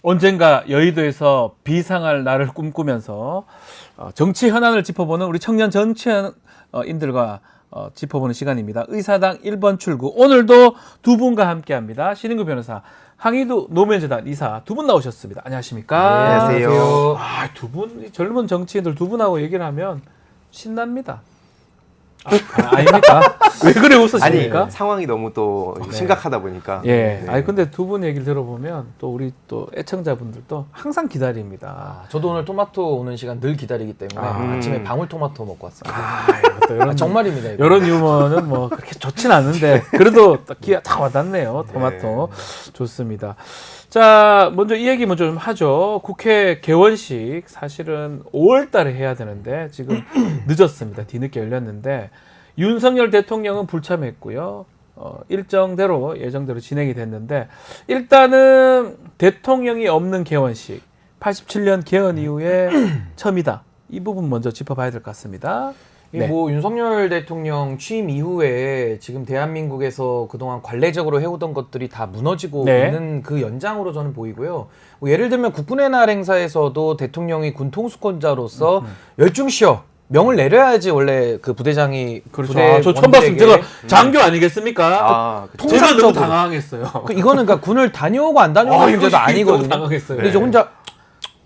언젠가 여의도에서 비상할 날을 꿈꾸면서 정치 현안을 짚어보는 우리 청년 정치인들과 짚어보는 시간입니다. 의사당 1번 출구 오늘도 두 분과 함께합니다. 신인구 변호사, 항의도 노무현재단 이사 두 분 나오셨습니다. 안녕하십니까? 네, 안녕하세요. 두 분, 젊은 정치인들 두 분하고 얘기를 하면 신납니다. 아닙니까? 왜 그래 웃으십니까? 아니, 상황이 너무 또 심각하다 보니까. 예. 네. 아니 근데 두 분 얘기를 들어보면 또 우리 또 애청자분들도 항상 기다립니다. 저도 오늘 토마토 오는 시간 늘 기다리기 때문에 아침에 방울토마토 먹고 왔습니다. 또 이런, 정말입니다. 이거. 이런 유머는 뭐 그렇게 좋진 않은데 그래도 기가 다 와닿네요. 토마토. 좋습니다. 자, 먼저 이 얘기 먼저 좀 하죠. 국회 개원식 사실은 5월 달에 해야 되는데 지금 늦었습니다. 뒤늦게 열렸는데 윤석열 대통령은 불참했고요. 일정대로 예정대로 진행이 됐는데 일단은 대통령이 없는 개원식 87년 개헌 이후에 처음이다. 이 부분 먼저 짚어봐야 될 것 같습니다. 네. 뭐 윤석열 대통령 취임 이후에 지금 대한민국에서 그동안 관례적으로 해오던 것들이 다 무너지고 네. 있는 그 연장으로 저는 보이고요. 뭐 예를 들면 국군의 날 행사에서도 대통령이 군 통수권자로서 열중시어 명을 내려야지 원래 그 부대장이 그렇죠. 부대 저 처음 봤습니다. 제가 원들에게 장교 아니겠습니까? 그쵸. 제가 너무 통상적으로. 당황했어요. 이거는 그러니까 군을 다녀오고 안 다녀오고 문제도 아니거든요. 당황했어요. 근데 이제 혼자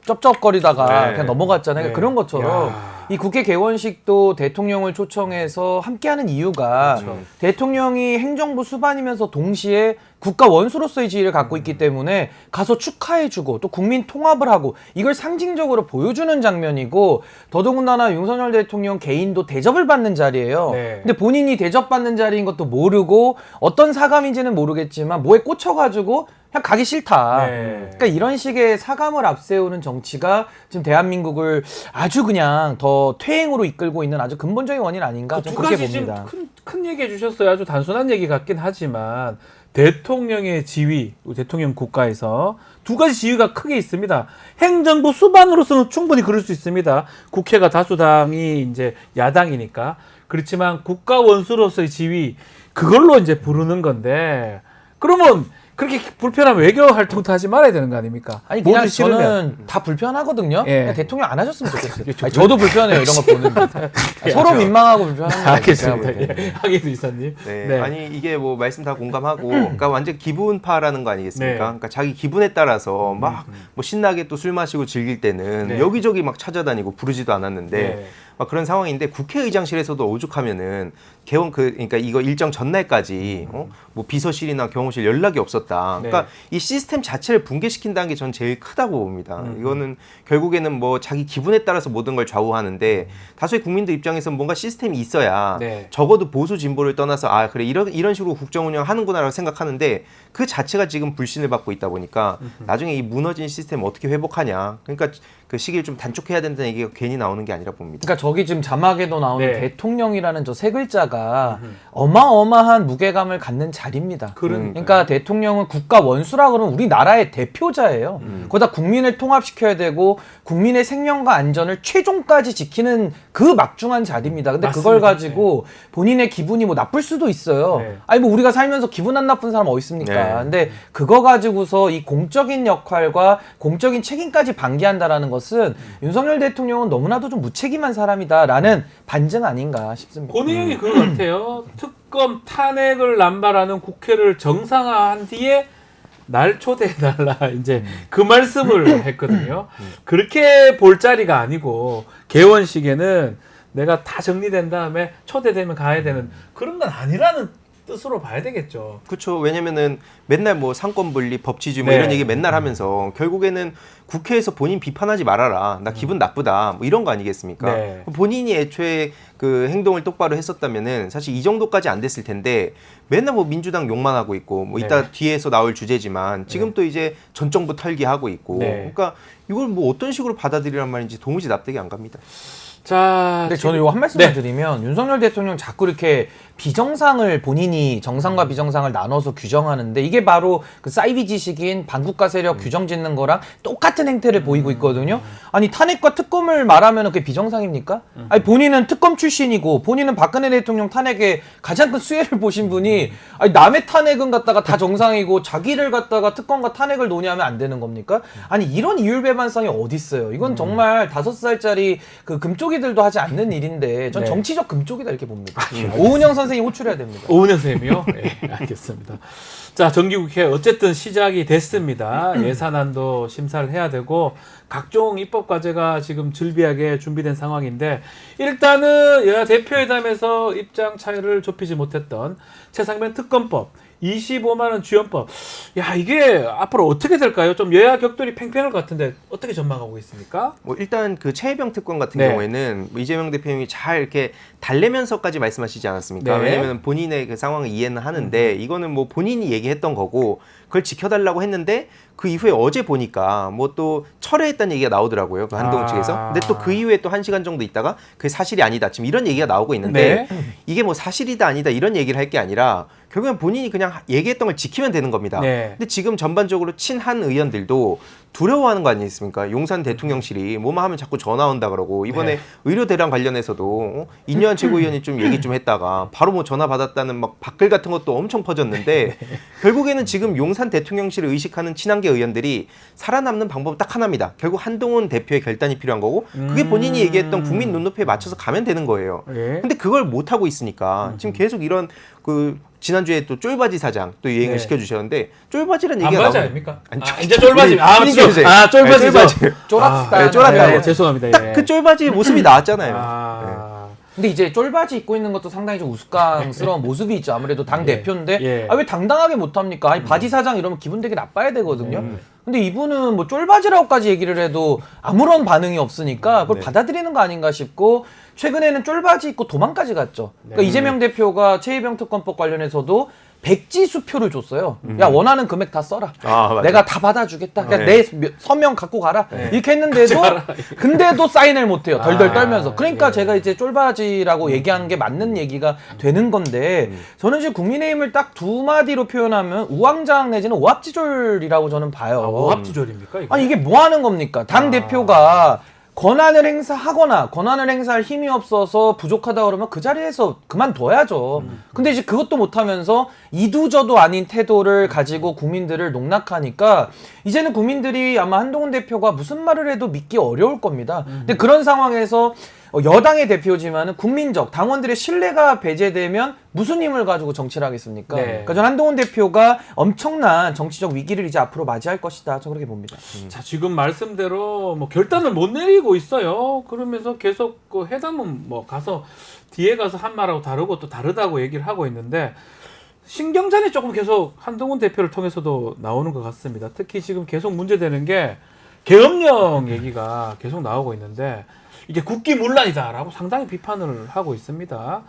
쩝쩝거리다가 네. 그냥 넘어갔잖아요. 네. 그런 것처럼 이 국회 개원식도 대통령을 초청해서 함께하는 이유가 그렇죠. 대통령이 행정부 수반이면서 동시에 국가 원수로서의 지위를 갖고 있기 때문에 가서 축하해주고 또 국민 통합을 하고 이걸 상징적으로 보여주는 장면이고 더더군다나 윤석열 대통령 개인도 대접을 받는 자리예요. 네. 근데 본인이 대접받는 자리인 것도 모르고 어떤 사감인지는 모르겠지만 뭐에 꽂혀가지고 그냥 가기 싫다. 네. 그러니까 이런 식의 사감을 앞세우는 정치가 지금 대한민국을 아주 그냥 더 퇴행으로 이끌고 있는 아주 근본적인 원인 아닌가 두 저는 그렇게 가지 지금 봅니다. 큰 얘기 해주셨어요. 아주 단순한 얘기 같긴 하지만 대통령의 지위, 대통령 국가에서 두 가지 지위가 크게 있습니다. 행정부 수반으로서는 충분히 그럴 수 있습니다. 국회가 다수당이 이제 야당이니까. 그렇지만 국가 원수로서의 지위, 그걸로 이제 부르는 건데, 그러면 그렇게 불편한 외교 활동도 하지 말아야 되는 거 아닙니까? 아니 그냥 모두 싫으면. 저는 다 불편하거든요. 예. 그냥 대통령 안 하셨으면 좋겠어요. 아니, 저도 불편해요. 이런 거 보는데. 서로 민망하고 불편합니다. 알겠습니다. 제가 볼 때는. 예. 하기도 이사님. 네. 네. 아니 이게 뭐 말씀 다 공감하고 그러니까 완전 기분파라는 거 아니겠습니까? 네. 그러니까 자기 기분에 따라서 막 뭐 신나게 또 술 마시고 즐길 때는 네. 여기저기 막 찾아다니고 부르지도 않았는데 네. 막 그런 상황인데 국회의장실에서도 오죽하면은 개원 그러니까 이거 일정 전날까지 뭐 비서실이나 경호실 연락이 없었다. 그러니까 네. 이 시스템 자체를 붕괴시킨다는 게 전 제일 크다고 봅니다. 이거는 결국에는 뭐 자기 기분에 따라서 모든 걸 좌우하는데 다수의 국민들 입장에서는 뭔가 시스템이 있어야 네. 적어도 보수 진보를 떠나서 아 그래 이런 식으로 국정 운영하는구나라고 생각하는데 그 자체가 지금 불신을 받고 있다 보니까 나중에 이 무너진 시스템 어떻게 회복하냐. 그러니까 그 시기를 좀 단축해야 된다는 얘기가 괜히 나오는 게 아니라 봅니다. 그러니까 저기 지금 자막에도 나오는 네. 대통령이라는 저 세 글자가 어마어마한 무게감을 갖는 자리입니다. 그러니까 대통령은 국가 원수라 그러면 우리나라의 대표자예요. 거기다 국민을 통합시켜야 되고 국민의 생명과 안전을 최종까지 지키는 그 막중한 자리입니다. 근데 그걸 맞습니다. 가지고 본인의 기분이 뭐 나쁠 수도 있어요. 네. 아니 뭐 우리가 살면서 기분 안 나쁜 사람 어디 있습니까? 네. 근데 그거 가지고서 이 공적인 역할과 공적인 책임까지 방기한다라는 것은 윤석열 대통령은 너무나도 좀 무책임한 사람이다라는 반증 아닌가 싶습니다. 본인이 그거 같아요. 특검 탄핵을 남발하는 국회를 정상화한 뒤에 날 초대해달라 이제 그 말씀을 했거든요. 그렇게 볼 자리가 아니고 개원식에는 내가 다 정리된 다음에 초대되면 가야 되는 그런 건 아니라는 뜻으로 봐야 되겠죠. 그렇죠. 왜냐면은 맨날 뭐 상권 분리, 법치주의 뭐 네. 이런 얘기 맨날 하면서 결국에는 국회에서 본인 비판하지 말아라. 나 기분 나쁘다. 뭐 이런 거 아니겠습니까? 네. 본인이 애초에 그 행동을 똑바로 했었다면은 사실 이 정도까지 안 됐을 텐데 맨날 뭐 민주당 욕만 하고 있고 뭐 이따 네. 뒤에서 나올 주제지만 지금 또 이제 전 정부 털기하고 있고 네. 그러니까 이걸 뭐 어떤 식으로 받아들이란 말인지 도무지 납득이 안 갑니다. 자, 근데 저는 이거 한 말씀만 네. 드리면 윤석열 대통령 자꾸 이렇게 비정상을 본인이 정상과 비정상을 나눠서 규정하는데 이게 바로 그 사이비 지식인 반국가 세력 규정 짓는 거랑 똑같은 행태를 보이고 있거든요. 아니 탄핵과 특검을 말하면 그게 비정상입니까? 아니 본인은 특검 출신이고 본인은 박근혜 대통령 탄핵에 가장 큰 수혜를 보신 분이 아니 남의 탄핵은 갖다가 다 정상이고 자기를 갖다가 특검과 탄핵을 논의하면 안 되는 겁니까? 아니 이런 이율배반성이 어디 있어요? 이건 정말 5살짜리 그 금쪽이들도 하지 않는 일인데 전 네. 정치적 금쪽이다 이렇게 봅니다. 오은영 선생님 호출해야 됩니다. 오은영 선생님이요? 네, 알겠습니다. 자, 정기국회 어쨌든 시작이 됐습니다. 예산안도 심사를 해야 되고 각종 입법 과제가 지금 즐비하게 준비된 상황인데 일단은 여야 대표회담에서 입장 차이를 좁히지 못했던 최상병 특검법 25만 원 지원법. 야, 이게 앞으로 어떻게 될까요? 좀 여야 격돌이 팽팽할 것 같은데 어떻게 전망하고 있습니까? 뭐 일단 그 최혜병 특권 같은 네. 경우에는 뭐 이재명 대표님이 잘 이렇게 달래면서까지 말씀하시지 않았습니까? 네. 왜냐하면 본인의 그 상황을 이해는 하는데 이거는 뭐 본인이 얘기했던 거고 그걸 지켜달라고 했는데 그 이후에 어제 보니까 뭐 또 철회했다는 얘기가 나오더라고요. 그 한동훈 측에서. 근데 또 그 이후에 또 1시간 정도 있다가 그게 사실이 아니다. 지금 이런 얘기가 나오고 있는데 네. 이게 뭐 사실이다 아니다 이런 얘기를 할 게 아니라 결국엔 본인이 그냥 얘기했던 걸 지키면 되는 겁니다. 네. 근데 지금 전반적으로 친한 의원들도 두려워하는 거 아니겠습니까? 용산 대통령실이 뭐만 하면 자꾸 전화 온다 그러고 이번에 네. 의료 대란 관련해서도 이뇨한 최고위원이 좀 얘기 좀 했다가 바로 뭐 전화 받았다는 막 댓글 같은 것도 엄청 퍼졌는데 결국에는 지금 용산 대통령실을 의식하는 친한계 의원들이 살아남는 방법은 딱 하나입니다. 결국 한동훈 대표의 결단이 필요한 거고 그게 본인이 얘기했던 국민 눈높이에 맞춰서 가면 되는 거예요. 예. 근데 그걸 못 하고 있으니까 지금 계속 이런 그 지난주에 또 쫄바지 사장 또 유행을 네. 시켜주셨는데 쫄바지라는 얘기가 반바지 나오는 아닙니까? 아니, 이제 쫄바지. 아, 쫄바지. 맞죠? 아, 쫄바지죠. 네, 쫄바지. 쫄았다. 네, 쫄았다고. 네, 죄송합니다. 딱 예. 그 쫄바지의 모습이 나왔잖아요. 아, 근데 이제 쫄바지 입고 있는 것도 상당히 좀 우스꽝스러운 모습이 있죠. 아무래도 당 예. 대표인데 예. 아, 왜 당당하게 못합니까? 아니 바지 사장 이러면 기분 되게 나빠야 되거든요. 근데 이분은 뭐 쫄바지라고까지 얘기를 해도 아무런 반응이 없으니까 그걸 네. 받아들이는 거 아닌가 싶고 최근에는 쫄바지 입고 도망까지 갔죠. 그러니까 네. 이재명 대표가 최혜병 특검법 관련해서도 백지 수표를 줬어요. 야 원하는 금액 다 써라. 아, 맞아. 내가 다 받아주겠다. 그냥 네. 내 서명 갖고 가라. 이렇게 했는데도 근데도 사인을 못해요. 덜덜 떨면서. 그러니까 예. 제가 이제 쫄바지라고 얘기하는 게 맞는 얘기가 되는 건데 저는 지금 국민의힘을 딱 두 마디로 표현하면 우왕좌왕 내지는 오합지졸이라고 저는 봐요. 아, 오합지졸입니까? 이거? 아니 이게 뭐 하는 겁니까? 당 대표가 권한을 행사하거나 권한을 행사할 힘이 없어서 부족하다 그러면 그 자리에서 그만둬야죠. 근데 이제 그것도 못하면서 이두저도 아닌 태도를 가지고 국민들을 농락하니까 이제는 국민들이 아마 한동훈 대표가 무슨 말을 해도 믿기 어려울 겁니다. 근데 그런 상황에서 여당의 대표지만은 국민적 당원들의 신뢰가 배제되면 무슨 힘을 가지고 정치를 하겠습니까? 네. 그러니까 저는 한동훈 대표가 엄청난 정치적 위기를 이제 앞으로 맞이할 것이다. 저는 그렇게 봅니다. 자, 지금 말씀대로 뭐 결단을 못 내리고 있어요. 그러면서 계속 그 회담은 뭐 가서 뒤에 가서 한 말하고 다르고 또 다르다고 얘기를 하고 있는데 신경전이 조금 계속 한동훈 대표를 통해서도 나오는 것 같습니다. 특히 지금 계속 문제되는 게 계엄령 얘기가 계속 나오고 있는데 이게 국기문란이다라고 상당히 비판을 하고 있습니다.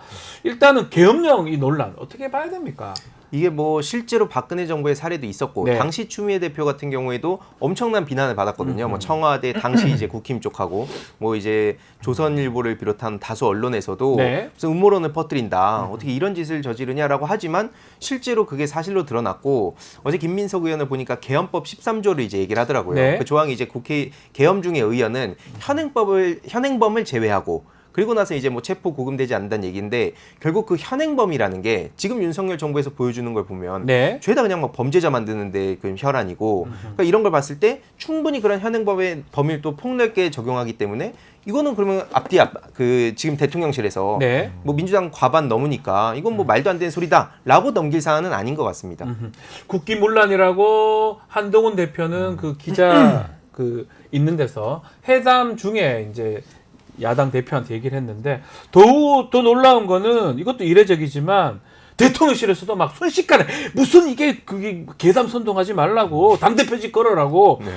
일단은 계엄령 이 논란 어떻게 봐야 됩니까? 이게 뭐 실제로 박근혜 정부의 사례도 있었고 네. 당시 추미애 대표 같은 경우에도 엄청난 비난을 받았거든요. 뭐 청와대 당시 이제 국힘 쪽하고 뭐 이제 조선일보를 비롯한 다수 언론에서도 네. 무슨 음모론을 퍼뜨린다. 어떻게 이런 짓을 저지르냐라고 하지만 실제로 그게 사실로 드러났고 어제 김민석 의원을 보니까 계엄법 13조를 이제 얘기를 하더라고요. 네. 그 조항이 이제 국회 계엄 중에 의원은 현행범을 제외하고 그리고 나서 이제 뭐 체포 구금되지 않는다는 얘기인데 결국 그 현행범이라는 게 지금 윤석열 정부에서 보여주는 걸 보면 네. 죄다 그냥 막 범죄자 만드는데 그 혈안이고 그러니까 이런 걸 봤을 때 충분히 그런 현행범의 범위를 또 폭넓게 적용하기 때문에 이거는 그러면 그 지금 대통령실에서 네. 뭐 민주당 과반 넘으니까 이건 뭐 말도 안 되는 소리다라고 넘길 사안은 아닌 것 같습니다. 국기문란이라고 한동훈 대표는 그 기자 그 있는 데서 회담 중에 이제 야당 대표한테 얘기를 했는데 더 놀라운 거는 이것도 이례적이지만 대통령실에서도 막 순식간에 무슨 이게 그게 계산 선동하지 말라고 당대표직 걸어라고 네.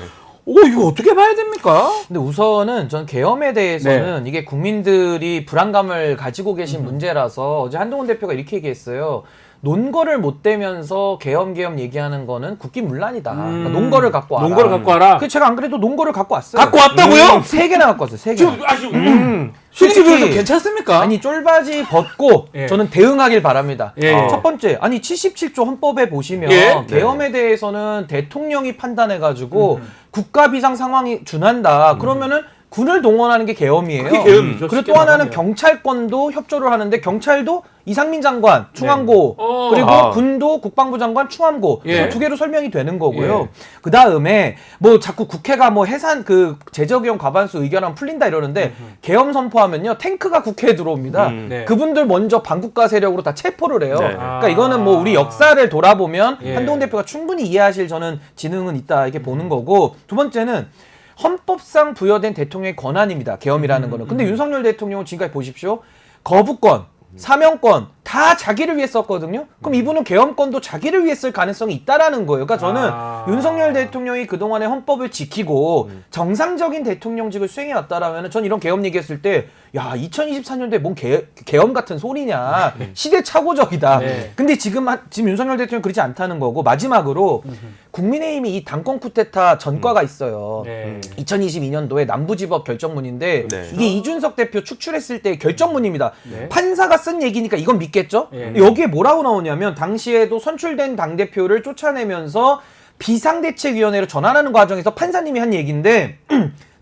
오 이거 어떻게 봐야 됩니까? 근데 우선은 전 계엄에 대해서는 이게 국민들이 불안감을 가지고 계신 문제라서 어제 한동훈 대표가 이렇게 얘기했어요. 논거를 못 대면서 계엄 얘기하는 거는 국기문란이다. 그러니까 논거를 갖고 와라. 논거를 갖고 와라. 그 제가 안 그래도 논거를 갖고 왔어요. 갖고 왔다고요? 3개나 갖고 왔어요. 3개. 지금 실질적으로 괜찮습니까? 아니 쫄바지 벗고 예. 저는 대응하길 바랍니다. 예. 첫 번째, 아니 77조 헌법에 보시면 예. 계엄에 대해서는 대통령이 판단해가지고 국가 비상 상황이 준한다. 그러면은 군을 동원하는 게 계엄이에요. 그게 계엄이죠. 그리고 쉽게 또 하나는 말하면. 경찰권도 협조를 하는데 경찰도 이상민 장관 충암고 어. 그리고 군도 국방부 장관 충암고 예. 두 개로 설명이 되는 거고요. 그 다음에 뭐 자꾸 국회가 뭐 해산 그 재적용 과반수 의결안 풀린다 이러는데 계엄 선포하면요 탱크가 국회에 들어옵니다. 네. 그분들 먼저 반국가 세력으로 다 체포를 해요. 네. 그러니까 이거는 뭐 우리 역사를 돌아보면 예. 한동훈 대표가 충분히 이해하실 저는 지능은 있다 이렇게 보는 거고 두 번째는 헌법상 부여된 대통령의 권한입니다. 계엄이라는 거는. 근데 윤석열 대통령은 지금까지 보십시오. 거부권, 사명권 다 자기를 위해 썼거든요. 그럼 이분은 계엄권도 자기를 위해 쓸 가능성이 있다라는 거예요. 그러니까 저는 윤석열 대통령이 그동안의 헌법을 지키고 정상적인 대통령직을 수행해 왔다라면 전 이런 계엄 얘기했을 때 야 2024년도에 뭔 계엄 같은 소리냐. 시대착오적이다. 네. 근데 지금 윤석열 대통령 그렇지 않다는 거고 마지막으로 국민의힘이 이 당권 쿠데타 전과가 있어요. 네. 2022년도에 남부지법 결정문인데 네. 이게 이준석 대표 축출했을 때 결정문입니다. 네. 판사가 쓴 얘기니까 이건 믿겠죠? 예. 여기에 뭐라고 나오냐면 당시에도 선출된 당대표를 쫓아내면서 비상대책위원회로 전환하는 과정에서 판사님이 한 얘기인데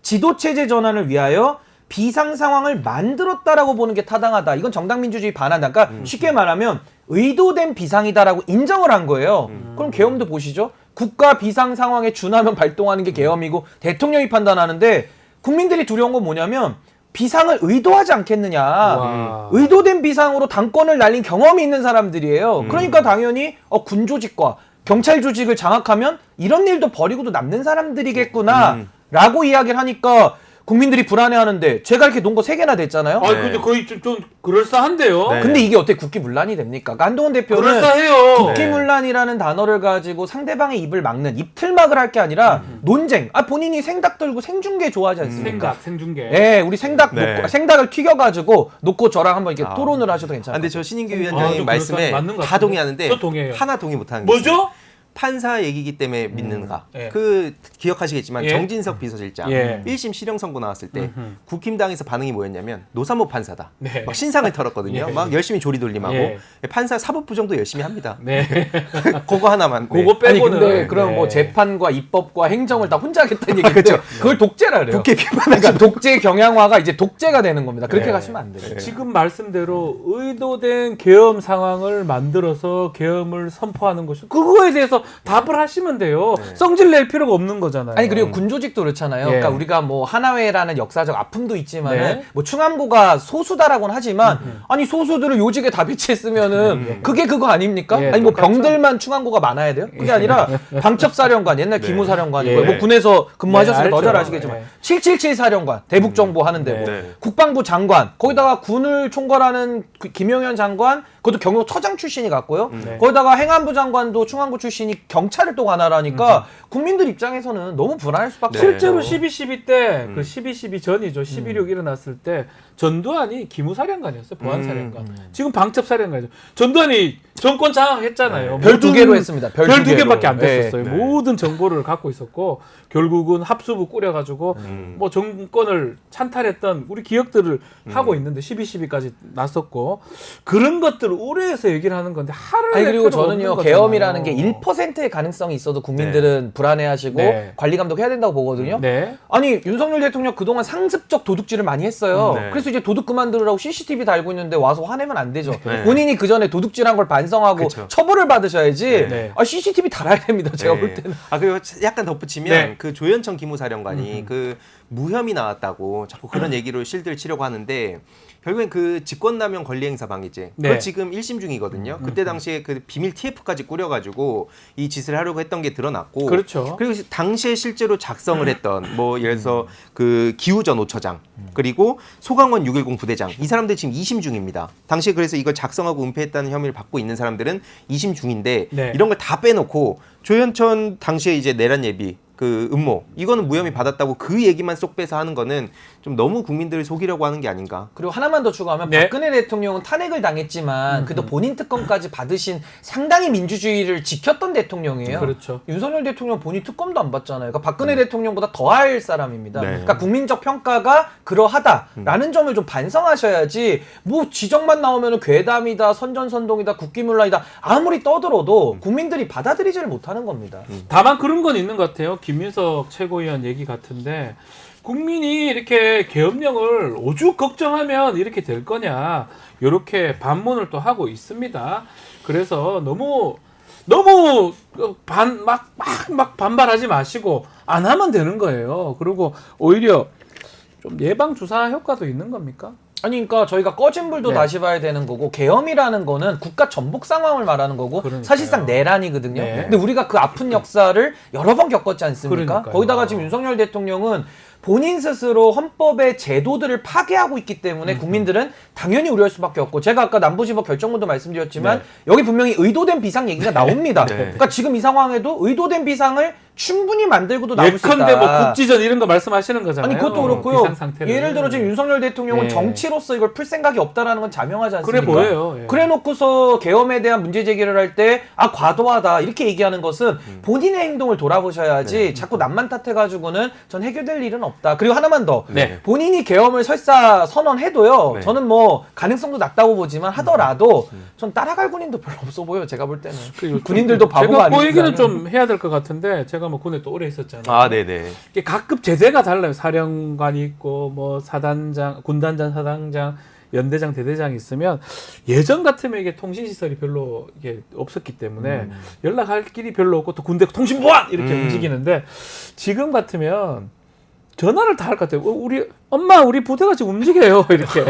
지도체제 전환을 위하여 비상 상황을 만들었다라고 보는 게 타당하다. 이건 정당민주주의 반한다. 그러니까 쉽게 말하면 의도된 비상이다라고 인정을 한 거예요. 그럼 계엄도 보시죠. 국가 비상 상황에 준하면 발동하는 게 계엄이고 대통령이 판단하는데 국민들이 두려운 건 뭐냐면 비상을 의도하지 않겠느냐. 와. 의도된 비상으로 당권을 날린 경험이 있는 사람들이에요. 그러니까 당연히 군 조직과 경찰 조직을 장악하면 이런 일도 벌이고도 남는 사람들이겠구나 라고 이야기를 하니까 국민들이 불안해하는데 제가 이렇게 논 거 3개나 됐잖아요. 아, 근데 거의 좀 그럴싸한데요. 네. 근데 이게 어떻게 국기문란이 됩니까? 그러니까 한동훈 대표는 그럴싸해요. 국기문란이라는 단어를 가지고 상대방의 입을 막는 입틀막을 할 게 아니라 논쟁. 본인이 생닭 들고 생중계 좋아하지 않습니까? 생중계. 네, 우리 생닭 네. 놓고, 생닭을 튀겨가지고 놓고 저랑 한번 이렇게 토론을 하셔도 아, 괜찮아요. 근데 저 신인규 아, 위원장님 좀 말씀에 맞는 것 다 같은데? 동의하는데 저 동의해요. 하나 동의 못하는 게 뭐죠? 있어요. 판사 얘기기 때문에 믿는가? 예. 그 기억하시겠지만 예. 정진석 비서실장 예. 1심 실형 선고 나왔을 때 국힘당에서 반응이 뭐였냐면 노사모 판사다. 네. 막 신상을 털었거든요. 예. 막 열심히 조리돌림하고 예. 판사 사법부정도 열심히 합니다. 네. 그거 하나만. 네. 그거 아니 빼고는. 근데 그럼 네. 뭐 재판과 입법과 행정을 다 혼자 하겠다는 얘기죠. 그걸 독재라 그래요. 국회 비판하지 그러니까 독재 경향화가 이제 독재가 되는 겁니다. 그렇게 네. 가시면 안 돼요. 지금 말씀대로 의도된 계엄 상황을 만들어서 계엄을 선포하는 것이 그거에 대해서 답을 하시면 돼요. 성질 낼 필요가 없는 거잖아요. 아니 그리고 군조직도 그렇잖아요. 예. 그러니까 우리가 뭐 하나회라는 역사적 아픔도 있지만은 네. 뭐 충암고가 소수다라고는 하지만 아니 소수들을 요직에 다 배치했으면은 그게 그거 아닙니까? 예, 아니 뭐 똑같죠. 병들만 충암고가 많아야 돼요? 그게 아니라 방첩사령관 옛날 기무사령관이고 예. 뭐 군에서 근무하셨으니까 네, 더 잘 알죠. 아시겠지만 예. 777 사령관 대북정보 하는데 뭐 네. 국방부 장관 거기다가 군을 총괄하는 김영현 장관 그것도 경호처장 출신이 갔고요. 네. 거기다가 행안부 장관도 충안부 출신이 경찰을 또 관할하니까 국민들 입장에서는 너무 불안할 수밖에 네. 없죠. 실제로 12.12 때, 그 12.12 전이죠. 12.6 일어났을 때, 전두환이 기무사령관이었어요. 보안사령관. 지금 방첩사령관이죠. 전두환이 정권 장악했잖아요. 별 두 개로 했습니다. 별 별 두 두 개로. 개밖에 안 네. 됐었어요. 네. 모든 정보를 갖고 있었고, 결국은 합수부 꾸려가지고, 뭐 정권을 찬탈했던 우리 기억들을 하고 있는데, 12.12까지 났었고, 그런 것들을 우려해서 얘기를 하는 건데, 하를 아니 낼 그리고 필요가 저는요 없는 계엄이라는 게 거잖아요. 1%의 가능성이 있어도 국민들은 불안해하시고 네. 관리 감독해야 된다고 보거든요. 네. 아니 윤석열 대통령 그동안 상습적 도둑질을 많이 했어요. 네. 그래서 이제 도둑 그만두라고 CCTV 달고 있는데 와서 화내면 안 되죠. 네. 본인이 그 전에 도둑질한 걸 반성하고 그쵸. 처벌을 받으셔야지. 네. CCTV 달아야 됩니다. 제가 네. 볼 때는. 그리고 약간 덧붙이면 네. 그 조현천 기무사령관이 그 무혐의 나왔다고 자꾸 그런 얘기로 실드를 치려고 하는데 결국엔 그 직권남용 권리행사 방해죄 네. 그거 지금 1심 중이거든요. 그때 당시에 그 비밀 TF까지 꾸려가지고 이 짓을 하려고 했던 게 드러났고 그렇죠. 그리고 당시에 실제로 작성을 했던 뭐 예를 들어서 그 기우전 5처장 그리고 소강원 610 부대장 이 사람들 지금 2심 중입니다. 당시에 그래서 이걸 작성하고 은폐했다는 혐의를 받고 있는 사람들은 2심 중인데 네. 이런 걸 다 빼놓고 조현천 당시에 이제 내란 예비 그 음모 이거는 무혐의 받았다고 그 얘기만 쏙 빼서 하는 거는 좀 너무 국민들을 속이려고 하는 게 아닌가. 그리고 하나만 더 추가하면 네. 박근혜 대통령은 탄핵을 당했지만 그래도 본인 특검까지 받으신 상당히 민주주의를 지켰던 대통령이에요. 그렇죠. 윤석열 대통령 본인 특검도 안 받잖아요. 그러니까 박근혜 대통령보다 더할 사람입니다. 네. 그러니까 국민적 평가가 그러하다라는 점을 좀 반성하셔야지 뭐 지적만 나오면 괴담이다, 선전선동이다, 국기문란이다 아무리 떠들어도 국민들이 받아들이지를 못하는 겁니다. 다만 그런 건 있는 것 같아요. 김민석 최고위원 얘기 같은데 국민이 이렇게 계엄령을 오죽 걱정하면 이렇게 될 거냐 이렇게 반문을 또 하고 있습니다. 그래서 너무 막 반발하지 마시고 안 하면 되는 거예요. 그리고 오히려 좀 예방 주사 효과도 있는 겁니까? 아니 그러니까 저희가 꺼진 불도 네. 다시 봐야 되는 거고 계엄이라는 거는 국가 전복 상황을 말하는 거고 그러니까요. 사실상 내란이거든요. 네. 근데 우리가 그 아픈 역사를 여러 번 겪었지 않습니까? 그러니까요. 거기다가 지금 윤석열 대통령은 본인 스스로 헌법의 제도들을 파괴하고 있기 때문에 국민들은 당연히 우려할 수밖에 없고 제가 아까 남부지법 결정문도 말씀드렸지만 네. 여기 분명히 의도된 비상 얘기가 나옵니다. 네. 그러니까 지금 이 상황에도 의도된 비상을 충분히 만들고도 나올 수 있다. 예컨대 뭐 국지전 이런 거 말씀하시는 거잖아요. 아니 그것도 그렇고요. 비상 상태를. 예를 들어 지금 윤석열 대통령은 네. 정치로서 이걸 풀 생각이 없다라는 건 자명하지 않습니까? 그래 보여요. 예. 그래놓고서 계엄에 대한 문제 제기를 할 때 과도하다 이렇게 얘기하는 것은 본인의 행동을 돌아보셔야지 자꾸 남만 탓해가지고는 전 해결될 일은 없다. 그리고 하나만 더 네. 본인이 계엄을 설사 선언해도요. 네. 저는 뭐 가능성도 낮다고 보지만 하더라도 전 따라갈 군인도 별로 없어 보여요. 제가 볼 때는 군인들도 바보가 제가 아니니까. 그 얘기는 좀 해야 될 것 같은데 제가 뭐 군에 또 오래 있었잖아요. 아, 네네. 이게 각급 제대가 달라요. 사령관이 있고 뭐 사단장, 군단장, 사단장, 연대장, 대대장이 있으면 예전 같으면 이게 통신 시설이 별로 이게 없었기 때문에 연락할 길이 별로 없고 또 군대 통신 보안 이렇게 움직이는데 지금 같으면 전화를 다 할 것 같아요. 우리 엄마 우리 부대가 지금 움직여요 이렇게.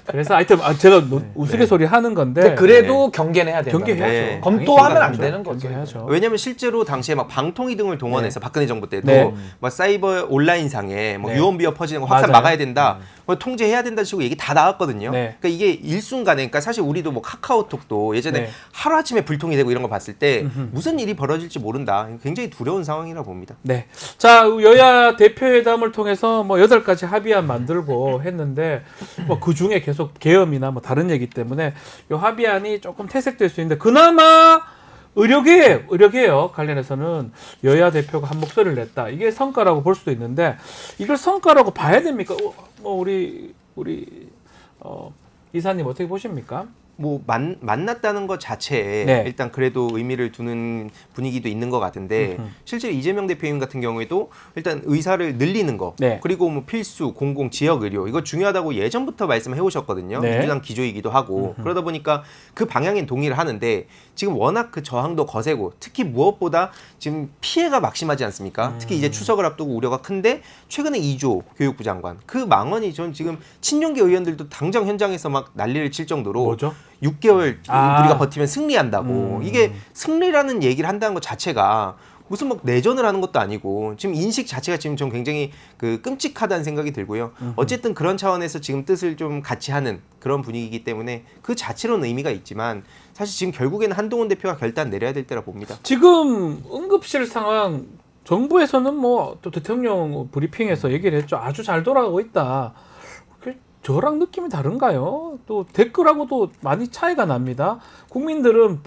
그래서 하여튼 제가 우스갯소리 하는 건데 근데 그래도 경계는 해야 된다. 경계해야죠. 네. 검토하면 안 당연히 되는 거죠. 경계해야죠. 왜냐면 실제로 당시에 막 방통위 등을 동원해서 박근혜 정부 때도 네. 막 사이버 온라인상에 뭐 네. 유언비어 퍼지는 거 확산 맞아요. 막아야 된다, 뭐 통제해야 된다 식으로 얘기 다 나왔거든요. 네. 그러니까 이게 일순간에, 그러니까 사실 우리도 뭐 카카오톡도 예전에 네. 하루 아침에 불통이 되고 이런 거 봤을 때 무슨 일이 벌어질지 모른다. 굉장히 두려운 상황이라 봅니다. 네. 자, 여야 대표회담을 통해서 뭐 8가지 합의안 만들고 했는데 뭐 그 중에 계속 계엄이나 뭐 다른 얘기 때문에 요 합의안이 조금 퇴색될 수 있는데 그나마 의료개혁 관련해서는 여야 대표가 한 목소리를 냈다. 이게 성과라고 볼 수도 있는데 이걸 성과라고 봐야 됩니까? 뭐 우리 이사님 어떻게 보십니까? 뭐 만났다는 것 자체에 네. 일단 그래도 의미를 두는 분위기도 있는 것 같은데 실제로 이재명 대표님 같은 경우에도 일단 의사를 늘리는 거, 네. 그리고 뭐 필수 공공 지역 의료 이거 중요하다고 예전부터 말씀해 오셨거든요. 네. 민주당 기조이기도 하고 그러다 보니까 그 방향엔 동의를 하는데 지금 워낙 그 저항도 거세고 특히 무엇보다 지금 피해가 막심하지 않습니까? 특히 이제 추석을 앞두고 우려가 큰데 최근에 이조 교육부 장관 그 망언이 전 지금 친윤계 의원들도 당장 현장에서 막 난리를 칠 정도로 뭐죠? 6개월 아. 우리가 버티면 승리한다고. 이게 승리라는 얘기를 한다는 것 자체가 무슨 뭐 내전을 하는 것도 아니고 지금 인식 자체가 지금 좀 굉장히 그 끔찍하다는 생각이 들고요. 어쨌든 그런 차원에서 지금 뜻을 좀 같이 하는 그런 분위기이기 때문에 그 자체로는 의미가 있지만 사실 지금 결국에는 한동훈 대표가 결단 내려야 될 때라 봅니다. 지금 응급실 상황 정부에서는 뭐 또 대통령 브리핑에서 얘기를 했죠. 아주 잘 돌아가고 있다. 저랑 느낌이 다른가요? 또 댓글하고도 많이 차이가 납니다. 국민들은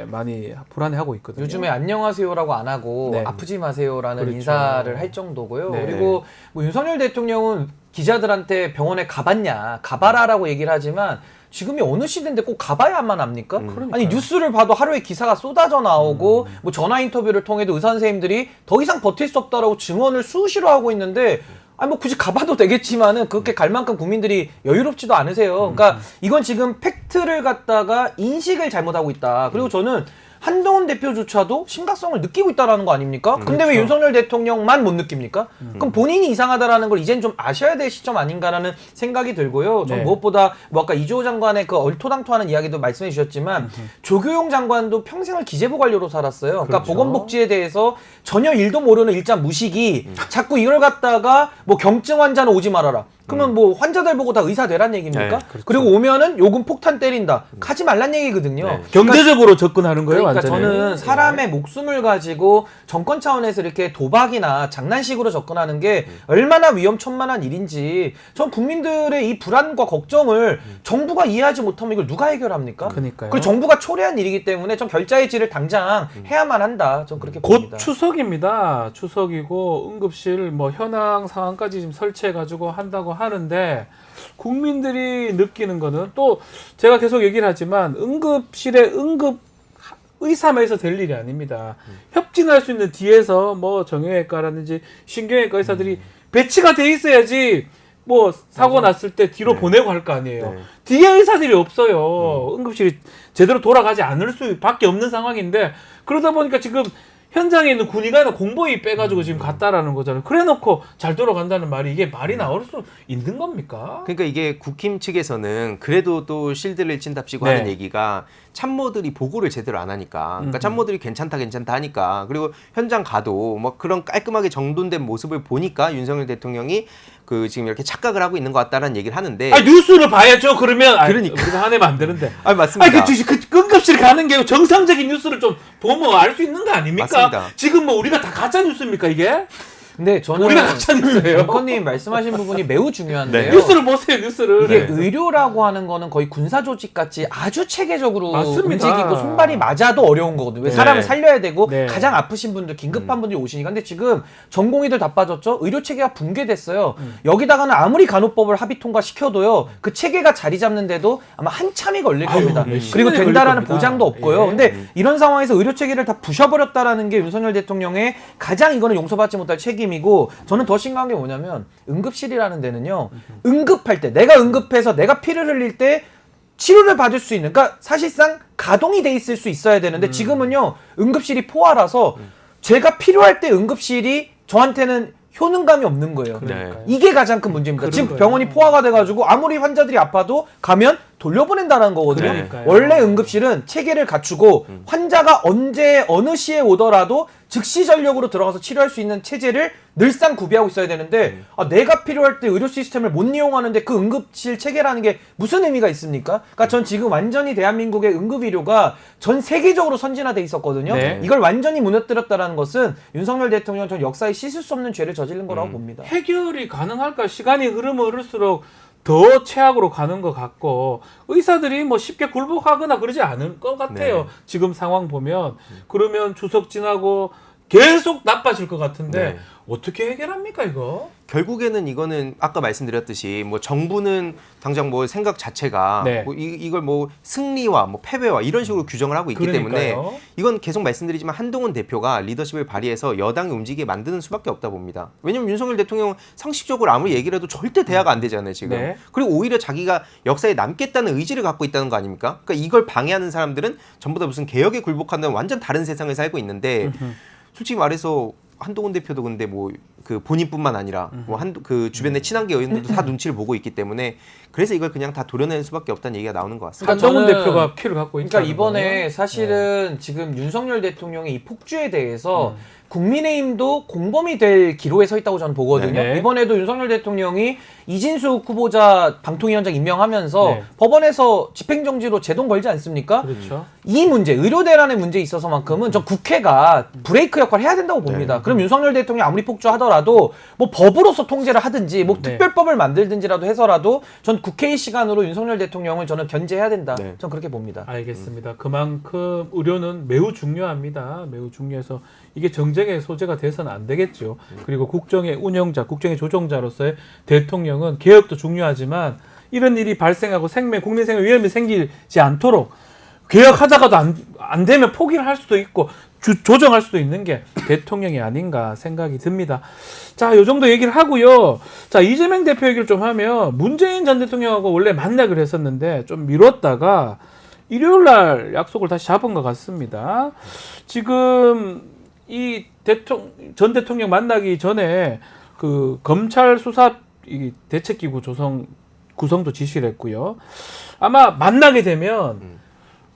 많이 불안해하고 있거든요. 요즘에 안녕하세요라고 안 하고 네. 아프지 마세요라는 그렇죠. 인사를 할 정도고요. 네. 그리고 뭐 윤석열 대통령은 기자들한테 병원에 가봐라라고 얘기를 하지만 지금이 어느 시대인데 꼭 가봐야만 합니까? 아니 뉴스를 봐도 하루에 기사가 쏟아져 나오고 뭐 전화 인터뷰를 통해도 의사 선생님들이 더 이상 버틸 수 없다라고 증언을 수시로 하고 있는데 아니 뭐 굳이 가봐도 되겠지만은 그렇게 갈 만큼 국민들이 여유롭지도 않으세요. 그러니까 이건 지금 팩트를 갖다가 인식을 잘못하고 있다. 그리고 저는 한동훈 대표조차도 심각성을 느끼고 있다라는 거 아닙니까? 근데 왜 윤석열 대통령만 못 느낍니까? 그럼 본인이 이상하다라는 걸 이젠 좀 아셔야 될 시점 아닌가라는 생각이 들고요. 전 네. 무엇보다 뭐 아까 이주호 장관의 그 얼토당토하는 이야기도 말씀해 주셨지만 조교용 장관도 평생을 기재부 관료로 살았어요. 그러니까 그렇죠. 보건복지에 대해서 전혀 일도 모르는 일자 무식이 자꾸 이걸 갖다가 뭐 경증 환자는 오지 말아라. 그러면 뭐 환자들 보고 다 의사 되란 얘기입니까? 네, 그렇죠. 그리고 오면은 요금 폭탄 때린다. 가지 말란 얘기거든요. 네. 경제적으로 접근하는 거예요, 그러니까 완전히. 저는 사람의 목숨을 가지고 정권 차원에서 이렇게 도박이나 장난식으로 접근하는 게 얼마나 위험천만한 일인지 전 국민들의 이 불안과 걱정을 정부가 이해하지 못하면 이걸 누가 해결합니까? 그러니까요. 그리고 정부가 초래한 일이기 때문에 좀 결자의 질을 당장 해야만 한다. 전 그렇게 곧 봅니다. 추석입니다. 추석이고 응급실 뭐 현황 상황까지 지금 설치해가지고 한다고 하는데 국민들이 느끼는 거는 또 제가 계속 얘기를 하지만 응급실에 응급 의사만 해서 될 일이 아닙니다. 협진할 수 있는 뒤에서 뭐 정형외과라든지 신경외과 의사들이 배치가 돼 있어야지 뭐 사고 났을 때 뒤로 네. 보내고 할 거 아니에요. 네. 뒤에 의사들이 없어요. 응급실이 제대로 돌아가지 않을 수밖에 없는 상황인데 그러다 보니까 지금 현장에 있는 군의관은 공보위 빼가지고 지금 갔다라는 거잖아요. 그래놓고 잘 돌아간다는 말이 이게 말이 나올 수 있는 겁니까? 그러니까 이게 국힘 측에서는 그래도 또 실드를 친답시고 네. 하는 얘기가 참모들이 보고를 제대로 안 하니까 그러니까 참모들이 괜찮다 하니까 그리고 현장 가도 뭐 그런 깔끔하게 정돈된 모습을 보니까 윤석열 대통령이 그 지금 이렇게 착각을 하고 있는 것 같다는 얘기를 하는데 아 뉴스를 봐야죠. 그러면 그러니까. 우리가 화내면 안 되는데. 아 맞습니다. 그 응급실 가는 게 정상적인 뉴스를 좀 보면 알 수 있는 거 아닙니까? 맞습니다. 지금 뭐 우리가 다 가짜 뉴스입니까 이게? 근데 저는 우리가 가짜 뉴스예요. 앵커님 말씀하신 부분이 매우 중요한데요. 뉴스를 보세요 뉴스를. 이게 네. 의료라고 하는 거는 거의 군사 조직 같이 아주 체계적으로 맞습니다. 움직이고 손발이 맞아도 어려운 거거든요. 왜 네. 사람을 살려야 되고 네. 가장 아프신 분들, 긴급한 분들이 오시니까. 근데 지금 전공의들 다 빠졌죠. 의료 체계가 붕괴됐어요. 여기다가는 아무리 간호법을 합의 통과시켜도요. 그 체계가 자리 잡는데도 아마 한참이 걸릴 겁니다. 네, 그리고 10년이 된다라는 걸릴 겁니다. 보장도 없고요. 예. 근데 이런 상황에서 의료 체계를 다 부셔버렸다라는 게 윤석열 대통령의 가장 이거는 용서받지 못할 책임이고 저는 더 심각한 게 뭐냐면 응급실이라는 데는요. 응급할 때 내가 응급해서 내가 피를 흘릴 때 치료를 받을 수 있는 그러니까 사실상 가동이 돼 있을 수 있어야 되는데 지금은요. 응급실이 포화라서 제가 필요할 때 응급실이 저한테는 효능감이 없는 거예요. 그러니까요. 이게 가장 큰 문제입니다. 그런 지금 거예요. 병원이 포화가 돼가지고 아무리 환자들이 아파도 가면 돌려보낸다는 거거든요. 그러니까요. 원래 응급실은 체계를 갖추고 환자가 언제 어느 시에 오더라도 즉시 전력으로 들어가서 치료할 수 있는 체제를 늘상 구비하고 있어야 되는데 내가 필요할 때 의료 시스템을 못 이용하는데 그 응급실 체계라는 게 무슨 의미가 있습니까? 그러니까 전 지금 완전히 대한민국의 응급의료가 전 세계적으로 선진화돼 있었거든요. 네. 이걸 완전히 무너뜨렸다는 것은 윤석열 대통령 전 역사에 씻을 수 없는 죄를 저지른 거라고 봅니다. 해결이 가능할까? 시간이 흐르면 흐를수록 더 최악으로 가는 것 같고 의사들이 뭐 쉽게 굴복하거나 그러지 않을 것 같아요. 네. 지금 상황 보면 그러면 추석 지나고 계속 나빠질 것 같은데 네. 어떻게 해결합니까 이거? 결국에는 이거는 아까 말씀드렸듯이 뭐 정부는 당장 뭐 생각 자체가 네. 뭐 이걸 뭐 승리와 뭐 패배와 이런 식으로 규정을 하고 있기 때문에 그러니까요. 이건 계속 말씀드리지만 한동훈 대표가 리더십을 발휘해서 여당이 움직이게 만드는 수밖에 없다 봅니다. 왜냐면 윤석열 대통령은 상식적으로 아무리 얘기를 해도 절대 대화가 안 되잖아요 지금. 네. 그리고 오히려 자기가 역사에 남겠다는 의지를 갖고 있다는 거 아닙니까? 그러니까 이걸 방해하는 사람들은 전부 다 무슨 개혁에 굴복한다는 완전 다른 세상에 살고 있는데 솔직히 말해서 한동훈 대표도 근데 뭐 그 본인뿐만 아니라 뭐 그 주변의 친한계 의원들도 다 눈치를 보고 있기 때문에 그래서 이걸 그냥 다 도려낼 수밖에 없다는 얘기가 나오는 것 같습니다. 그러니까 한동훈 저는- 대표가 키를 갖고 있다. 그러니까 이번에 사실은 지금 윤석열 대통령의 이 폭주에 대해서 국민의힘도 공범이 될 기로에 서 있다고 저는 보거든요. 네. 이번에도 윤석열 대통령이 이진숙 후보자 방통위원장 임명하면서 네. 법원에서 집행정지로 제동 걸지 않습니까? 그렇죠. 이 문제, 의료대란의 문제에 있어서만큼은 전 국회가 브레이크 역할을 해야 된다고 봅니다. 그럼 윤석열 대통령이 아무리 폭주하더라도 뭐 법으로서 통제를 하든지 뭐 네. 특별법을 만들든지라도 해서라도 전 국회의 시간으로 윤석열 대통령을 저는 견제해야 된다. 네. 전 그렇게 봅니다. 알겠습니다. 그만큼 의료는 매우 중요합니다. 매우 중요해서 이게 정쟁의 소재가 돼서는 안 되겠죠. 그리고 국정의 운영자, 국정의 조종자로서의 대통령은 개혁도 중요하지만 이런 일이 발생하고 국민 생명 위험이 생기지 않도록 개혁하다가도 안 되면 포기를 할 수도 있고 조정할 수도 있는 게 대통령이 아닌가 생각이 듭니다. 자, 요 정도 얘기를 하고요. 자, 이재명 대표 얘기를 좀 하면 문재인 전 대통령하고 원래 만나기로 했었는데 좀 미뤘다가 일요일 날 약속을 다시 잡은 것 같습니다. 지금 이 전 대통령 만나기 전에 그 검찰 수사 이 대책기구 구성도 지시를 했고요. 아마 만나게 되면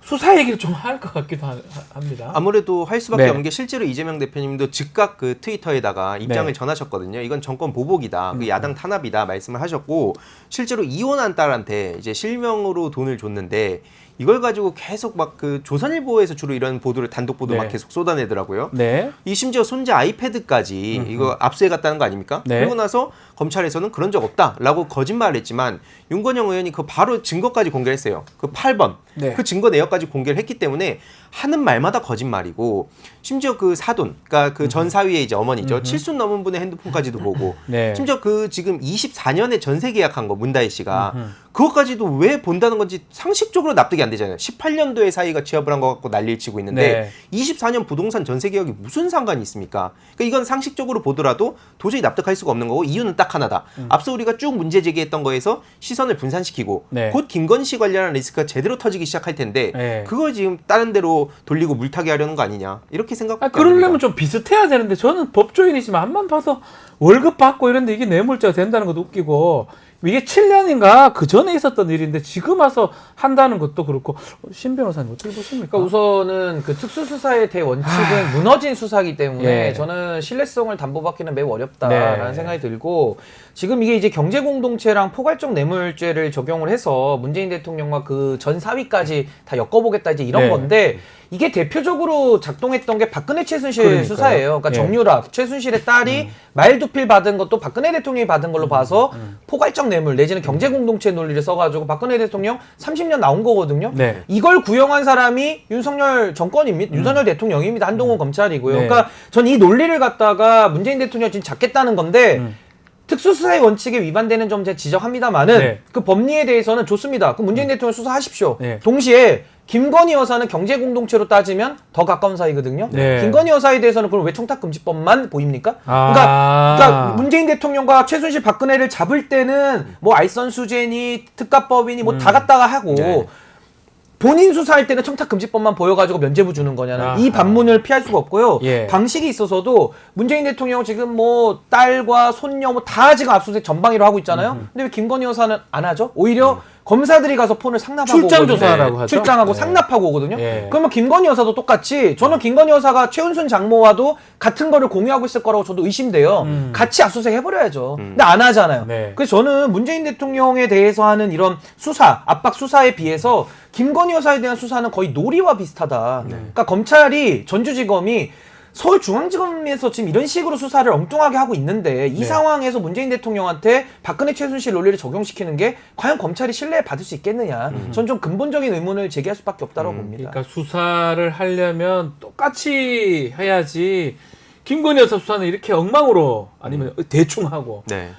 수사 얘기를 좀 할 것 같기도 합니다. 아무래도 할 수밖에 네. 없는 게 실제로 이재명 대표님도 즉각 그 트위터에다가 입장을 네. 전하셨거든요. 이건 정권 보복이다, 그 야당 탄압이다 말씀을 하셨고 실제로 이혼한 딸한테 이제 실명으로 돈을 줬는데 이걸 가지고 계속 막 그 조선일보에서 주로 이런 보도를 단독 보도 네. 막 계속 쏟아내더라고요. 네. 이 심지어 손자 아이패드까지 이거 압수해 갔다는 거 아닙니까? 네. 그리고 나서 검찰에서는 그런 적 없다라고 거짓말을 했지만 윤건영 의원이 그 바로 증거까지 공개를 했어요. 그 8번 네. 그 증거 내역까지 공개를 했기 때문에 하는 말마다 거짓말이고 심지어 그 사돈 그러니까 그 전 사위의 이제 어머니죠. 칠순 넘은 분의 핸드폰까지도 보고 네. 심지어 그 지금 24년에 전세 계약한 거 문다혜 씨가 그것까지도 왜 본다는 건지 상식적으로 납득이 안 되잖아요. 18년도에 사위가 취업을 한 거 갖고 난리를 치고 있는데 네. 24년 부동산 전세 계약이 무슨 상관이 있습니까? 그러니까 이건 상식적으로 보더라도 도저히 납득할 수가 없는 거고 이유는 딱 하나다. 앞서 우리가 쭉 문제 제기했던 거에서 시선을 분산시키고 네. 곧 김건희 씨 관련한 리스크가 제대로 터지기 시작할 텐데 네. 그걸 지금 다른 데로 돌리고 물타기 하려는 거 아니냐 이렇게 생각합니다. 그러려면 좀 비슷해야 되는데 저는 법조인이지만 한번 봐도 월급 받고 이런데 이게 뇌물죄가 된다는 것도 웃기고 이게 7년인가 그 전에 있었던 일인데 지금 와서 한다는 것도 그렇고 신 변호사님 어떻게 보십니까? 그러니까 우선은 그 특수수사의 대원칙은 무너진 수사이기 때문에 예. 저는 신뢰성을 담보받기는 매우 어렵다라는 네. 생각이 들고 지금 이게 이제 경제공동체랑 포괄적 뇌물죄를 적용을 해서 문재인 대통령과 그 전 사위까지 다 엮어보겠다 이제 이런 네. 건데 이게 대표적으로 작동했던 게 박근혜 최순실 그러니까요. 수사예요. 그러니까 예. 정유랍 최순실의 딸이 말두필 받은 것도 박근혜 대통령이 받은 걸로 봐서 포괄적 뇌물 내지는 경제공동체 논리를 써가지고 박근혜 대통령 30년 나온 거거든요. 네. 이걸 구형한 사람이 윤석열 정권입니다. 윤석열 대통령입니다. 한동훈 검찰이고요. 네. 그러니까 전 이 논리를 갖다가 문재인 대통령 지금 잡겠다는 건데 특수수사의 원칙에 위반되는 점 제가 지적합니다만은 네. 그 법리에 대해서는 좋습니다. 그 문재인 대통령 수사하십시오. 네. 동시에 김건희 여사는 경제공동체로 따지면 더 가까운 사이거든요. 네. 김건희 여사에 대해서는 그럼 왜 청탁금지법만 보입니까? 아. 그러니까 문재인 대통령과 최순실 박근혜를 잡을 때는 뭐 알선수재니 특가법이니 뭐 다 갖다가 하고 네. 본인 수사할 때는 청탁금지법만 보여가지고 면죄부 주는 거냐는 아하. 이 반문을 피할 수가 없고요. 예. 방식이 있어서도 문재인 대통령 지금 뭐 딸과 손녀 뭐 다 지금 압수수색 전방위로 하고 있잖아요. 근데 왜 김건희 여사는 안 하죠? 오히려 검사들이 가서 폰을 상납하고 출장 오거든요. 조사라고 하죠. 출장하고 네. 상납하고 오거든요. 예. 그러면 김건희 여사도 똑같이 저는 김건희 여사가 최은순 장모와도 같은 거를 공유하고 있을 거라고 저도 의심돼요. 같이 압수수색 해버려야죠. 근데 안 하잖아요. 네. 그래서 저는 문재인 대통령에 대해서 하는 이런 수사, 압박 수사에 비해서 김건희 여사에 대한 수사는 거의 놀이와 비슷하다. 그러니까 검찰이 전주지검이 서울중앙지검에서 지금 이런 식으로 수사를 엉뚱하게 하고 있는데 이 네. 상황에서 문재인 대통령한테 박근혜 최순실 논리를 적용시키는 게 과연 검찰이 신뢰 받을 수 있겠느냐. 전 좀 근본적인 의문을 제기할 수밖에 없다고 봅니다. 그러니까 수사를 하려면 똑같이 해야지 김건희 여사 수사는 이렇게 엉망으로 아니면 대충 하고 네.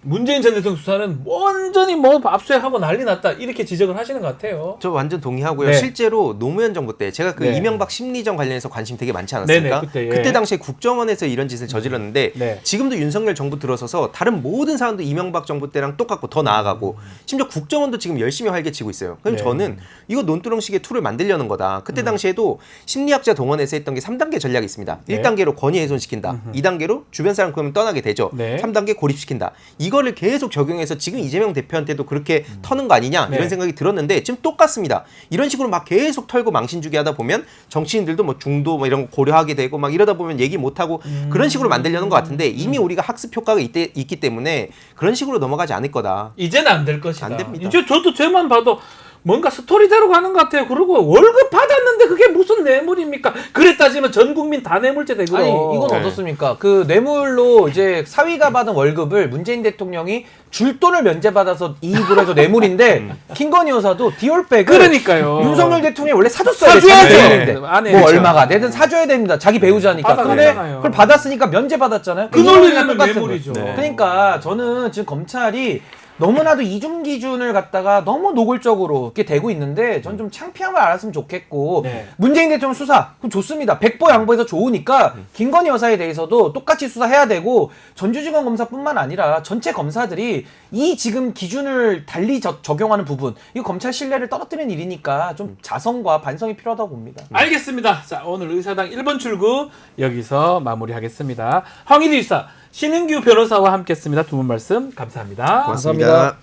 문재인 전 대통령 수사는 완전히 뭐 압수하고 난리 났다 이렇게 지적을 하시는 것 같아요. 저 완전 동의하고요. 네. 실제로 노무현 정부 때 제가 그 네. 이명박 심리전 관련해서 관심 되게 많지 않았습니까? 네네, 그때, 예. 당시에 국정원에서 이런 짓을 저질렀는데 네. 지금도 윤석열 정부 들어서서 다른 모든 사람도 이명박 정부 때랑 똑같고 더 나아가고 심지어 국정원도 지금 열심히 활개치고 있어요. 그럼 네. 저는 이거 논두렁식의 툴을 만들려는 거다. 그때 당시에도 심리학자 동원해서 했던 게 3단계 전략이 있습니다. 네. 1단계로 권위 훼손시킨다. 2단계로 주변 사람 그러면 떠나게 되죠. 네. 3단계 고립시킨다. 이거를 계속 적용해서 지금 이재명 대표한테도 그렇게 터는 거 아니냐 네. 이런 생각이 들었는데 지금 똑같습니다. 이런 식으로 막 계속 털고 망신주기 하다 보면 정치인들도 뭐 중도 뭐 이런 거 고려하게 되고 막 이러다 보면 얘기 못하고 그런 식으로 만들려는 것 같은데 이미 우리가 학습 효과가 있기 때문에 그런 식으로 넘어가지 않을 거다. 이제는 안 될 것이다. 안 됩니다. 이제 저도 쟤만 봐도 뭔가 스토리대로 가는 것 같아요. 그리고 월급 받았는데 그게 무슨 뇌물입니까? 그래 따지면 전 국민 다 뇌물죄 되고. 아니 이건 네. 어떻습니까? 그 뇌물로 이제 사위가 받은 월급을 문재인 대통령이 줄 돈을 면제받아서 이익으로 해서 뇌물인데 김건희 여사도 디올백을 그러니까요. 윤석열 대통령이 원래 사줬어야 사줘야죠. 되는데 안에 뭐 그렇죠. 얼마가 내든 사줘야 됩니다. 자기 배우자니까. 근데 받아내잖아요. 그걸 받았으니까 면제받았잖아요. 그 이거랑 논리는 똑같은 뇌물이죠. 거예요. 네. 그러니까 저는 지금 검찰이 너무나도 이중 기준을 갖다가 너무 노골적으로 이렇게 되고 있는데 전 좀 창피함을 알았으면 좋겠고 네. 문재인 대통령 수사 그럼 좋습니다. 백보 양보해서 좋으니까 김건희 여사에 대해서도 똑같이 수사해야 되고 전주지검 검사뿐만 아니라 전체 검사들이 이 지금 기준을 달리 적용하는 부분 이거 검찰 신뢰를 떨어뜨리는 일이니까 좀 자성과 반성이 필요하다고 봅니다. 알겠습니다. 자, 오늘 의사당 1번 출구 여기서 마무리하겠습니다. 황희리 의사, 신은규 변호사와 함께했습니다. 두 분 말씀 감사합니다. 고맙습니다. 감사합니다.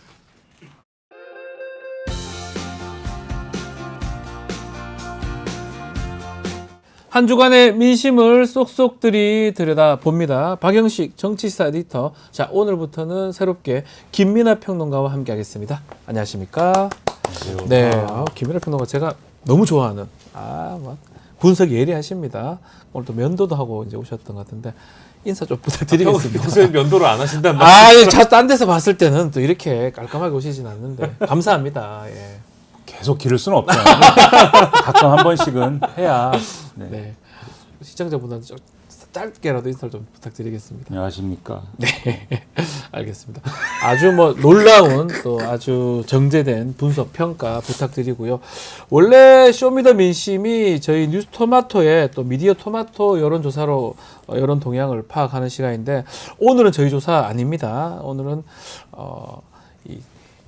한 주간의 민심을 쏙쏙들이 들여다봅니다. 박영식 정치시사 에디터. 자, 오늘부터는 새롭게 김민하 평론가와 함께하겠습니다. 안녕하십니까? 네, 김민하 평론가 제가 너무 좋아하는 막 분석 예리하십니다. 오늘 또 면도도 하고 이제 오셨던 것 같은데 인사 좀 부탁드리겠습니다. 평소에 면도를 안 하신단 말이에요. 딴 데서 봤을 때는 또 이렇게 깔끔하게 오시진 않는데 감사합니다. 예. 계속 기를 수는 없잖아요. 가끔 한 번씩은 해야. 네. 네. 시청자분들한테 좀 짧게라도 인사를 좀 부탁드리겠습니다. 안녕하십니까. 네, 알겠습니다. 아주 뭐 놀라운 또 아주 정제된 분석 평가 부탁드리고요. 원래 쇼미더민심이 저희 뉴스토마토의 또 미디어 토마토 여론조사로 여론 동향을 파악하는 시간인데 오늘은 저희 조사 아닙니다. 오늘은 이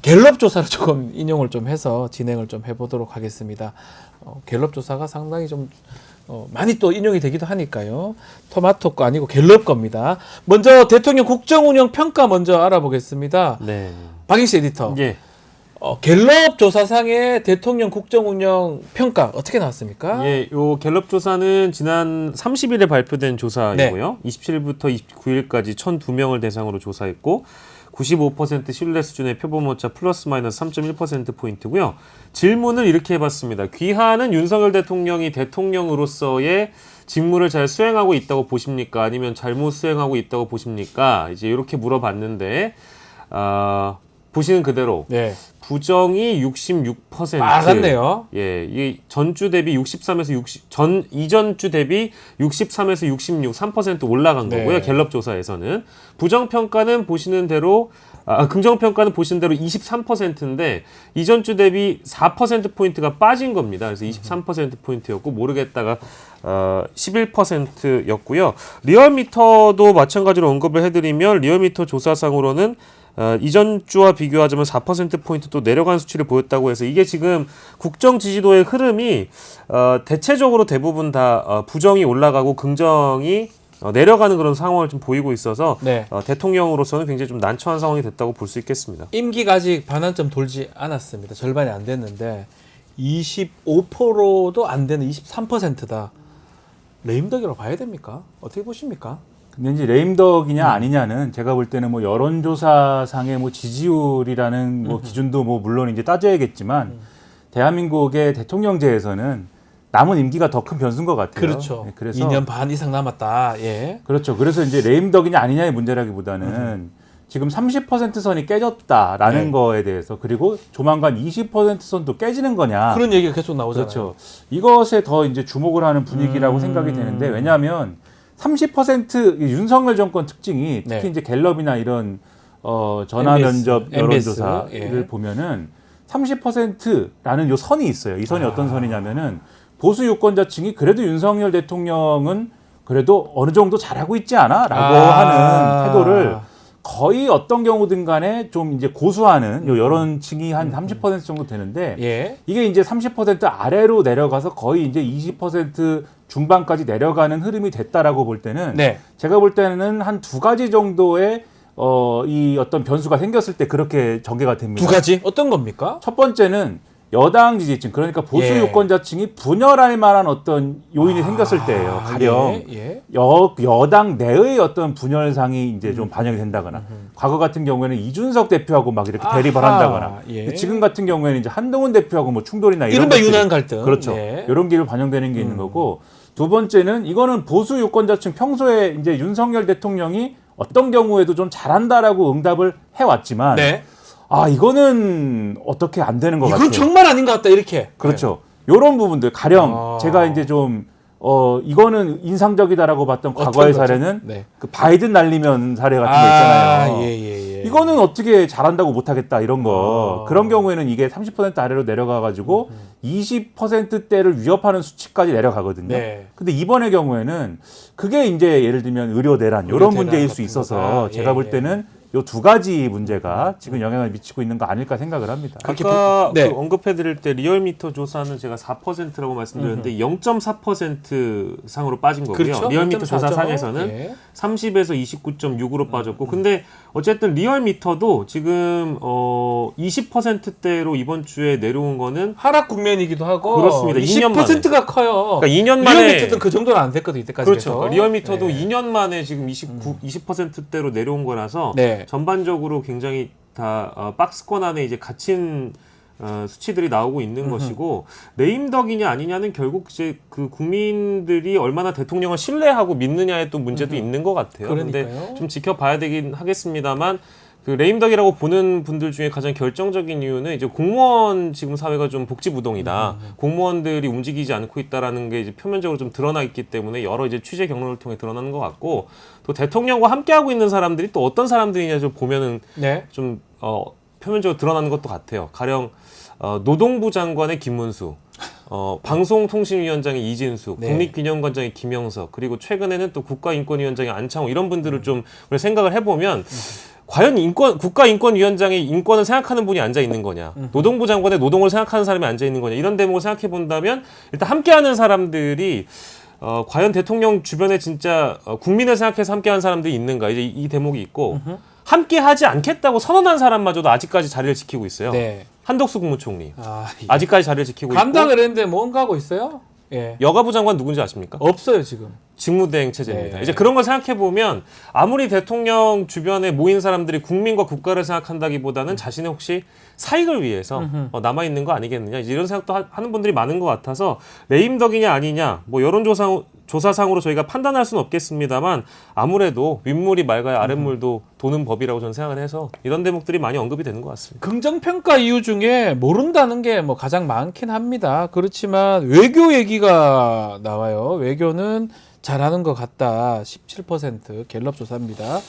갤럽 조사를 조금 인용을 좀 해서 진행을 좀 해보도록 하겠습니다. 갤럽 조사가 상당히 좀 많이 또 인용이 되기도 하니까요. 토마토 거 아니고 갤럽 겁니다. 먼저 대통령 국정운영 평가 먼저 알아보겠습니다. 네. 박인씨 에디터. 예. 갤럽 조사상의 대통령 국정운영 평가 어떻게 나왔습니까? 예, 요 갤럽 조사는 지난 30일에 발표된 조사이고요. 27일부터 29일까지 1,002명을 대상으로 조사했고 95% 신뢰 수준의 표본오차 플러스 마이너스 3.1%포인트고요. 질문을 이렇게 해봤습니다. 귀하는 윤석열 대통령이 대통령으로서의 직무를 잘 수행하고 있다고 보십니까? 아니면 잘못 수행하고 있다고 보십니까? 이제 이렇게 물어봤는데 보시는 그대로 네. 부정이 66%. 맞았네요. 예, 이 전주 대비 63에서 60, 이전주 대비 63에서 66, 3% 올라간 네. 거고요. 갤럽 조사에서는. 부정평가는 보시는 대로, 긍정평가는 보시는 대로 23%인데, 이전주 대비 4%포인트가 빠진 겁니다. 그래서 23%포인트였고, 모르겠다가, 11%였고요. 리얼미터도 마찬가지로 언급을 해드리면, 리얼미터 조사상으로는 이전 주와 비교하자면 4%포인트 또 내려간 수치를 보였다고 해서 이게 지금 국정 지지도의 흐름이 대체적으로 대부분 다 부정이 올라가고 긍정이 내려가는 그런 상황을 좀 보이고 있어서 네. 대통령으로서는 굉장히 좀 난처한 상황이 됐다고 볼 수 있겠습니다. 임기가 아직 반환점 돌지 않았습니다. 절반이 안 됐는데 25%도 안 되는 23%다. 레임덕이라고 봐야 됩니까? 어떻게 보십니까? 근데 이제 레임덕이냐 아니냐는 제가 볼 때는 뭐 여론조사상의 뭐 지지율이라는 뭐 기준도 뭐 물론 이제 따져야겠지만 대한민국의 대통령제에서는 남은 임기가 더 큰 변수인 것 같아요. 그렇죠. 네, 그래서 2년 반 이상 남았다. 예. 그렇죠. 그래서 이제 레임덕이냐 아니냐의 문제라기보다는 지금 30% 선이 깨졌다라는 네. 거에 대해서 그리고 조만간 20% 선도 깨지는 거냐. 그런 얘기가 계속 나오잖아요. 그렇죠. 이것에 더 이제 주목을 하는 분위기라고 생각이 되는데 왜냐하면 30% 윤석열 정권 특징이 특히 네. 이제 갤럽이나 이런 전화 면접 MBS, 여론조사를 예. 보면은 30%라는 요 선이 있어요. 이 선이 어떤 선이냐면은 보수 유권자층이 그래도 윤석열 대통령은 그래도 어느 정도 잘하고 있지 않아?라고 하는 태도를 거의 어떤 경우든 간에 좀 이제 고수하는 요 여론층이 한 30% 정도 되는데 예. 이게 이제 30% 아래로 내려가서 거의 이제 20% 중반까지 내려가는 흐름이 됐다라고 볼 때는 네. 제가 볼 때는 한 두 가지 정도의 이 어떤 변수가 생겼을 때 그렇게 전개가 됩니다. 두 가지 어떤 겁니까? 첫 번째는 여당 지지층 그러니까 보수 예. 유권자층이 분열할 만한 어떤 요인이 생겼을 때예요. 가령 예. 예. 여당 내의 어떤 분열상이 이제 좀 반영이 된다거나 과거 같은 경우에는 이준석 대표하고 막 이렇게 대립을 아하, 한다거나 예. 지금 같은 경우에는 이제 한동훈 대표하고 뭐 충돌이나 이런 이른바 것들이 유난 갈등. 그렇죠. 예. 이런 게 반영되는 게 있는 거고 두 번째는 이거는 보수 유권자층 평소에 이제 윤석열 대통령이 어떤 경우에도 좀 잘한다라고 응답을 해왔지만 네. 이거는 어떻게 안 되는 것 같아요. 이건 정말 아닌 것 같다 이렇게. 그렇죠. 요런 부분들 가령 아. 제가 이제 좀 이거는 인상적이다라고 봤던 어떤 과거의 거죠? 사례는 네. 그 바이든 날리면 사례 같은 거 있잖아요. 예. 이거는 어떻게 잘한다고 못하겠다 이런 거 그런 경우에는 이게 30% 아래로 내려가가지고 20%대를 위협하는 수치까지 내려가거든요. 네. 근데 이번의 경우에는 그게 이제 예를 들면 의료 대란 이런 대란 문제일 수 같은 있어서 거다. 제가 예, 볼 예. 때는 요 두 가지 문제가 지금 영향을 미치고 있는 거 아닐까 생각을 합니다. 아까 네. 그 언급해드릴 때 리얼미터 조사는 제가 4%라고 말씀드렸는데 0.4% 상으로 빠진 거고요. 그렇죠. 리얼미터 0.4죠. 조사상에서는 예. 30에서 29.6으로 빠졌고, 근데 어쨌든 리얼미터도 지금 20%대로 이번 주에 내려온 거는 하락 국면이기도 하고 그렇습니다. 2년 만에. 20%가 커요. 그러니까 2년 만에 리얼미터도 그 정도는 안 됐거든 이때까지. 그렇죠. 계속. 리얼미터도 네. 2년 만에 지금 20%대로 내려온 거라서 네. 전반적으로 굉장히 다 박스권 안에 이제 갇힌 수치들이 나오고 있는 것이고, 레임덕이냐 아니냐는 결국 이제 그 국민들이 얼마나 대통령을 신뢰하고 믿느냐에 또 문제도 있는 것 같아요. 그러니까요. 근데 좀 지켜봐야 되긴 하겠습니다만, 그 레임덕이라고 보는 분들 중에 가장 결정적인 이유는 이제 공무원 지금 사회가 좀 복지부동이다. 공무원들이 움직이지 않고 있다라는 게 이제 표면적으로 좀 드러나 있기 때문에 여러 이제 취재 경로를 통해 드러나는 것 같고, 또 대통령과 함께하고 있는 사람들이 또 어떤 사람들이냐 좀 보면은 네. 좀 표면적으로 드러나는 것도 같아요. 가령 노동부 장관의 김문수, 방송통신위원장의 이진숙, 네. 국립기념관장의 김영석, 그리고 최근에는 또 국가인권위원장의 안창호, 이런 분들을 좀 생각을 해보면 과연 국가인권위원장의 인권을 생각하는 분이 앉아 있는 거냐, 노동부 장관의 노동을 생각하는 사람이 앉아 있는 거냐, 이런 대목을 생각해 본다면 일단 함께하는 사람들이 과연 대통령 주변에 진짜 국민을 생각해서 함께하는 사람들이 있는가, 이제 이 대목이 있고, 함께하지 않겠다고 선언한 사람마저도 아직까지 자리를 지키고 있어요. 네. 한덕수 국무총리 아, 아직까지 자리를 지키고 간다 있고, 그랬는데 뭔가 하고 있어요? 예. 여가부 장관 누군지 아십니까? 없어요 지금. 직무대행 체제입니다. 네. 이제 그런 걸 생각해 보면 아무리 대통령 주변에 모인 사람들이 국민과 국가를 생각한다기보다는 자신의 혹시 사익을 위해서 남아 있는 거 아니겠느냐, 이제 이런 생각도 하는 분들이 많은 것 같아서, 레임덕이냐 아니냐 뭐 여론조사상으로 저희가 판단할 수는 없겠습니다만, 아무래도 윗물이 맑아야 아랫물도 도는 법이라고 저는 생각을 해서 이런 대목들이 많이 언급이 되는 것 같습니다. 긍정평가 이유 중에 모른다는 게 뭐 가장 많긴 합니다. 그렇지만 외교 얘기가 나와요. 외교는 잘하는 것 같다. 17% 갤럽 조사입니다.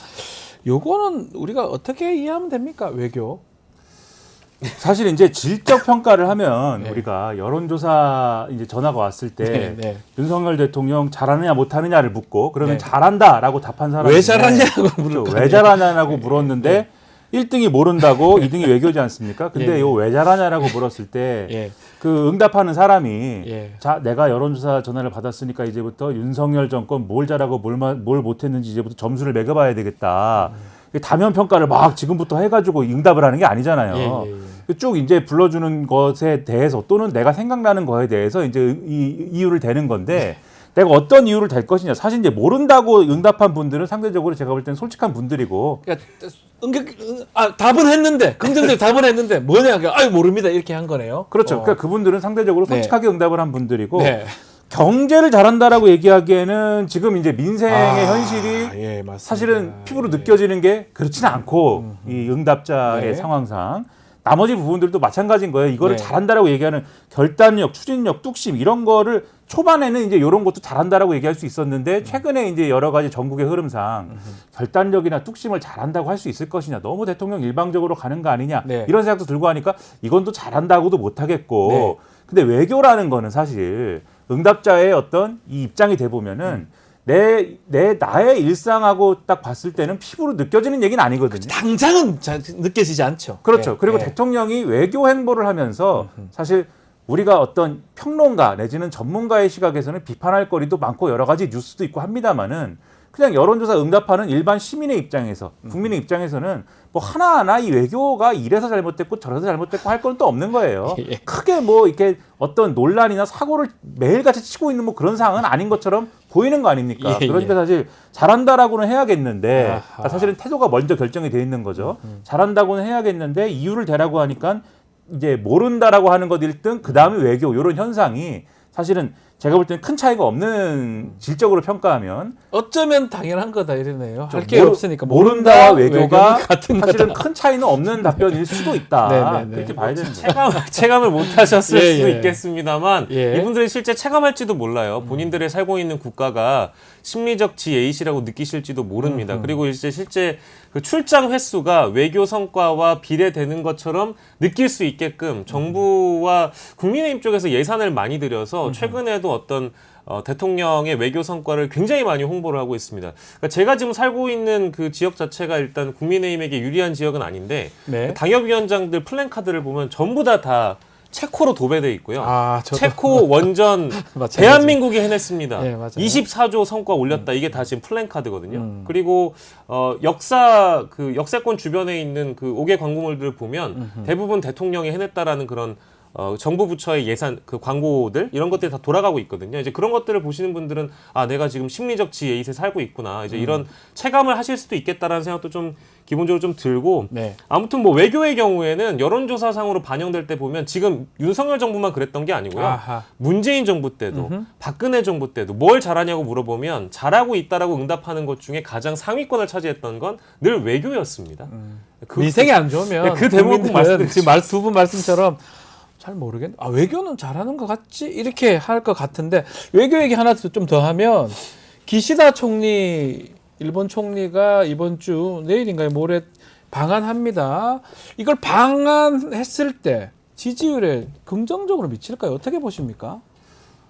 요거는 우리가 어떻게 이해하면 됩니까? 외교. 사실 이제 질적 평가를 하면 네. 우리가 여론조사 이제 전화가 왔을 때 네, 네. 윤석열 대통령 잘하느냐 못하느냐를 묻고, 그러면 네. 잘한다라고 답한 사람이 왜 잘하냐고 물을 왜 잘하냐라고 물었는데 1등이 모른다고 2등이 외교지 않습니까? 근데 예. 이거 왜 잘하냐라고 물었을 때 예. 그 응답하는 사람이 예. 자, 내가 여론조사 전화를 받았으니까 이제부터 윤석열 정권 뭘 잘하고 뭘 못했는지 이제부터 점수를 매겨봐야 되겠다. 다면 평가를 막 지금부터 해가지고 응답을 하는 게 아니잖아요. 쭉 이제 불러주는 것에 대해서, 또는 내가 생각나는 거에 대해서 이제 이 이유를 대는 건데, 내가 어떤 이유를 댈 것이냐. 사실 이제 모른다고 응답한 분들은 상대적으로 제가 볼 때는 솔직한 분들이고, 그러니까 답은 했는데 긍정적 답은 했는데 뭐냐? 아유 모릅니다 이렇게 한 거네요. 그렇죠. 그러니까 그분들은 상대적으로 네. 솔직하게 응답을 한 분들이고, 네. 경제를 잘한다라고 얘기하기에는 지금 이제 민생의 현실이 예, 맞습니다. 사실은 피부로 예. 느껴지는 게 그렇지는 않고, 이 응답자의 네. 상황상 나머지 부분들도 마찬가지인 거예요. 이거를 네. 잘한다라고 얘기하는 결단력, 추진력, 뚝심, 이런 거를 초반에는 이제 이런 것도 잘한다라고 얘기할 수 있었는데, 최근에 이제 여러 가지 전국의 흐름상 결단력이나 뚝심을 잘한다고 할 수 있을 것이냐, 너무 대통령 일방적으로 가는 거 아니냐, 네. 이런 생각도 들고 하니까 이건 또 잘한다고도 못하겠고, 네. 근데 외교라는 거는 사실 응답자의 어떤 이 입장이 돼 보면은 나의 일상하고 딱 봤을 때는 피부로 느껴지는 얘기는 아니거든요. 당장은 느껴지지 않죠. 그렇죠. 예, 그리고 예. 대통령이 외교 행보를 하면서 사실 우리가 어떤 평론가 내지는 전문가의 시각에서는 비판할 거리도 많고 여러 가지 뉴스도 있고 합니다만은, 그냥 여론조사 응답하는 일반 시민의 입장에서, 국민의 입장에서는 뭐 하나하나 이 외교가 이래서 잘못됐고 저래서 잘못됐고 할 건 또 없는 거예요. 예. 크게 뭐 이렇게 어떤 논란이나 사고를 매일같이 치고 있는 뭐 그런 상황은 아닌 것처럼 보이는 거 아닙니까? 예, 그러니까 예. 사실 잘한다라고는 해야겠는데, 아하. 그러니까 사실은 태도가 먼저 결정이 돼 있는 거죠. 잘한다고는 해야겠는데 이유를 대라고 하니까 이제 모른다라고 하는 것 1등, 그 다음에 외교, 이런 현상이 사실은 제가 볼 때는 큰 차이가 없는, 질적으로 평가하면 어쩌면 당연한 거다 이러네요. 할 게 모르- 없으니까 모른다와 외교가 같은 사실은 거다. 큰 차이는 없는 답변일 수도 있다. 네네네. 그렇게 봐야 되는 거예요. 체감을 못 하셨을 예, 수도 예. 있겠습니다만, 예. 이분들이 실제 체감할지도 몰라요. 본인들의 살고 있는 국가가 심리적 지에이시라고 느끼실지도 모릅니다. 그리고 이제 실제 그 출장 횟수가 외교 성과와 비례되는 것처럼 느낄 수 있게끔 정부와 국민의힘 쪽에서 예산을 많이 들여서 최근에도 어떤 대통령의 외교 성과를 굉장히 많이 홍보를 하고 있습니다. 그러니까 제가 지금 살고 있는 그 지역 자체가 일단 국민의힘에게 유리한 지역은 아닌데 네. 그 당협위원장들 플랜카드를 보면 전부 다 체코로 도배돼 있고요. 저도 체코 원전 마찬가지. 대한민국이 해냈습니다. 네, 맞아요. 24조 성과 올렸다. 이게 다 지금 플랜카드거든요. 그리고 역세권 주변에 있는 그 5개 광고물들을 보면 대부분 대통령이 해냈다라는 그런 정부 부처의 예산, 그 광고들 이런 것들이 다 돌아가고 있거든요. 이제 그런 것들을 보시는 분들은 내가 지금 심리적 지혜잇에 살고 있구나. 이제 이런 체감을 하실 수도 있겠다라는 생각도 좀 기본적으로 좀 들고. 네. 아무튼 뭐 외교의 경우에는 여론조사상으로 반영될 때 보면 지금 윤석열 정부만 그랬던 게 아니고요. 아하. 문재인 정부 때도 박근혜 정부 때도 뭘 잘하냐고 물어보면 잘하고 있다라고 응답하는 것 중에 가장 상위권을 차지했던 건 늘 외교였습니다. 민생이 안 좋으면 그 대목은 꼭 국민들은 말씀드리죠. 지금 두 분 말씀처럼 잘 모르겠네. 외교는 잘하는 것 같지? 이렇게 할 것 같은데 외교 얘기 하나 좀 더 하면 기시다 총리, 일본 총리가 이번 주 내일인가요? 모레 방한합니다. 이걸 방한했을 때 지지율에 긍정적으로 미칠까요? 어떻게 보십니까?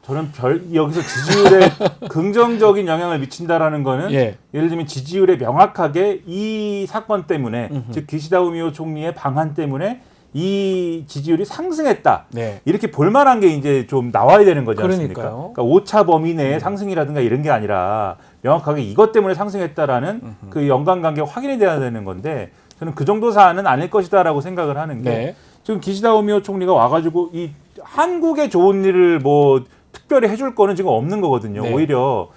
저는 여기서 지지율에 긍정적인 영향을 미친다라는 거는 예. 예를 들면 지지율에 명확하게 이 사건 때문에 즉 기시다 후미오 총리의 방한 때문에 이 지지율이 상승했다. 네. 이렇게 볼만한 게 이제 좀 나와야 되는 거지 않습니까? 그러니까요. 그러니까 오차 범위 내의 상승이라든가 이런 게 아니라 명확하게 이것 때문에 상승했다라는 그 연관관계가 확인이 돼야 되는 건데 저는 그 정도 사안은 아닐 것이다라고 생각을 하는 게 네. 지금 기시다 후미오 총리가 와가지고 이 한국의 좋은 일을 뭐 특별히 해줄 거는 지금 없는 거거든요. 네. 오히려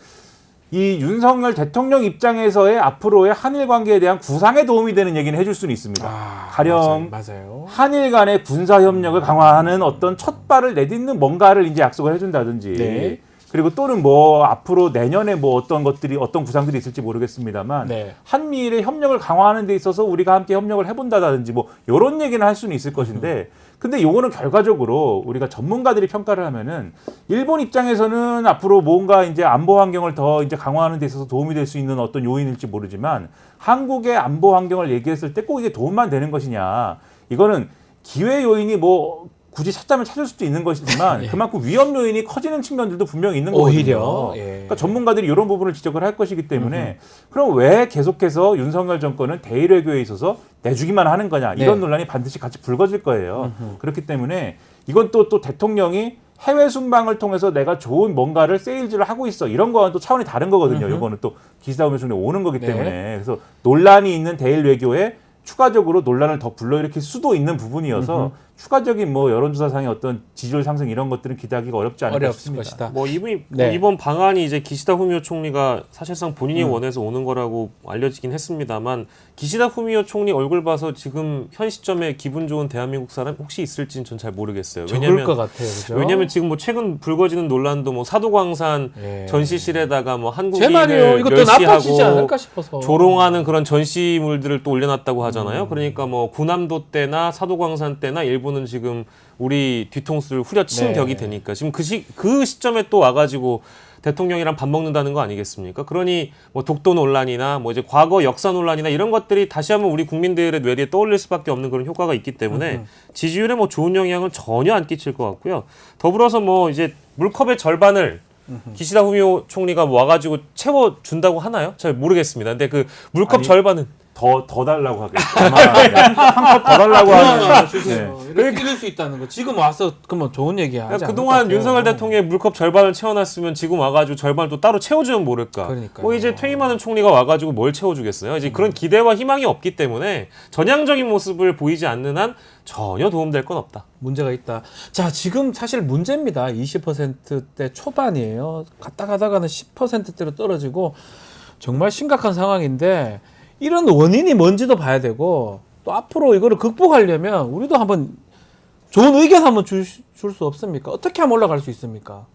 이 윤석열 대통령 입장에서의 앞으로의 한일 관계에 대한 구상에 도움이 되는 얘기는 해줄 수는 있습니다. 가령 맞아요. 한일 간의 군사 협력을 강화하는 어떤 첫 발을 내딛는 뭔가를 이제 약속을 해준다든지 네. 그리고 또는 뭐 앞으로 내년에 뭐 어떤 것들이 어떤 구상들이 있을지 모르겠습니다만 네. 한미일의 협력을 강화하는 데 있어서 우리가 함께 협력을 해본다든지 뭐 이런 얘기는 할 수는 있을 것인데 근데 요거는 결과적으로 우리가 전문가들이 평가를 하면은 일본 입장에서는 앞으로 뭔가 이제 안보 환경을 더 이제 강화하는 데 있어서 도움이 될 수 있는 어떤 요인일지 모르지만 한국의 안보 환경을 얘기했을 때 꼭 이게 도움만 되는 것이냐 이거는 기회 요인이 뭐 굳이 찾자면 찾을 수도 있는 것이지만 그만큼 위험 요인이 커지는 측면들도 분명히 있는 거거든요. 오히려, 예. 그러니까 전문가들이 이런 부분을 지적을 할 것이기 때문에 그럼 왜 계속해서 윤석열 정권은 대일 외교에 있어서 내주기만 하는 거냐 이런 네. 논란이 반드시 같이 불거질 거예요. 그렇기 때문에 이건 또 대통령이 해외 순방을 통해서 내가 좋은 뭔가를 세일즈를 하고 있어 이런 거와는 또 차원이 다른 거거든요. 이거는 또 기시다 후미오 총리 오는 거기 네. 때문에 그래서 논란이 있는 대일 외교에 추가적으로 논란을 더 불러일으킬 수도 있는 부분이어서 추가적인 뭐 여론조사상의 어떤 지지율 상승 이런 것들은 기대하기가 어렵지 않을까 어렵을 싶습니다. 것이다. 뭐 네. 이번 방안이 이제 기시다 후미오 총리가 사실상 본인이 원해서 오는 거라고 알려지긴 했습니다만 기시다 후미오 총리 얼굴 봐서 지금 현 시점에 기분 좋은 대한민국 사람 혹시 있을지는 전 잘 모르겠어요. 적을 것 같아요. 그죠? 왜냐면 지금 뭐 최근 불거지는 논란도 뭐 사도광산 예. 전시실에다가 뭐 제 말이요. 한국인을 이것도 나빠지지 멸시하고 않을까 싶어서. 조롱하는 그런 전시물들을 또 올려놨다고 하잖아요. 그러니까 뭐 군함도 때나 사도광산 때나 일본은 지금 우리 뒤통수를 후려친 네. 격이 되니까 지금 그 시점에 또 와가지고 대통령이랑 밥 먹는다는 거 아니겠습니까? 그러니 뭐 독도 논란이나 뭐 이제 과거 역사 논란이나 이런 것들이 다시 한번 우리 국민들의 뇌리에 떠올릴 수밖에 없는 그런 효과가 있기 때문에 지지율에 뭐 좋은 영향은 전혀 안 끼칠 것 같고요. 더불어서 뭐 이제 물컵의 절반을 기시다 후미오 총리가 와가지고 채워준다고 하나요? 잘 모르겠습니다. 근데 그 물컵 아니, 절반은 더 달라고 하겠죠. 한컵 더 달라고 하는. 네. 이렇게 이럴 수 있다는 거. 지금 와서 그러면 좋은 얘기 하지 그러니까 않을 그동안 것 같아요. 윤석열 대통령의 물컵 절반을 채워놨으면 지금 와가지고 절반을 또 따로 채워주면 모를까. 그러니까요. 뭐 이제 퇴임하는 총리가 와가지고 뭘 채워주겠어요. 이제 그런 기대와 희망이 없기 때문에 전향적인 모습을 보이지 않는 한 전혀 도움될 건 없다. 문제가 있다. 자, 지금 사실 문제입니다. 20%대 초반이에요. 갔다 가다가는 10%대로 떨어지고 정말 심각한 상황인데 이런 원인이 뭔지도 봐야 되고 또 앞으로 이거를 극복하려면 우리도 한번 좋은 의견 한번 줄 수 없습니까? 어떻게 하면 올라갈 수 있습니까?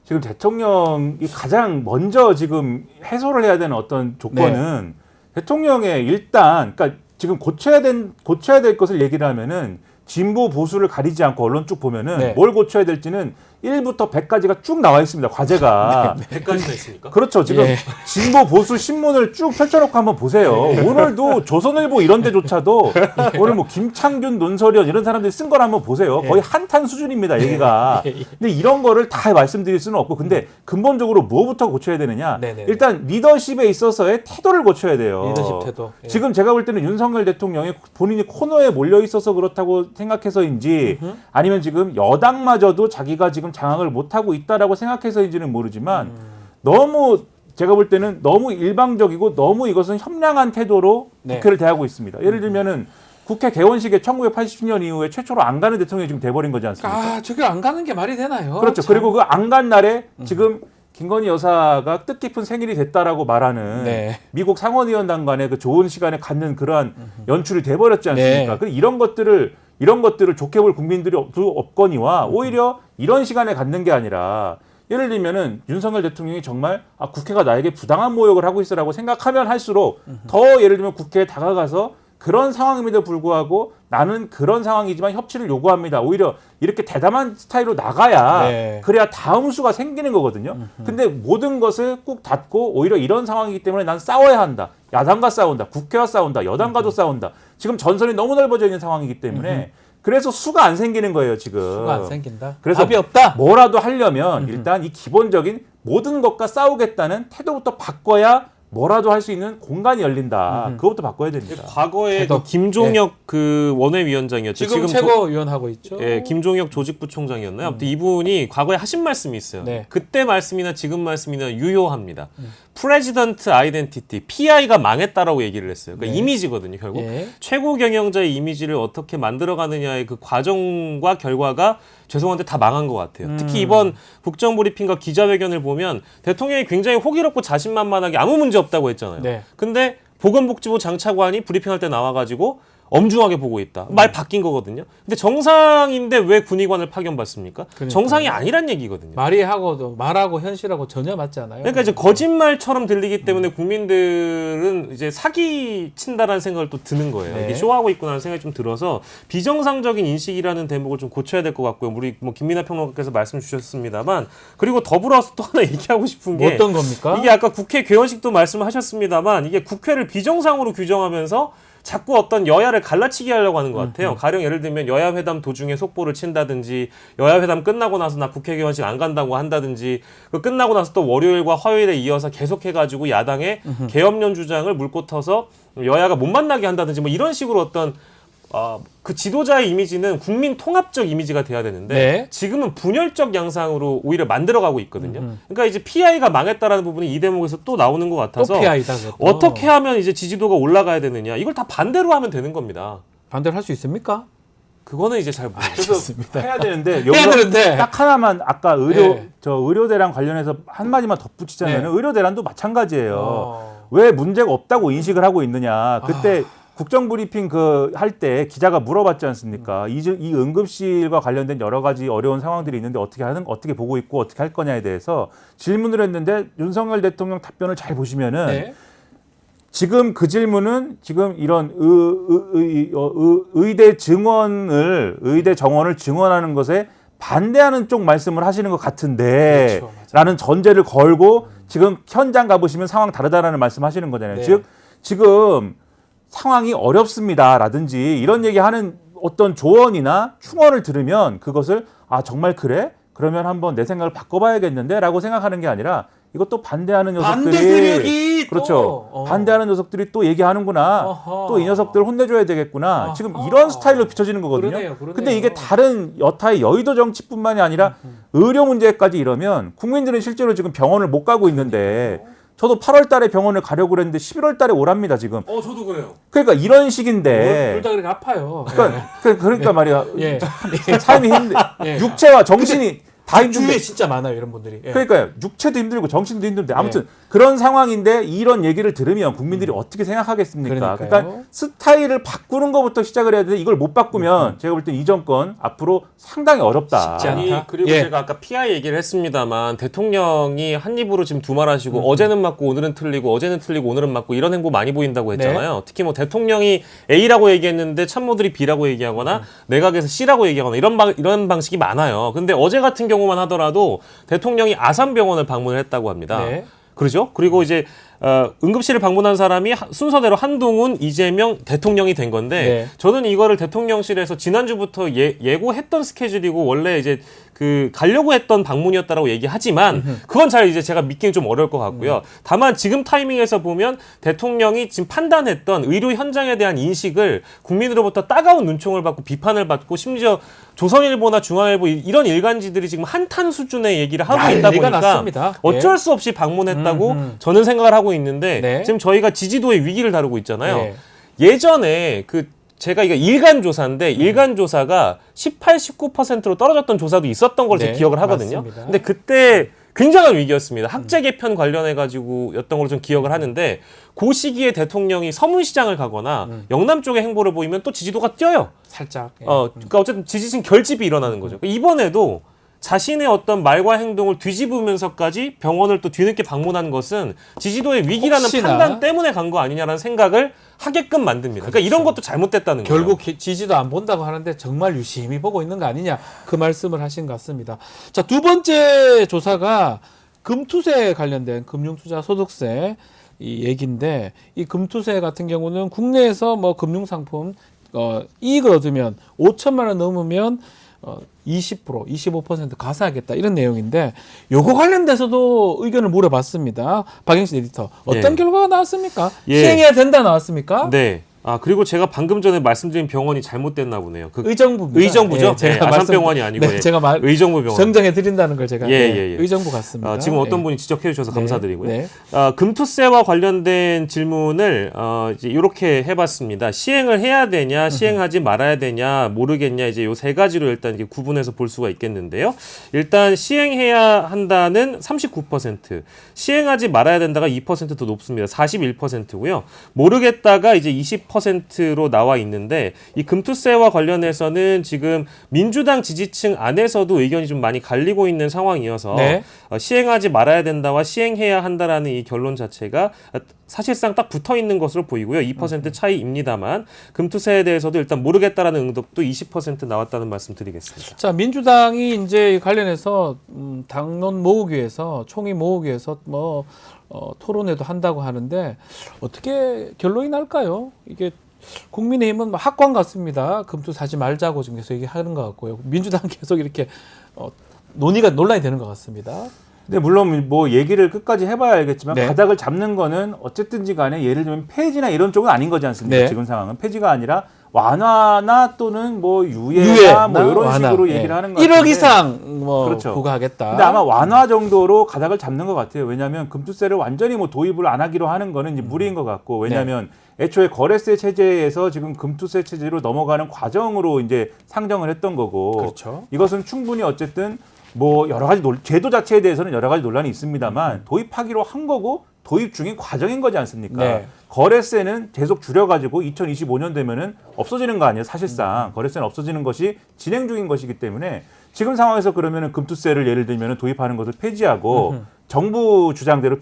지금 대통령이 가장 먼저 지금 해소를 해야 되는 어떤 조건은 대통령의 일단 그러니까 지금 고쳐야 될 것을 얘기를 하면은 진보 보수를 가리지 않고 언론 쭉 보면은 네. 뭘 고쳐야 될지는 1부터 100까지가 쭉 나와 있습니다. 과제가. 100가지나 있습니까? 그렇죠. 지금 예. 진보 보수 신문을 쭉 펼쳐놓고 한번 보세요. 오늘도 조선일보 이런 데조차도 오늘 뭐 김창균, 논설위원 이런 사람들이 쓴 걸 한번 보세요. 거의 한탄 수준입니다. 얘기가. 근데 이런 거를 다 말씀드릴 수는 없고 근데 근본적으로 뭐부터 고쳐야 되느냐. 네네. 일단 리더십에 있어서의 태도를 고쳐야 돼요. 리더십 태도. 예. 지금 제가 볼 때는 윤석열 대통령이 본인이 코너에 몰려 있어서 그렇다고 생각해서인지 아니면 지금 여당마저도 자기가 지금 장악을 못하고 있다라고 생각해서인지는 모르지만 너무 제가 볼 때는 너무 일방적이고 너무 이것은 협량한 태도로 네. 국회를 대하고 있습니다. 예를 들면은 국회 개원식에 1980년 이후에 최초로 안 가는 대통령이 지금 돼버린 거지 않습니까? 아, 저기 안 가는 게 말이 되나요? 그렇죠. 참. 그리고 그 안 간 날에 지금 김건희 여사가 뜻깊은 생일이 됐다라고 말하는 네. 미국 상원의원단 간의 그 좋은 시간에 갖는 그러한 연출이 돼버렸지 않습니까? 네. 그 이런 것들을 좋게 볼 국민들이 없거니와 오히려 이런 시간에 갖는 게 아니라 예를 들면은 윤석열 대통령이 정말 국회가 나에게 부당한 모욕을 하고 있어라고 생각하면 할수록 더 예를 들면 국회에 다가가서 그런 상황임에도 불구하고 나는 그런 상황이지만 협치를 요구합니다. 오히려 이렇게 대담한 스타일로 나가야 네. 그래야 다음 수가 생기는 거거든요. 근데 모든 것을 꾹 닫고 오히려 이런 상황이기 때문에 난 싸워야 한다. 야당과 싸운다. 국회와 싸운다. 여당과도 싸운다. 지금 전선이 너무 넓어져 있는 상황이기 때문에 그래서 수가 안 생기는 거예요, 지금. 수가 안 생긴다. 그래서 답이 없다. 뭐라도 하려면 일단 이 기본적인 모든 것과 싸우겠다는 태도부터 바꿔야 뭐라도 할 수 있는 공간이 열린다. 그것부터 바꿔야 됩니다. 과거에 태도. 그 김종혁 그 원외위원장이었죠. 지금 최고위원 하고 있죠. 예, 김종혁 조직부총장이었나요? 아무튼 이분이 과거에 하신 말씀이 있어요. 네. 그때 말씀이나 지금 말씀이나 유효합니다. 프레지던트 아이덴티티, PI가 망했다라고 얘기를 했어요. 그러니까 네. 이미지거든요, 결국. 예. 최고 경영자의 이미지를 어떻게 만들어가느냐의 그 과정과 결과가 죄송한데 다 망한 것 같아요. 특히 이번 국정브리핑과 기자회견을 보면 대통령이 굉장히 호기롭고 자신만만하게 아무 문제 없다고 했잖아요. 네. 근데 보건복지부 장차관이 브리핑할 때 나와가지고 엄중하게 보고 있다. 말 바뀐 거거든요. 근데 정상인데 왜 군의관을 파견받습니까? 그러니까요. 정상이 아니란 얘기거든요. 말하고 현실하고 전혀 맞지 않아요. 그러니까 이제 거짓말처럼 들리기 때문에 국민들은 이제 사기 친다라는 생각을 또 드는 거예요. 네. 이게 쇼하고 있구나라는 생각이 좀 들어서 비정상적인 인식이라는 대목을 좀 고쳐야 될 것 같고요. 우리 뭐 김민하 평론가께서 말씀 주셨습니다만 그리고 더불어서 또 하나 얘기하고 싶은 게 어떤 겁니까? 이게 아까 국회 개원식도 말씀하셨습니다만 이게 국회를 비정상으로 규정하면서 자꾸 어떤 여야를 갈라치기 하려고 하는 것 같아요. 가령 예를 들면 여야 회담 도중에 속보를 친다든지 여야 회담 끝나고 나서 나 국회 개원식 안 간다고 한다든지 그 끝나고 나서 또 월요일과 화요일에 이어서 계속해가지고 야당의 계엄령 주장을 물고 터서 여야가 못 만나게 한다든지 뭐 이런 식으로 어떤 그 지도자의 이미지는 국민 통합적 이미지가 돼야 되는데 네. 지금은 분열적 양상으로 오히려 만들어가고 있거든요. 그러니까 이제 PI가 망했다라는 부분이 이 대목에서 또 나오는 것 같아서 또 PI다. 그것도. 어떻게 하면 이제 지지도가 올라가야 되느냐 이걸 다 반대로 하면 되는 겁니다. 반대로 할 수 있습니까? 그거는 이제 잘 모르겠어요. 그래서 해야 되는데 해야 여기서 되는데. 딱 하나만 아까 네. 의료대란 관련해서 한 마디만 덧붙이자면 네. 의료대란도 마찬가지예요. 왜 문제가 없다고 인식을 하고 있느냐. 그때 국정브리핑 할 때 기자가 물어봤지 않습니까? 이 응급실과 관련된 여러 가지 어려운 상황들이 있는데 어떻게 보고 있고 어떻게 할 거냐에 대해서 질문을 했는데 윤석열 대통령 답변을 잘 보시면은 네. 지금 그 질문은 지금 이런 의대 정원을 증원하는 것에 반대하는 쪽 말씀을 하시는 것 같은데 그렇죠, 맞아요. 라는 전제를 걸고 지금 현장 가보시면 상황 다르다라는 말씀하시는 거잖아요. 네. 즉 지금 상황이 어렵습니다라든지 이런 얘기하는 어떤 조언이나 충언을 들으면 그것을 정말 그래? 그러면 한번 내 생각을 바꿔봐야겠는데라고 생각하는 게 아니라 이것도 반대하는 녀석들이 반대 세력이 그렇죠. 또, 반대하는 녀석들이 또 얘기하는구나. 어허. 또 이 녀석들 혼내줘야 되겠구나. 어허. 지금 이런 스타일로 비춰지는 거거든요. 그러네요. 근데 이게 다른 여타의 여의도 정치뿐만이 아니라 의료 문제까지 이러면 국민들은 실제로 지금 병원을 못 가고 있는데 저도 8월 달에 병원을 가려고 그랬는데 11월 달에 오랍니다, 지금. 저도 그래요. 그러니까 이런 식인데. 둘 다 그렇게 아파요. 그러니까 말이야. 예. 삶이 힘들. 예. 육체와 정신이 다 힘든데. 주위에 진짜 많아요, 이런 분들이. 예. 그러니까요. 육체도 힘들고 정신도 힘든데 아무튼 그런 상황인데 이런 얘기를 들으면 국민들이 어떻게 생각하겠습니까? 그러니까요. 그러니까 스타일을 바꾸는 것부터 시작을 해야 되는데 이걸 못 바꾸면 제가 볼 때 이 정권 앞으로 상당히 어렵다. 쉽지 않다. 아니, 그리고 예. 제가 아까 PI 얘기를 했습니다만 대통령이 한 입으로 지금 두 말 하시고 어제는 맞고 오늘은 틀리고 어제는 틀리고 오늘은 맞고 이런 행보 많이 보인다고 했잖아요. 특히 뭐 대통령이 A라고 얘기했는데 참모들이 B라고 얘기하거나 내각에서 C라고 얘기하거나 이런 방식이 많아요. 근데 어제 같은 경우 경우만 하더라도 대통령이 아산병원을 방문을 했다고 합니다. 네. 그러죠? 그리고 이제 응급실을 방문한 사람이 순서대로 한동훈, 이재명 대통령이 된 건데 네. 저는 이거를 대통령실에서 지난주부터 예고했던 스케줄이고 원래 이제 그 가려고 했던 방문이었다라고 얘기하지만 그건 잘 이제 제가 믿기는 좀 어려울 것 같고요. 다만 지금 타이밍에서 보면 대통령이 지금 판단했던 의료 현장에 대한 인식을 국민으로부터 따가운 눈총을 받고 비판을 받고 심지어 조선일보나 중앙일보 이런 일간지들이 지금 한탄 수준의 얘기를 하고 있다 난리가 보니까 났습니다. 어쩔 수 없이 방문했다고 저는 생각을 하고 있는데 네. 지금 저희가 지지도의 위기를 다루고 있잖아요. 네. 예전에 제가 이거 일간 조사인데 일간 조사가 18, 19%로 떨어졌던 조사도 있었던 걸 제가 네, 기억을 하거든요. 맞습니다. 근데 그때 굉장한 위기였습니다. 학제 개편 관련해 가지고였던 걸로 좀 기억을 하는데 그 시기에 대통령이 서문시장을 가거나 영남 쪽의 행보를 보이면 또 지지도가 뛰어요. 살짝. 예. 그러니까 어쨌든 지지층 결집이 일어나는 거죠. 이번에도 자신의 어떤 말과 행동을 뒤집으면서까지 병원을 또 뒤늦게 방문한 것은 지지도의 위기라는 혹시나. 판단 때문에 간 거 아니냐라는 생각을 하게끔 만듭니다. 그러니까 이런 것도 잘못됐다는 거예요. 결국 지지도 안 본다고 하는데 정말 유심히 보고 있는 거 아니냐 그 말씀을 하신 것 같습니다. 자, 두 번째 조사가 금투세 관련된 금융투자 소득세 이 얘기인데 이 금투세 같은 경우는 국내에서 뭐 금융상품 이익을 얻으면 5천만 원 넘으면 20%, 25% 가사하겠다 이런 내용인데 요거 관련돼서도 의견을 물어봤습니다. 박영신 에디터 어떤 예. 결과가 나왔습니까? 예. 시행해야 된다 나왔습니까? 네. 그리고 제가 방금 전에 말씀드린 병원이 잘못됐나 보네요. 의정부입니다. 의정부죠? 예, 제가 아산병원이 아니고 네, 제가 의정부 병원. 정정해 드린다는 걸 제가 예. 의정부 같습니다. 지금 어떤 예. 분이 지적해 주셔서 감사드리고요. 네. 금투세와 관련된 질문을 이제 이렇게 해봤습니다. 시행을 해야 되냐, 시행하지 말아야 되냐, 모르겠냐, 이제 요 세 가지로 일단 이제 구분해서 볼 수가 있겠는데요. 일단 시행해야 한다는 39%, 시행하지 말아야 된다가 2%더 높습니다. 41%고요. 모르겠다가 이제 20%로 나와 있는데 이 금투세와 관련해서는 지금 민주당 지지층 안에서도 의견이 좀 많이 갈리고 있는 상황이어서 네. 시행하지 말아야 된다와 시행해야 한다라는 이 결론 자체가 사실상 딱 붙어 있는 것으로 보이고요. 2% 차이입니다만 금투세에 대해서도 일단 모르겠다라는 응답도 20% 나왔다는 말씀 드리겠습니다. 자, 민주당이 이제 관련해서 당론 모으기위해서 총리 모으기위해서 뭐 토론회도 한다고 하는데 어떻게 결론이 날까요? 이게 국민의힘은 뭐 학관 같습니다. 금투 사지 말자고 지금 계속 얘기하는 것 같고요. 민주당 계속 이렇게 논란이 되는 것 같습니다. 근데 물론 뭐 얘기를 끝까지 해봐야 알겠지만 네. 가닥을 잡는 거는 어쨌든지 간에 예를 들면 폐지나 이런 쪽은 아닌 거지 않습니까? 네. 지금 상황은 폐지가 아니라 완화나 또는 뭐 유예나 뭐 이런 완화. 식으로 예. 얘기를 하는 거 1억 같은데 이상 뭐 그렇죠. 부과하겠다. 근데 아마 완화 정도로 가닥을 잡는 것 같아요. 왜냐하면 금투세를 완전히 뭐 도입을 안 하기로 하는 거는 이제 무리인 것 같고 왜냐하면 애초에 거래세 체제에서 지금 금투세 체제로 넘어가는 과정으로 이제 상정을 했던 거고 그렇죠. 이것은 충분히 어쨌든 뭐 여러 가지 제도 자체에 대해서는 여러 가지 논란이 있습니다만 도입하기로 한 거고 도입 중인 과정인 거지 않습니까? 네. 거래세는 계속 줄여가지고 2025년 되면은 없어지는 거 아니에요? 사실상 거래세는 없어지는 것이 진행 중인 것이기 때문에 지금 상황에서 그러면은 금투세를 예를 들면은 도입하는 것을 폐지하고 정부 주장대로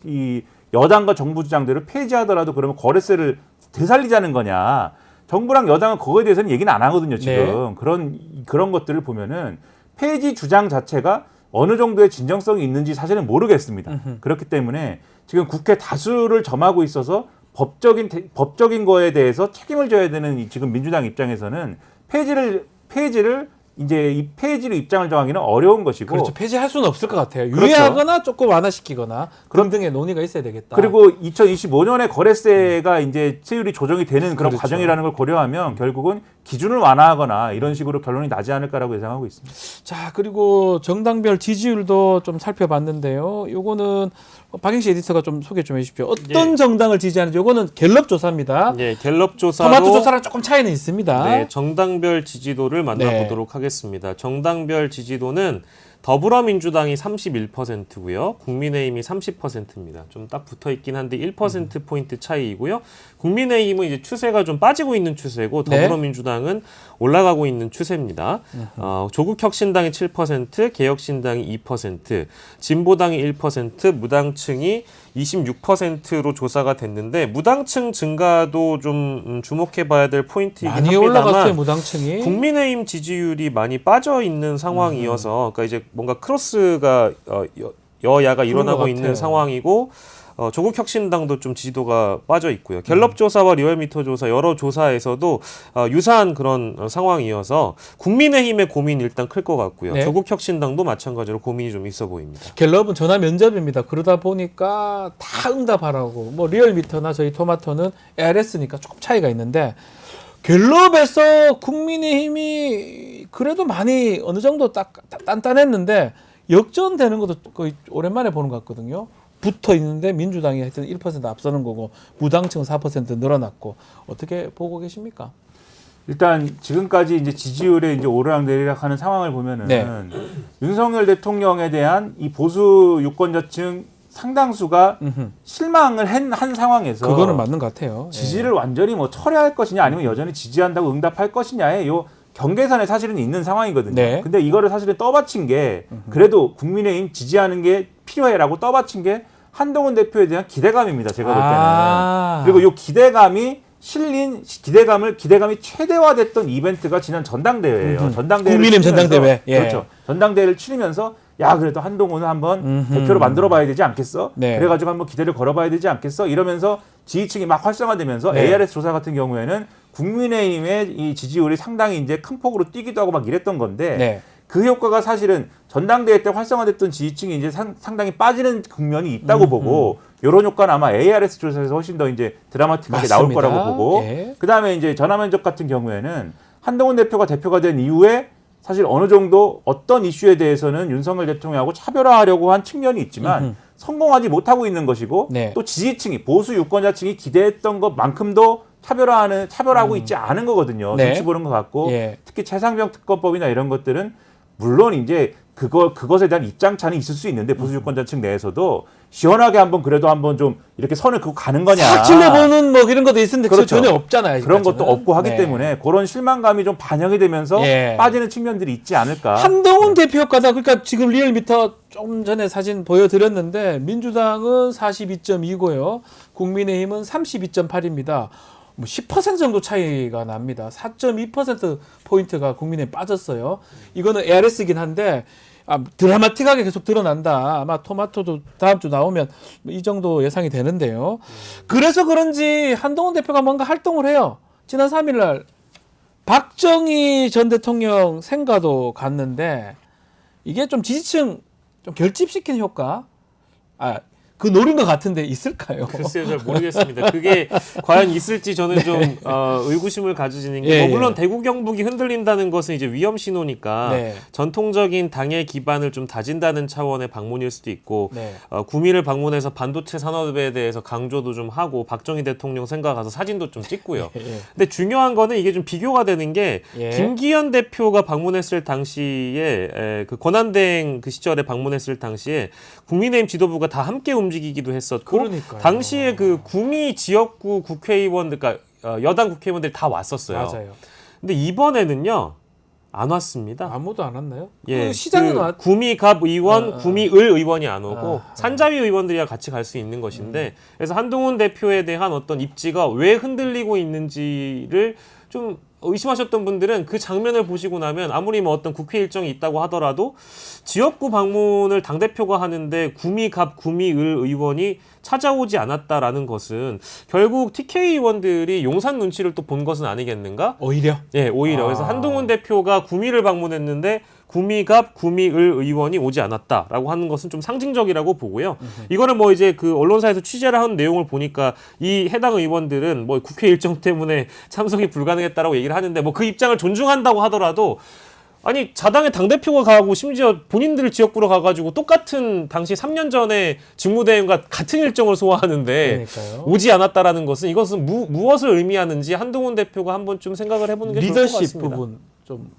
이 여당과 정부 주장대로 폐지하더라도 그러면 거래세를 되살리자는 거냐? 정부랑 여당은 그거에 대해서는 얘기는 안 하거든요. 지금 그런 것들을 보면은 폐지 주장 자체가 어느 정도의 진정성이 있는지 사실은 모르겠습니다. 그렇기 때문에 지금 국회 다수를 점하고 있어서 법적인 거에 대해서 책임을 져야 되는 지금 민주당 입장에서는 폐지를 이제 이 폐지로 입장을 정하기는 어려운 것이고 그렇죠. 폐지할 수는 없을 것 같아요. 그렇죠. 유예하거나 조금 완화시키거나 그런 등의 논의가 있어야 되겠다. 그리고 2025년에 거래세가 이제 세율이 조정이 되는 그런 그렇죠. 과정이라는 걸 고려하면 결국은 기준을 완화하거나 이런 식으로 결론이 나지 않을까라고 예상하고 있습니다. 자, 그리고 정당별 지지율도 좀 살펴봤는데요. 요거는 박영시 에디터가 좀 소개 좀 해주십시오. 어떤 정당을 지지하는지 요거는 갤럽 조사입니다. 네, 갤럽 조사로 토마토 조사랑 조금 차이는 있습니다. 네, 정당별 지지도를 만나보도록 하겠습니다. 정당별 지지도는 더불어민주당이 31%고요. 국민의힘이 30%입니다. 좀 딱 붙어 있긴 한데 1%포인트 차이이고요. 국민의힘은 이제 추세가 좀 빠지고 있는 추세고 더불어민주당은 올라가고 있는 추세입니다. 조국혁신당이 7%, 개혁신당이 2%, 진보당이 1%, 무당층이 26%로 조사가 됐는데 무당층 증가도 좀 주목해봐야 될 포인트이긴 많이 합니다만 올라갔어요, 무당층이. 국민의힘 지지율이 많이 빠져 있는 상황이어서 그러니까 이제 뭔가 크로스가 여야가 일어나고 같아요. 있는 상황이고 조국혁신당도 좀 지지도가 빠져 있고요. 갤럽 조사와 리얼미터 조사 여러 조사에서도 유사한 그런 상황이어서 국민의힘의 고민이 일단 클 것 같고요. 네. 조국혁신당도 마찬가지로 고민이 좀 있어 보입니다. 갤럽은 전화 면접입니다. 그러다 보니까 다 응답하라고. 뭐 리얼미터나 저희 토마토는 ARS니까 조금 차이가 있는데 갤럽에서 국민의힘이 그래도 많이 어느 정도 딱 단단했는데 역전되는 것도 거의 오랜만에 보는 것 같거든요. 붙어 있는데 민주당이 하여튼 1% 앞서는 거고 무당층 4% 늘어났고 어떻게 보고 계십니까? 일단 지금까지 이제 지지율에 이제 오르락내리락하는 상황을 보면은 네. 윤석열 대통령에 대한 이 보수 유권자층 상당수가 실망을 한 상황에서 그거는 맞는 것 같아요. 지지를 완전히 뭐 철회할 것이냐 아니면 여전히 지지한다고 응답할 것이냐에 요 경계선에 사실은 있는 상황이거든요. 네. 근데 이거를 사실은 떠받친 게 그래도 국민의힘 지지하는 게 필요해라고 떠받친 게 한동훈 대표에 대한 기대감입니다. 제가 볼 때는. 아. 그리고 이 기대감이 실린 기대감이 최대화됐던 이벤트가 지난 전당대회예요. 전당대회를 국민의힘 치르면서, 전당대회. 예. 그렇죠. 전당대회를 치르면서 야 그래도 한동훈을 한번 대표로 만들어봐야 되지 않겠어? 네. 그래가지고 한번 기대를 걸어봐야 되지 않겠어? 이러면서 지지층이 막 활성화되면서 네. ARS 조사 같은 경우에는 국민의힘의 이 지지율이 상당히 이제 큰 폭으로 뛰기도 하고 막 이랬던 건데 네. 그 효과가 사실은 전당대회 때 활성화됐던 지지층이 이제 상당히 빠지는 국면이 있다고 보고 이런 효과는 아마 ARS 조사에서 훨씬 더 이제 드라마틱하게 나올 맞습니다. 거라고 보고 예. 그다음에 이제 전화면접 같은 경우에는 한동훈 대표가 된 이후에 사실 어느 정도 어떤 이슈에 대해서는 윤석열 대통령하고 차별화하려고 한 측면이 있지만 성공하지 못하고 있는 것이고 네. 또 지지층이 보수 유권자층이 기대했던 것만큼도 차별하고 있지 않은 거거든요. 네. 눈치 보는 것 같고 예. 특히 최상병 특검법이나 이런 것들은 물론 이제 그것에 대한 입장차는 있을 수 있는데 보수 유권자층 내에서도 시원하게 한번 좀 이렇게 선을 그고 가는 거냐. 싹 질러보는 뭐 이런 것도 있는데 그렇죠. 전혀 없잖아요. 그런 아직까지는. 것도 없고 하기 네. 때문에 그런 실망감이 좀 반영이 되면서 예. 빠지는 측면들이 있지 않을까. 한동훈 대표 효과다. 그러니까 지금 리얼미터 좀 전에 사진 보여드렸는데 민주당은 42.2고요. 국민의힘은 32.8입니다. 뭐 10% 정도 차이가 납니다. 4.2% 포인트가 국민의힘 빠졌어요. 이거는 ARS이긴 한데 드라마틱하게 계속 드러난다. 아마 토마토도 다음 주 나오면 이 정도 예상이 되는데요. 그래서 그런지 한동훈 대표가 뭔가 활동을 해요. 지난 3일 날 박정희 전 대통령 생가도 갔는데 이게 좀 지지층 좀 결집시키는 효과? 그 노린 것 같은데 있을까요? 글쎄요, 잘 모르겠습니다. 그게 과연 있을지 저는 좀 의구심을 가지는 게 예, 뭐 물론 예. 대구 경북이 흔들린다는 것은 이제 위험 신호니까 네. 전통적인 당의 기반을 좀 다진다는 차원의 방문일 수도 있고 네. 구미를 방문해서 반도체 산업에 대해서 강조도 좀 하고 박정희 대통령 생각 가서 사진도 좀 찍고요. 예. 근데 중요한 거는 이게 좀 비교가 되는 게 예. 김기현 대표가 방문했을 당시에 그 권한대행 그 시절에 방문했을 당시에 국민의힘 지도부가 다 함께 움직이기도 했었고 그러니까요. 당시에 그 구미 지역구 국회의원들 그러니까 여당 국회의원들이 다 왔었어요. 맞아요. 근데 이번에는요. 안 왔습니다. 아무도 안 왔나요? 예, 그 시장은 왔. 구미갑 의원, 구미을 의원이 안 오고 아. 산자위 의원들이랑 같이 갈 수 있는 것인데 그래서 한동훈 대표에 대한 어떤 입지가 왜 흔들리고 있는지를 좀 의심하셨던 분들은 그 장면을 보시고 나면 아무리 뭐 어떤 국회 일정이 있다고 하더라도 지역구 방문을 당대표가 하는데 구미갑, 구미을 의원이 찾아오지 않았다라는 것은 결국 TK 의원들이 용산 눈치를 또 본 것은 아니겠는가? 오히려 예, 오히려. 그래서 한동훈 대표가 구미를 방문했는데 구미갑, 구미을 의원이 오지 않았다라고 하는 것은 좀 상징적이라고 보고요. 이거는 뭐 이제 그 언론사에서 취재를 한 내용을 보니까 이 해당 의원들은 뭐 국회 일정 때문에 참석이 불가능했다라고 얘기를 하는데 뭐 그 입장을 존중한다고 하더라도 아니 자당의 당대표가 가고 심지어 본인들 지역구로 가가지고 똑같은 당시 3년 전에 직무대행과 같은 일정을 소화하는데 그러니까요. 오지 않았다라는 것은 이것은 무엇을 의미하는지 한동훈 대표가 한번 좀 생각을 해보는 게 좋을 것 리더십 같습니다. 부분 좀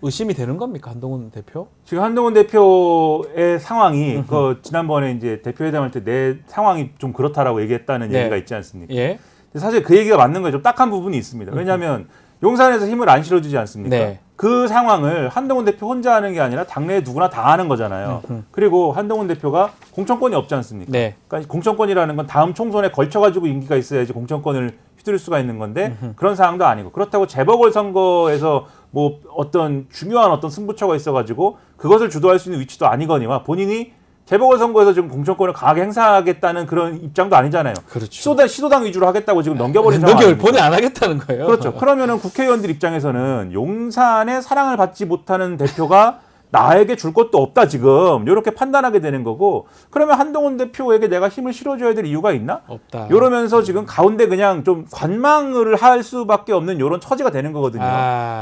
의심이 되는 겁니까 한동훈 대표? 지금 한동훈 대표의 상황이 그 지난번에 이제 대표회담할 때 내 상황이 좀 그렇다라고 얘기했다는 네. 얘기가 있지 않습니까? 예. 사실 그 얘기가 맞는 거예요. 좀 딱한 부분이 있습니다. 왜냐하면 용산에서 힘을 안 실어주지 않습니까? 네. 그 상황을 한동훈 대표 혼자 하는 게 아니라 당내에 누구나 다 하는 거잖아요. 그리고 한동훈 대표가 공천권이 없지 않습니까? 네. 그러니까 공천권이라는 건 다음 총선에 걸쳐가지고 임기가 있어야지 공천권을 휘두를 수가 있는 건데 그런 상황도 아니고 그렇다고 재보궐선거에서 뭐 어떤 중요한 어떤 승부처가 있어가지고 그것을 주도할 수 있는 위치도 아니거니와 본인이 재보궐선거에서 지금 공천권을 강하게 행사하겠다는 그런 입장도 아니잖아요. 그렇죠. 시도당 위주로 하겠다고 지금 넘겨버린 상황 넘겨 아닙니까? 본의 안 하겠다는 거예요. 그렇죠. 그러면은 국회의원들 입장에서는 용산의 사랑을 받지 못하는 대표가 나에게 줄 것도 없다 지금 이렇게 판단하게 되는 거고 그러면 한동훈 대표에게 내가 힘을 실어줘야 될 이유가 있나? 없다. 이러면서 지금 가운데 그냥 좀 관망을 할 수밖에 없는 이런 처지가 되는 거거든요.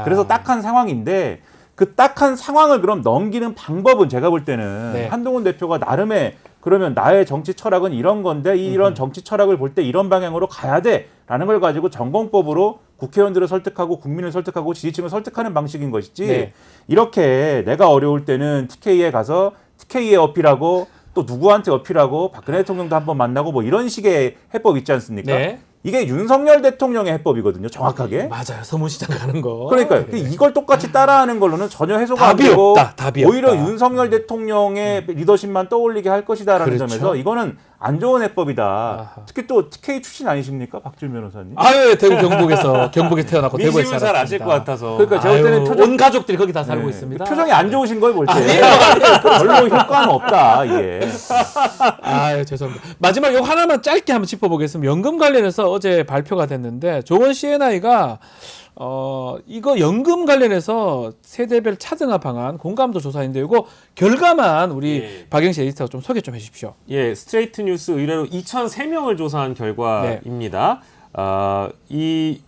그래서 딱한 상황인데 그 딱한 상황을 그럼 넘기는 방법은 제가 볼 때는 네. 한동훈 대표가 나름의 그러면 나의 정치 철학은 이런 건데 이런 정치 철학을 볼 때 이런 방향으로 가야 돼라는 걸 가지고 전공법으로 국회의원들을 설득하고 국민을 설득하고 지지층을 설득하는 방식인 것이지 네. 이렇게 내가 어려울 때는 TK에 가서 TK에 어필하고 또 누구한테 어필하고 박근혜 대통령도 한번 만나고 뭐 이런 식의 해법 있지 않습니까? 네. 이게 윤석열 대통령의 해법이거든요. 정확하게. 맞아요. 서문시장 가는 거. 그러니까 네. 이걸 똑같이 따라하는 걸로는 전혀 해소가 안 답이 되고 없다. 답이 오히려 없다. 윤석열 대통령의 리더십만 떠올리게 할 것이다라는 그렇죠. 점에서 이거는 안 좋은 해법이다. 아하. 특히 또 TK 출신 아니십니까? 박준 변호사님. 아유 대구 경북에서 경북에 태어났고 대구에 민심은 살았습니다. 잘 아실 것 같아서. 그러니까 제가 볼 때는 아유, 표정, 온 가족들이 거기 다 살고 네, 있습니다. 표정이 안 좋으신 걸 볼 때. 별로 효과는 없다, 이게. 아유 죄송합니다. 마지막 요 하나만 짧게 한번 짚어보겠습니다. 연금 관련해서 어제 발표가 됐는데 조원 CNI가 이거 연금 관련해서 세대별 차등화 방안 공감도 조사인데 이거 결과만 우리 예. 박영식 에디터가 좀 소개 좀 해주십시오. 예, 스트레이트 뉴스 의뢰로 2,003명을 조사한 결과입니다. 이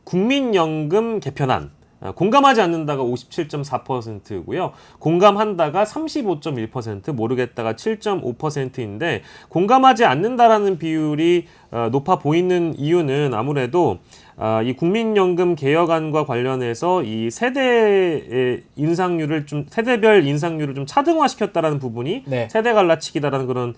국민연금 개편안 공감하지 않는다가 57.4%고요. 공감한다가 35.1%, 모르겠다가 7.5%인데 공감하지 않는다라는 비율이 높아 보이는 이유는 아무래도 이 국민연금 개혁안과 관련해서 이 세대의 인상률을 좀 세대별 인상률을 좀 차등화시켰다라는 부분이 네. 세대 갈라치기다라는 그런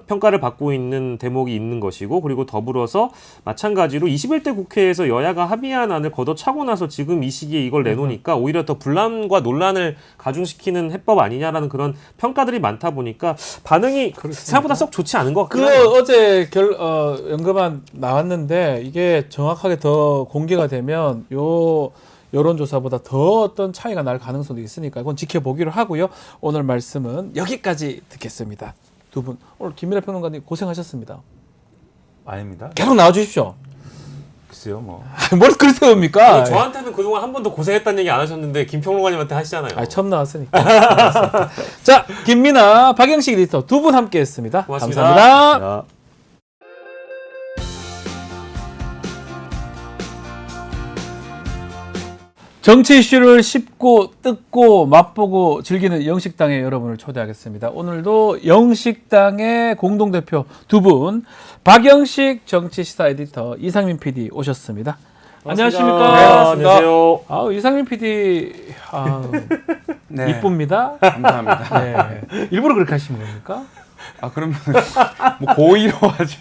평가를 받고 있는 대목이 있는 것이고 그리고 더불어서 마찬가지로 21대 국회에서 여야가 합의한 안을 걷어차고 나서 지금 이 시기에 이걸 내놓으니까 오히려 더 분란과 논란을 가중시키는 해법 아니냐라는 그런 평가들이 많다 보니까 반응이 생각보다 썩 좋지 않은 것 같아요. 그 어제 연금안 나왔는데 이게 정확하게 더 공개가 되면 요 여론조사보다 더 어떤 차이가 날 가능성도 있으니까 그건 지켜보기로 하고요. 오늘 말씀은 여기까지 듣겠습니다. 두 분 오늘 김민하 평론가님 고생하셨습니다. 아닙니다. 계속 나와주십시오. 글쎄요, 뭐. 뭘 그렇게 봅니까? 아니, 저한테는 그동안 한 번도 고생했다는 얘기 안 하셨는데 김평론가님한테 하시잖아요. 처음 나왔으니까. 알겠습니다. 자, 김민하, 박영식 에디터 두 분 함께했습니다. 고맙습니다. 감사합니다. 야. 정치 이슈를 씹고 뜯고 맛보고 즐기는 영식당의 여러분을 초대하겠습니다. 오늘도 영식당의 공동대표 두 분, 박영식 정치시사 에디터, 이상민 PD 오셨습니다. 안녕하십니까? 네, 안녕하세요. 이상민 PD 네. 이쁩니다. 감사합니다. 네. 일부러 그렇게 하시는 겁니까? 그러면 뭐 고의로 하지.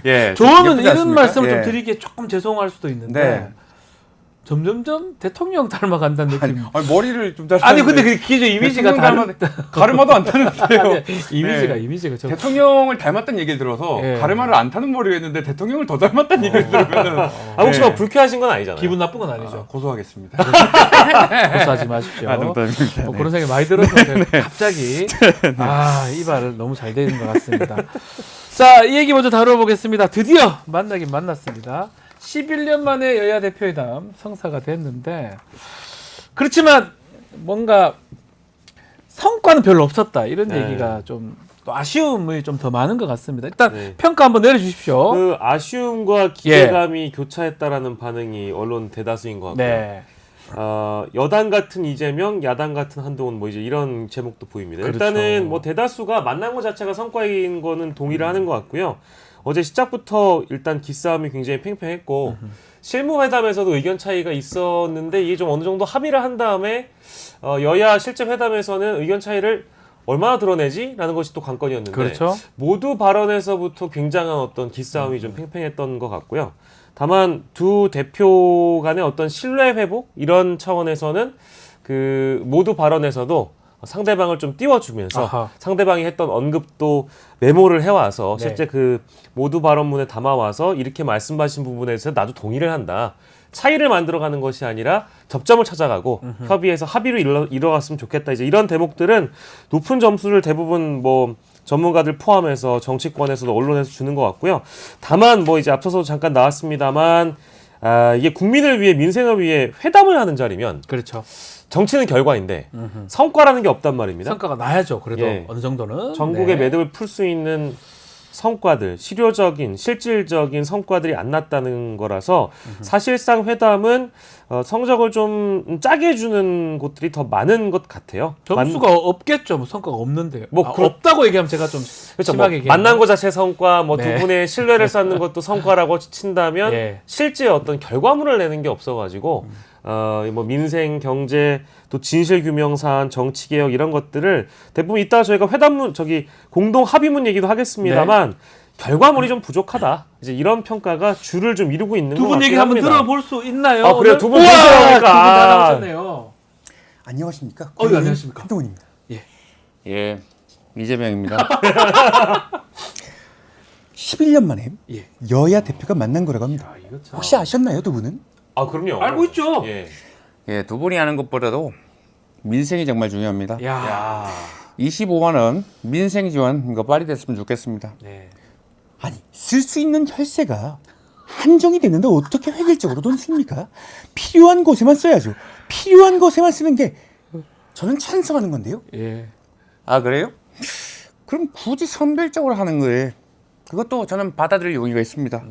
예. 저는 예쁘지 이런 않습니까? 말씀을 예. 좀 드리기에 조금 죄송할 수도 있는데 네. 점점점 대통령 닮아간다는 느낌. 아니, 머리를 좀 잘. 아니 근데 그 기존 이미지가 다른 가르마도 안 타는데요. 아니, 이미지가 네. 이미지가 좀 대통령을 닮았다는 얘기를 들어서 예. 가르마를 안 타는 머리를 했는데 대통령을 더 닮았다는 얘기를 들으면 혹시 네. 뭐 불쾌하신 건 아니잖아요. 기분 나쁜 건 아니죠. 고소하겠습니다. 고소하지 마십시오. 농담입니다. 뭐 그런 생각이 많이 들어서 갑자기 이 말을 너무 잘 되는 것 같습니다. 자, 이 얘기 먼저 다뤄보겠습니다. 드디어 만나긴 만났습니다. 11년 만에 여야 대표회담 성사가 됐는데 그렇지만 뭔가 성과는 별로 없었다 이런 네. 얘기가 좀 또 아쉬움이 좀 더 많은 것 같습니다. 일단 네. 평가 한번 내려주십시오. 그 아쉬움과 기대감이 교차했다라는 반응이 언론 대다수인 것 같고요. 네. 여당 같은 이재명, 야당 같은 한동훈 뭐 이제 이런 제목도 보입니다. 그렇죠. 일단은 뭐 대다수가 만난 것 자체가 성과인 거는 동의를 하는 것 같고요. 어제 시작부터 일단 기싸움이 굉장히 팽팽했고 실무회담에서도 의견 차이가 있었는데 이게 좀 어느 정도 합의를 한 다음에 여야 실제 회담에서는 의견 차이를 얼마나 드러내지라는 것이 또 관건이었는데 그렇죠. 모두 발언에서부터 굉장한 어떤 기싸움이 좀 팽팽했던 것 같고요. 다만 두 대표 간의 어떤 신뢰 회복 이런 차원에서는 그 모두 발언에서도 상대방을 좀 띄워주면서 아하. 상대방이 했던 언급도 메모를 해와서 네. 실제 그 모두 발언문에 담아와서 이렇게 말씀하신 부분에서 나도 동의를 한다. 차이를 만들어가는 것이 아니라 접점을 찾아가고 협의해서 합의로 이뤄갔으면 좋겠다. 이제 이런 대목들은 높은 점수를 대부분 뭐 전문가들 포함해서 정치권에서도 언론에서 주는 것 같고요. 다만 뭐 이제 앞서서 잠깐 나왔습니다만 이게 국민을 위해 민생을 위해 회담을 하는 자리면 그렇죠. 정치는 결과인데 성과라는 게 없단 말입니다. 성과가 나야죠. 그래도 예. 어느 정도는. 전국의 네. 매듭을 풀 수 있는 성과들, 실효적인, 실질적인 성과들이 안 났다는 거라서 사실상 회담은 성적을 좀 짜게 주는 곳들이 더 많은 것 같아요. 점수가 없겠죠. 뭐 성과가 없는데. 뭐 없다고 얘기하면 제가 좀 그렇죠. 심하게 뭐 얘기하면. 만난 것 자체 성과, 뭐 두 네. 분의 신뢰를 쌓는 것도 성과라고 친다면 예. 실제 어떤 결과물을 내는 게 없어가지고 뭐 민생, 경제, 또 진실규명 사안, 정치개혁 이런 것들을 대부분 이따 저희가 회담문 공동 합의문 얘기도 하겠습니다만 결과물이 좀 부족하다. 이제 이런 평가가 주를 좀 이루고 있는 것 두 분 같긴 얘기 한번 합니다. 들어볼 수 있나요? 아, 그래요? 오늘? 두분 우와, 계세요, 두분 다 그러니까. 나오셨네요. 안녕하십니까? 안녕하십니까? 한동훈입니다. 예, 이재명입니다. 11년 만에 예. 여야 대표가 만난 거라고 합니다. 아, 이거 참. 혹시 아셨나요, 두 분은? 아, 그럼요. 알고 있죠? 예. 예, 두 분이 하는 것보다도 민생이 정말 중요합니다. 야. 25만 원 민생 지원 이거 빨리 됐으면 좋겠습니다. 네. 아니, 쓸 수 있는 혈세가 한정이 됐는데 어떻게 획일적으로 돈 씁니까? 필요한 곳에만 써야죠. 필요한 곳에만 쓰는 게 저는 찬성하는 건데요. 예. 아 그래요? 그럼 굳이 선별적으로 하는 거에 그것도 저는 받아들일 용의가 있습니다.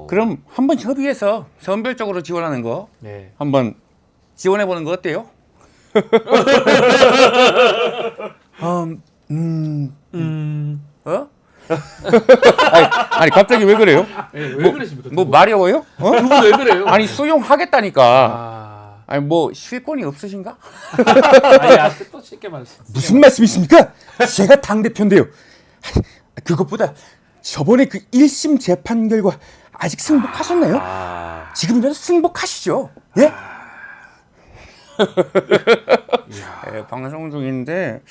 그럼 한번 협의해서 선별적으로 지원하는 거 네. 한번 지원해 보는 거 어때요? 어? 아니 갑자기 왜 그래요? 예, 왜 그러십니까? 뭐 마려워요? 어? 두 분 왜 그래요? 아니 수용하겠다니까. 아. 아니 뭐 실권이 없으신가? 아니, 또 쉽게 말씀. 무슨 말씀이십니까? 제가 당대표인데요. 그것보다 저번에 그 1심 재판 결과 아직 승복하셨나요? 지금이라도 승복하시죠. 예? 예, 방송 중인데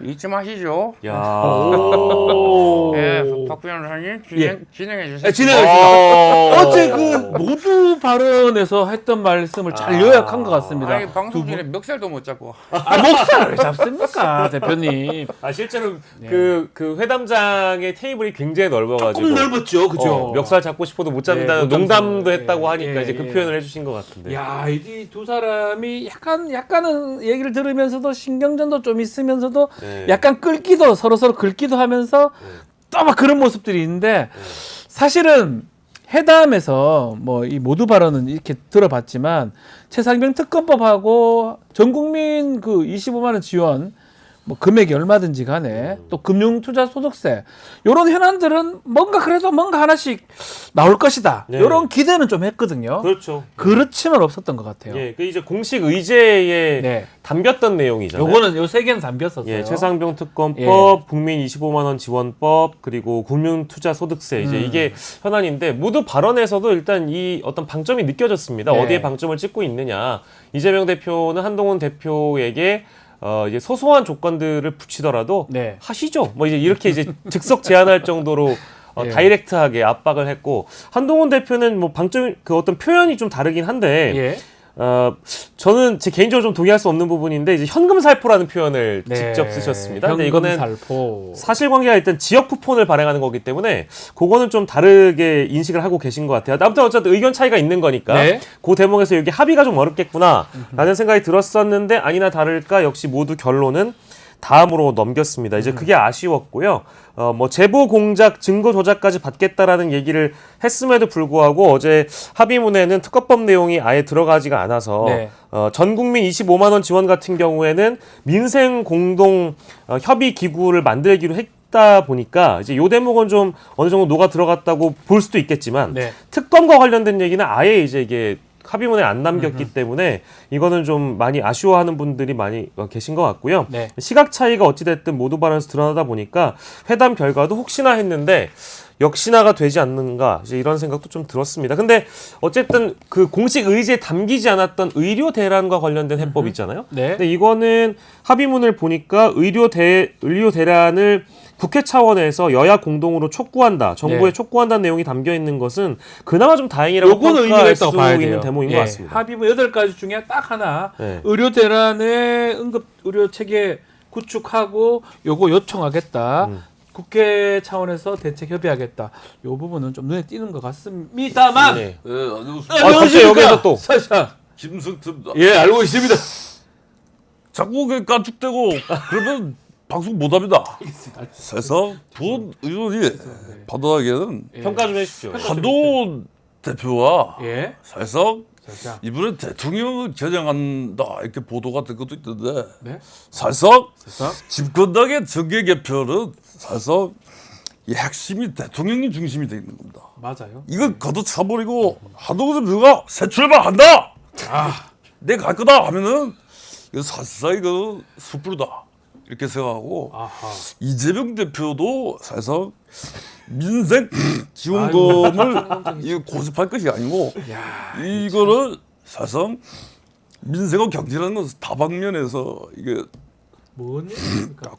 잊지 마시죠. 야. 오. 예, 박 변호사님 진행해 주세요. 네, 진행하겠습니다. 어제 그 모두 발언에서 했던 말씀을 잘 요약한 것 같습니다. 아니 방송 중에 멱살도 못 잡고. 아, 목살을 왜 잡습니까, 대표님? 실제로 그 회담장의 테이블이 굉장히 넓어가지고 조금 넓었죠, 그죠? 멱살 잡고 싶어도 못 잡는다는 예, 농담도 예, 했다고 하니까 예, 이제 그 예. 표현을 해주신 것 같은데. 야, 이 두 사람이 약간은 얘기를 들으면서도 신경전도 좀 있으면서도 네. 약간 끌기도 서로 긁기도 하면서 또 막 그런 모습들이 있는데 사실은 회담에서 뭐 이 모두 발언은 이렇게 들어봤지만 최상병 특검법하고 전 국민 그 25만 원 지원 뭐 금액이 얼마든지 간에 또 금융투자소득세 이런 현안들은 뭔가 그래도 뭔가 하나씩 나올 것이다. 네. 이런 기대는 좀 했거든요. 그렇죠. 그렇지만 없었던 것 같아요. 예, 그 이제 공식 의제에 네. 담겼던 내용이잖아요. 요거는 요 세 개는 담겼었어요. 예, 최상병 특검법, 예. 국민 25만 원 지원법, 그리고 금융투자소득세 이제 이게 현안인데 모두 발언에서도 일단 이 어떤 방점이 느껴졌습니다. 네. 어디에 방점을 찍고 있느냐. 이재명 대표는 한동훈 대표에게 이제 소소한 조건들을 붙이더라도 네. 하시죠. 뭐 이렇게 이제 즉석 제안할 정도로 예. 다이렉트하게 압박을 했고 한동훈 대표는 뭐 방점 그 어떤 표현이 좀 다르긴 한데 예. 저는 제 개인적으로 좀 동의할 수 없는 부분인데 이제 현금 살포라는 표현을 네. 직접 쓰셨습니다. 근데 이거는 살포. 사실관계가 일단 지역 쿠폰을 발행하는 거기 때문에 그거는 좀 다르게 인식을 하고 계신 것 같아요. 아무튼 어쨌든 의견 차이가 있는 거니까 네. 그 대목에서 여기 합의가 좀 어렵겠구나라는 생각이 들었었는데 아니나 다를까 역시 모두 결론은 다음으로 넘겼습니다. 이제 그게 아쉬웠고요. 뭐 제보 공작, 증거 조작까지 받겠다라는 얘기를 했음에도 불구하고 어제 합의문에는 특허법 내용이 아예 들어가지가 않아서 네. 전 국민 25만 원 지원 같은 경우에는 민생 공동 협의 기구를 만들기로 했다 보니까 이제 요 대목은 좀 어느 정도 녹아 들어갔다고 볼 수도 있겠지만 네. 특검과 관련된 얘기는 아예 이제 이게 합의문에 안 남겼기 때문에 이거는 좀 많이 아쉬워하는 분들이 많이 계신 것 같고요. 네. 시각 차이가 어찌됐든 모두 발언에서 드러나다 보니까 회담 결과도 혹시나 했는데 역시나가 되지 않는가 이제 이런 생각도 좀 들었습니다. 근데 어쨌든 그 공식 의지에 담기지 않았던 의료 대란과 관련된 해법 있잖아요. 네. 근데 이거는 합의문을 보니까 의료 대란을 국회 차원에서 여야 공동으로 촉구한다, 정부에 네. 촉구한다는 내용이 담겨 있는 것은 그나마 좀 다행이라고 요거는 의미가 평가할 있다고 수 봐야 있는 돼요. 대목인 것 같습니다. 합의문 8가지 중에 딱 하나 네. 의료 대란의 응급 의료 체계 구축하고 요거 요청하겠다. 국회 차원에서 대책 협의하겠다. 요 부분은 좀 눈에 띄는 것 같습니다만. 네. 갑자기 여기서 또. 사샤. 김승태입니다. 예, 알고 있습니다. 자꾸 그 깐죽대고 그러면 방송 못합니다. 세상 본 의원이 판단하기에는 평가 좀 해주십시오. 한동훈 대표와 예. 사실상 사샤. 이번에 대통령을 겨냥한다 이렇게 보도가 된 것도 있던데 네. 사실상 사샤. 집권당의 정계 개편은 사실상 이 핵심이 대통령이 중심이 되어 있는 겁니다. 맞아요. 이걸 걷어차버리고 한동훈 대표가 새 출발한다. 내가 갈 거다 하면은 이거 사실상 이거 숯불이다 이렇게 생각하고 아하. 이재명 대표도 사실상 민생 지원금을 이거 고집할 것이 아니고 이거는 사실상 민생과 경제라는 것은 다방면에서 이게 뭔 얘기입니까? 코가-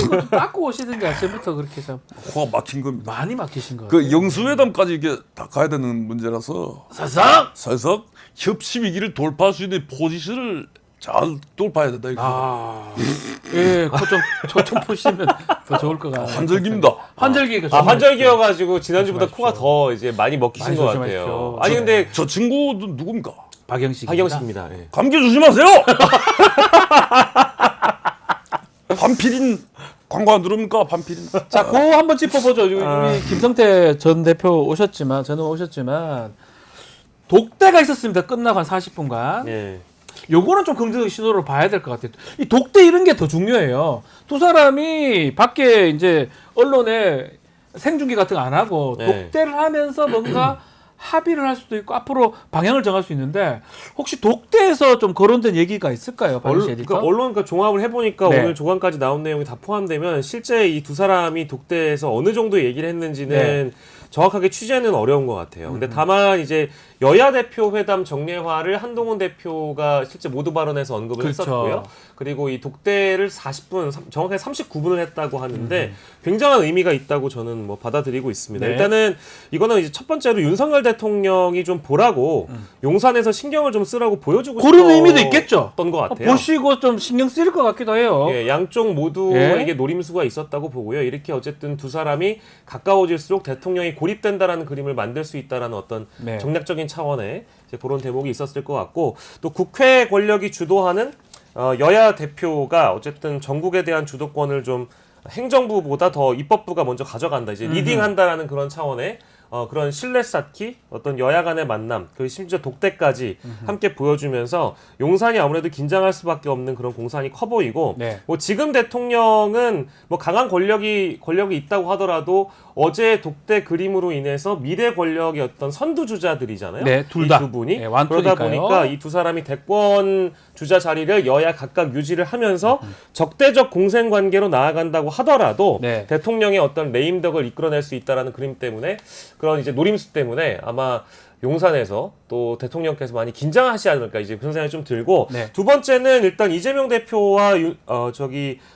코를 좀 닦고 오시든지 아침부터 그렇게 좀 코가 막힌 겁니다. 많이 막히신 것 같아요. 그 영수회담까지 이게 다 가야 되는 문제라서 사상. 사실상 협치 위기를 돌파할 수 있는 포지션을 잘 돌파해야 된다 이거. 예, 코좀 푸시면 더 좋을 것 같아요. 환절기입니다. 환절기가 아, 좀 환절기여가지고 지난주보다 조심하십시오. 코가 더 이제 많이 먹히신 많이 것 조심하십시오. 같아요. 아니 근데 저 친구는 누굽니까? 박영식. 박영식입니다. 예. 감기 조심하세요. 반필인 광고 안 들어옵니까? 반필인. 자, 그거 한번 짚어보죠. 우리 김성태 전 대표 오셨지만, 저는 오셨지만, 독대가 있었습니다. 끝나고 한 40분간. 예. 요거는 좀 긍정적 신호로 봐야 될 것 같아요. 이 독대 이런 게 더 중요해요. 두 사람이 밖에 이제 언론에 생중계 같은 거 안 하고 네. 독대를 하면서 뭔가 합의를 할 수도 있고 앞으로 방향을 정할 수 있는데 혹시 독대에서 좀 거론된 얘기가 있을까요? 박영식 에디터? 그러니까 언론 종합을 해보니까 네. 오늘 조간까지 나온 내용이 다 포함되면 실제 이 두 사람이 독대에서 어느 정도 얘기를 했는지는 네. 정확하게 취재는 어려운 것 같아요. 근데 다만 이제 여야 대표 회담 정례화를 한동훈 대표가 실제 모두 발언에서 언급을 그렇죠. 했었고요. 그리고 이 독대를 40분, 정확하게 39분을 했다고 하는데 굉장한 의미가 있다고 저는 뭐 받아들이고 있습니다. 네. 일단은 이거는 이제 첫 번째로 윤석열 대통령이 좀 보라고 용산에서 신경을 좀 쓰라고 보여주고 그런 싶었던 의미도 있겠죠. 것 같아요. 보시고 좀 신경 쓰일 것 같기도 해요. 예, 양쪽 모두에게 예. 노림수가 있었다고 보고요. 이렇게 어쨌든 두 사람이 가까워질수록 대통령이 고립된다라는 그림을 만들 수 있다라는 어떤 네. 정략적인 차원의 이제 그런 대목이 있었을 것 같고 또 국회 권력이 주도하는 여야 대표가 어쨌든 전국에 대한 주도권을 좀 행정부보다 더 입법부가 먼저 가져간다. 이제 리딩한다라는 그런 차원의 그런 신뢰 쌓기, 어떤 여야 간의 만남, 그리고 심지어 독대까지 함께 보여주면서 용산이 아무래도 긴장할 수밖에 없는 그런 공산이 커 보이고, 네. 뭐 지금 대통령은 뭐 강한 권력이 있다고 하더라도 어제 독대 그림으로 인해서 미래 권력의 어떤 선두주자들이잖아요. 네, 둘 이 다. 두 분이. 네, 완투니까요. 그러다 보니까 이 두 사람이 대권 주자 자리를 여야 각각 유지를 하면서 적대적 공생 관계로 나아간다고 하더라도 네. 대통령의 어떤 레임덕을 이끌어낼 수 있다라는 그림 때문에 그런 이제 노림수 때문에 아마 용산에서 또 대통령께서 많이 긴장하시지 않을까 이제 그런 생각이 좀 들고 네. 두 번째는 일단 이재명 대표와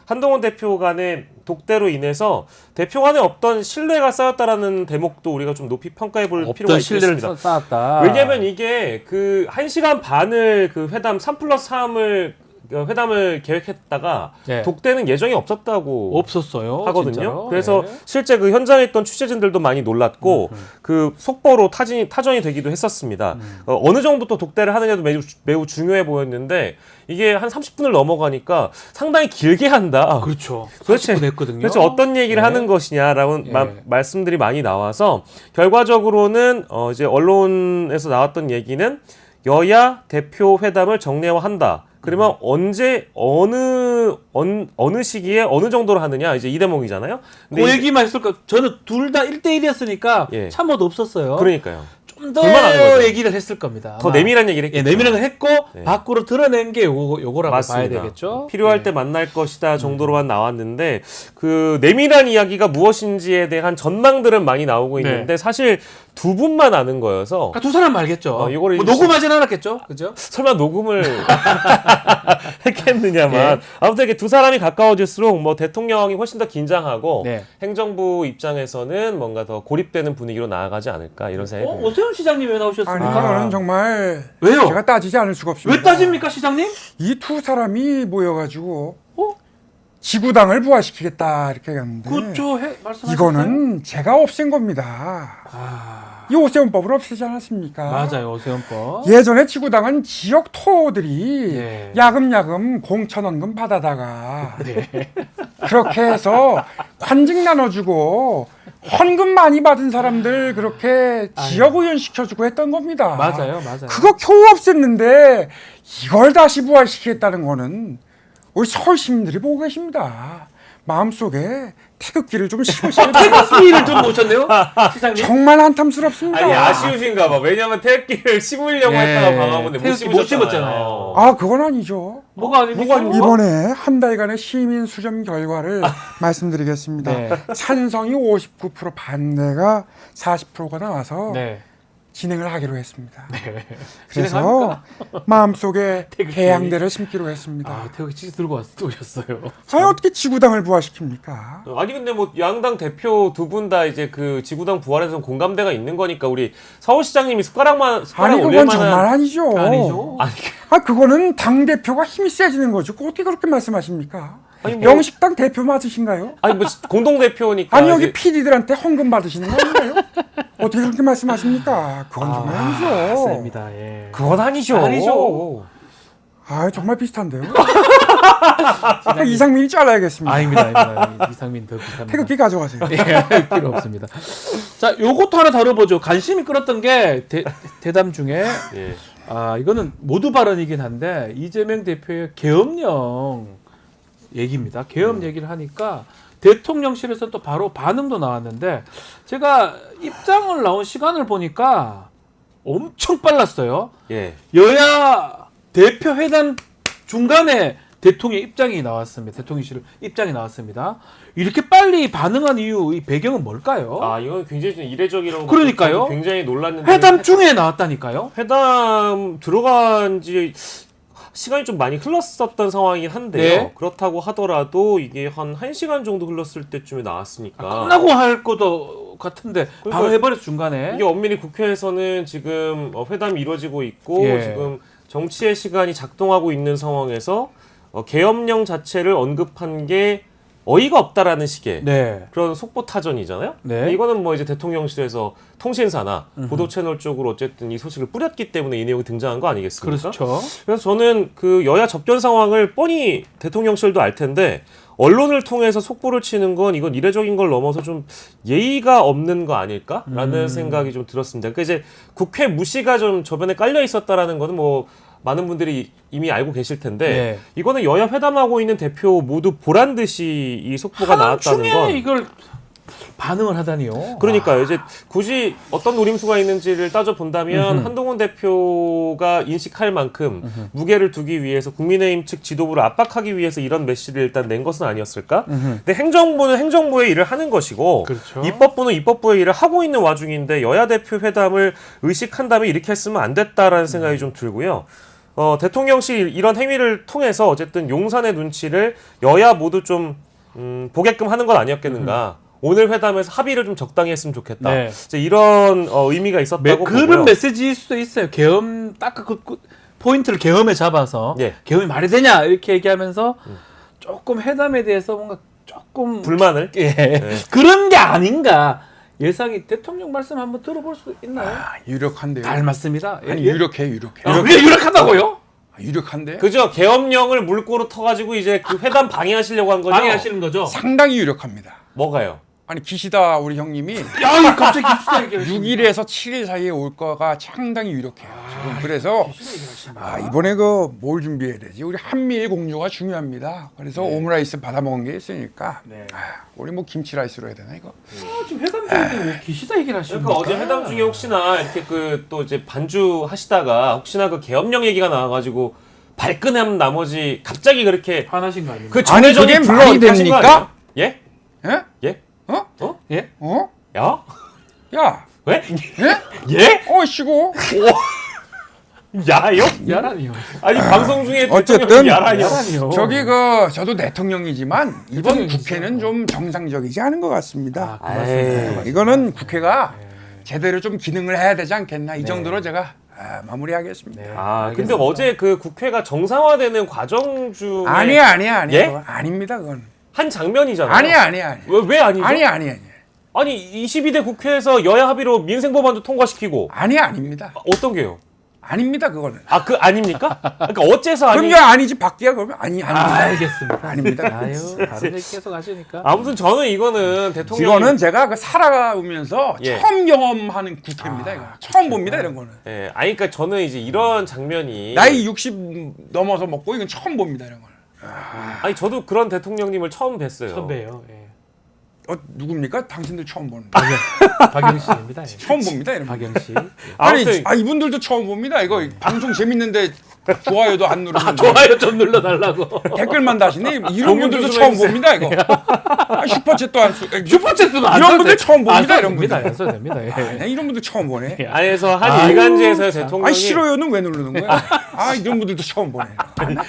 한동훈 대표 간의 독대로 인해서 대표 간에 없던 신뢰가 쌓였다라는 대목도 우리가 좀 높이 평가해 볼 필요가 없던 신뢰를 있겠습니다. 쌓았다. 왜냐하면 이게 그 1시간 반을 그 회담 3+3을 회담을 계획했다가 네. 독대는 예정이 없었다고 없었어요. 하거든요. 진짜로. 그래서 네. 실제 그 현장에 있던 취재진들도 많이 놀랐고 그 속보로 타전이 되기도 했었습니다. 어느 정도 또 독대를 하느냐도 매우 중요해 보였는데 이게 한 30분을 넘어가니까 상당히 길게 한다. 그렇죠. 도대체 40분 했거든요. 도대체 어떤 얘기를 네. 하는 것이냐라는 예. 말씀들이 많이 나와서 결과적으로는 이제 언론에서 나왔던 얘기는 여야 대표 회담을 정례화한다. 그러면 언제 어느 시기에 어느 정도로 하느냐 이제 이 대목이잖아요. 근데 그 얘기만 했을까? 저는 둘 다 1대1이었으니까 예. 참모도 없었어요. 그러니까요. 좀 좀 더 불만하는 거죠. 얘기를 했을 겁니다. 더 아마. 내밀한 얘기를 예, 했겠죠. 내밀한 걸 했고 네. 밖으로 드러낸 게 요거라고 맞습니다. 봐야 되겠죠. 필요할 네. 때 만날 것이다 정도로만 나왔는데 그 내밀한 이야기가 무엇인지에 대한 전망들은 많이 나오고 있는데 사실 두 분만 아는 거여서 그러니까 두 사람 알겠죠. 이거를 뭐 녹음하진 않았겠죠, 그죠? 설마 녹음을 했겠느냐만 아무튼 이렇게 두 사람이 가까워질수록 뭐 대통령이 훨씬 더 긴장하고 네. 행정부 입장에서는 뭔가 더 고립되는 분위기로 나아가지 않을까 이런 생각이 듭니다. 오세훈 시장님 왜 나오셨습니까? 아니 그거는 정말 왜요? 제가 따지지 않을 수가 없습니다. 왜 따집니까, 시장님? 이 두 사람이 모여가지고 지구당을 부활시키겠다 이렇게 했는데 그렇죠, 말씀하셨어요. 이거는 제가 없앤 겁니다. 이 오세훈법을 없애지 않았습니까? 맞아요, 오세훈법. 예전에 지구당은 지역 토호들이 네. 야금야금 공천원금 받아다가 그렇게 해서 관직 나눠주고 헌금 많이 받은 사람들 그렇게 지역 의원 시켜주고 했던 겁니다. 맞아요. 그거 겨우 없앴는데 이걸 다시 부활시키겠다는 거는 우리 서울 시민들이 보고 계십니다. 마음속에 태극기를 좀 씌우셔야 돼요. 태극기를 좀 모셨네요, 시장님. 정말 한탐스럽습니다. 아니 아쉬우신가 봐. 왜냐면 태극기를 심으려고 네. 했다가 방황했는데 못 태극기 못 심으셨잖아요. 아, 그건 아니죠. 뭐가 아닙니까? 이번에 한 달간의 시민 수렴 결과를 말씀드리겠습니다. 네. 찬성이 59%, 반대가 40%가 나와서 네. 진행을 하기로 했습니다. 그래서 진행합니까? 마음속에 태극기. 개양대를 심기로 했습니다. 아, 태극기 들고 오셨어요. 과연 어떻게 지구당을 부활시킵니까? 아니 근데 뭐 양당 대표 두 분 다 이제 그 지구당 부활에서 공감대가 있는 거니까 우리 서울시장님이 숟가락 아니 올릴 그건 정말 만한 아니죠. 아니죠. 아, 그거는 당 대표가 힘이 세지는 거죠. 그거 어떻게 그렇게 말씀하십니까? 아니, 뭐- 영식당 대표 맞으신가요? 아니 뭐 공동 대표니까 아니 여기 PD들한테 헌금 받으시는 거 아닌가요? 어떻게 그렇게 말씀하십니까? 그건 정말 아니죠. 맞습니다. 예. 그건 아니죠. 아니죠. 아, 정말 비슷한데요. 이상민이 잘라야겠습니다. 아닙니다. 이상민 더 비쌉니다. 태극기 가져가세요. 예, 필요 없습니다. 자, 요것도 하나 다뤄보죠. 관심이 끌었던 게 대담 중에 예. 이거는 모두 발언이긴 한데 이재명 대표의 계엄령 얘기입니다. 계엄 얘기를 하니까 대통령실에서 또 바로 반응도 나왔는데 제가 입장을 나온 시간을 보니까 엄청 빨랐어요. 예. 여야 대표 회담 중간에 대통령 입장이 나왔습니다. 대통령실 입장이 나왔습니다. 이렇게 빨리 반응한 이유, 이 배경은 뭘까요? 아 이건 굉장히 좀 이례적이라고 그러니까요. 저도 굉장히 놀랐는데 회담 중에 나왔다니까요. 회담 들어간 지 시간이 좀 많이 흘렀었던 상황이긴 한데요. 네. 그렇다고 하더라도 이게 한 1시간 정도 흘렀을 때쯤에 나왔으니까 끝나고 할 것도 같은데 바로 그러니까 해버렸어 중간에. 이게 엄밀히 국회에서는 지금 회담이 이루어지고 있고 예. 지금 정치의 시간이 작동하고 있는 상황에서 계엄령 자체를 언급한 게 어이가 없다라는 식의 네. 그런 속보 타전이잖아요. 네. 이거는 뭐 이제 대통령실에서 통신사나 보도 채널 쪽으로 어쨌든 이 소식을 뿌렸기 때문에 이 내용이 등장한 거 아니겠습니까? 그렇죠. 그래서 저는 그 여야 접견 상황을 뻔히 대통령실도 알 텐데 언론을 통해서 속보를 치는 건 이건 이례적인 걸 넘어서 좀 예의가 없는 거 아닐까라는 생각이 좀 들었습니다. 그러니까 이제 국회 무시가 좀 저변에 깔려 있었다라는 거는 뭐 많은 분들이 이미 알고 계실 텐데 네. 이거는 여야 회담하고 있는 대표 모두 보란 듯이 이 속보가 나왔다는 중에 건 이걸 반응을 하다니요. 그러니까요. 이제 굳이 어떤 노림수가 있는지를 따져 본다면 한동훈 대표가 인식할 만큼 무게를 두기 위해서 국민의힘 측 지도부를 압박하기 위해서 이런 메시지를 일단 낸 것은 아니었을까? 근데 행정부는 행정부의 일을 하는 것이고 그렇죠. 입법부는 입법부의 일을 하고 있는 와중인데 여야 대표 회담을 의식한다면 이렇게 했으면 안 됐다라는 생각이 좀 들고요. 대통령실 이런 행위를 통해서 어쨌든 용산의 눈치를 여야 모두 좀 보게끔 하는 건 아니었겠는가. 오늘 회담에서 합의를 좀 적당히 했으면 좋겠다. 네. 이제 이런 의미가 있었다고 그런 보고요. 메시지일 수도 있어요. 계엄 딱 그 포인트를 계엄에 잡아서 예. 계엄이 말이 되냐 이렇게 얘기하면서 조금 회담에 대해서 뭔가 조금 불만을 그런 게 아닌가 예상이. 대통령 말씀 한번 들어볼 수 있나요? 유력한데요. 닮았습니다. 아니, 유력해. 그게 유력하다고요? 유력한데? 그죠? 계엄령을 물꼬로 터가지고 이제 그 회담 방해하시려고 한 거죠? 방해하시는 거죠? 상당히 유력합니다. 뭐가요? 아니 기시다 우리 형님이 야, 갑자기 기시다 얘기를 6일에서 7일 사이에 올 거가 상당히 유력해요. 지금 그래서 이번에 그 뭘 준비해야 되지? 우리 한미일 공조가 중요합니다. 그래서 오므라이스 받아 먹은 게 있으니까 우리 뭐 김치라이스로 해야 되나 이거? 지금 회담 기시다 얘기를 하시니까 그러니까 어제 회담 중에 혹시나 이렇게 그 또 이제 반주 하시다가 혹시나 그 계엄령 얘기가 나와가지고 발끈한 나머지 갑자기 그렇게 화나신 거 아닙니까? 그 아니, 전에 그게 전에 말이 불러하신 거 됩니까? 아니에요? 예? 예? 예? 어? 예? 어? 야? 야, 왜? 예? 예? 쉬고. 야요? 야라니요. 아니 방송 중에 어쨌든 대통령이 야라뇨. 야라니요. 저기 저도 대통령이지만 이번 국회는 좀 정상적이지 않은 것 같습니다. 고맙습니다. 이거는 국회가 제대로 좀 기능을 해야 되지 않겠나 이 정도로 제가 마무리하겠습니다. 아 근데 어제 그 국회가 정상화되는 과정 중에 아니야. 예? 그건 아닙니다. 그건 한 장면이잖아요. 아니야. 왜 아니죠? 아니야. 아니 22대 국회에서 여야 합의로 민생 법안도 통과시키고 아닙니다. 어떤 게요? 아닙니다. 그거는. 아 그 아닙니까? 그러니까 어째서 아니? 그럼 야 아니지 바뀌야 그러면 아닙니다. 알겠습니다. 아닙니다. 아유, 다른 얘기 계속 하시니까. 아무튼 저는 이거는 대통령 이거는 제가 살아가면서 예. 처음 경험하는 국회입니다. 이거 처음 봅니다 이런 거는. 예, 아니 그러니까 저는 이제 이런 장면이 나이 60 넘어서 먹고 이건 처음 봅니다 이런 걸. 아니 저도 그런 대통령님을 처음 뵀어요. 선배예요. 예. 누굽니까? 당신들 처음 보는. 박영씨입니다. 예. 처음 봅니다 이런 거. 박영씨. 아니 아무튼 이분들도 처음 봅니다. 이거 방송 재밌는데 좋아요도 안 누르는데 좋아요 좀 눌러달라고. 댓글만 다시네. 이런 분들도 처음 봅니다 이거. 슈퍼챗도 안 쓰. 슈퍼챗으로 안 이런 써도 분들 돼. 처음 봅니다 안 이런 써도 됩니다. 분들. 안 써도 됩니다. 예. 이런 분들 처음 보네. 안에서 한 일간지에서 대통령이 싫어요는 왜 누르는 거야? 이런 분들도 처음 보네.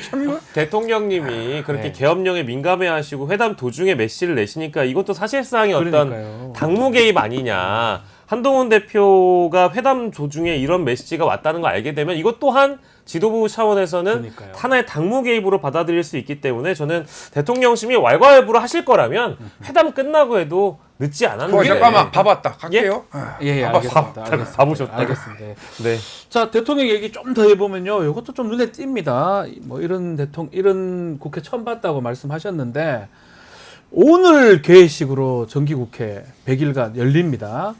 참 이거. 대통령님이 그렇게 네. 계엄령에 민감해하시고 회담 도중에 메시를 내시니까 이것도 사실상의 어떤 그러니까요. 당무 개입 아니냐. 한동훈 대표가 회담 도중에 이런 메시지가 왔다는 걸 알게 되면 이것 또한 지도부 차원에서는 그러니까요. 하나의 당무 개입으로 받아들일 수 있기 때문에 저는 대통령심이 왈가왈부로 하실 거라면 회담 끝나고 해도 늦지 않았는데. 잠깐만 봐봤다. 갈게요. 예, 알겠습니다. 알겠습니다. 봐보셨다. 알겠습니다. 네. 자, 대통령 얘기 좀 더 해보면요. 이것도 좀 눈에 띕니다. 뭐 이런 국회 처음 봤다고 말씀하셨는데 오늘 개회식으로 정기국회 100일간 열립니다.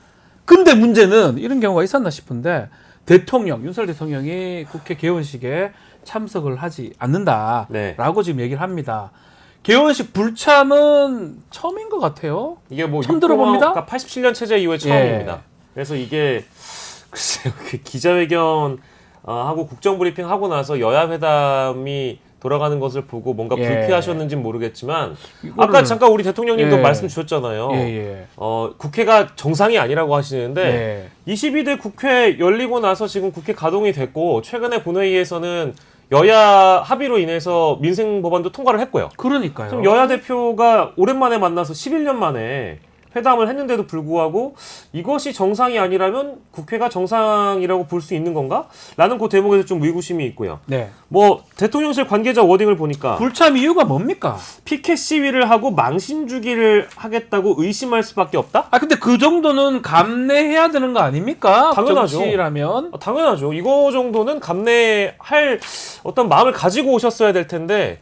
근데 문제는 이런 경우가 있었나 싶은데 윤석열 대통령이 국회 개원식에 참석을 하지 않는다라고 네. 지금 얘기를 합니다. 개원식 불참은 처음인 것 같아요. 이게 뭐 처음 들어봅니다. 87년 체제 이후에 처음입니다. 그래서 이게 글쎄요, 그 기자회견 하고 국정브리핑 하고 나서 여야 회담이 돌아가는 것을 보고 뭔가 예. 불쾌하셨는지는 모르겠지만 이거를- 아까 잠깐 우리 대통령님도 예. 말씀 주셨잖아요. 예. 국회가 정상이 아니라고 하시는데 예. 22대 국회 열리고 나서 지금 국회 가동이 됐고 최근에 본회의에서는 여야 합의로 인해서 민생 법안도 통과를 했고요. 그러니까요. 지금 여야 대표가 오랜만에 만나서 11년 만에 회담을 했는데도 불구하고 이것이 정상이 아니라면 국회가 정상이라고 볼 수 있는 건가? 라는 그 대목에서 좀 의구심이 있고요. 네. 뭐 대통령실 관계자 워딩을 보니까 불참 이유가 뭡니까? 피켓 시위를 하고 망신 주기를 하겠다고 의심할 수밖에 없다? 근데 그 정도는 감내해야 되는 거 아닙니까? 당연하죠. 정치라면. 당연하죠. 이거 정도는 감내할 어떤 마음을 가지고 오셨어야 될 텐데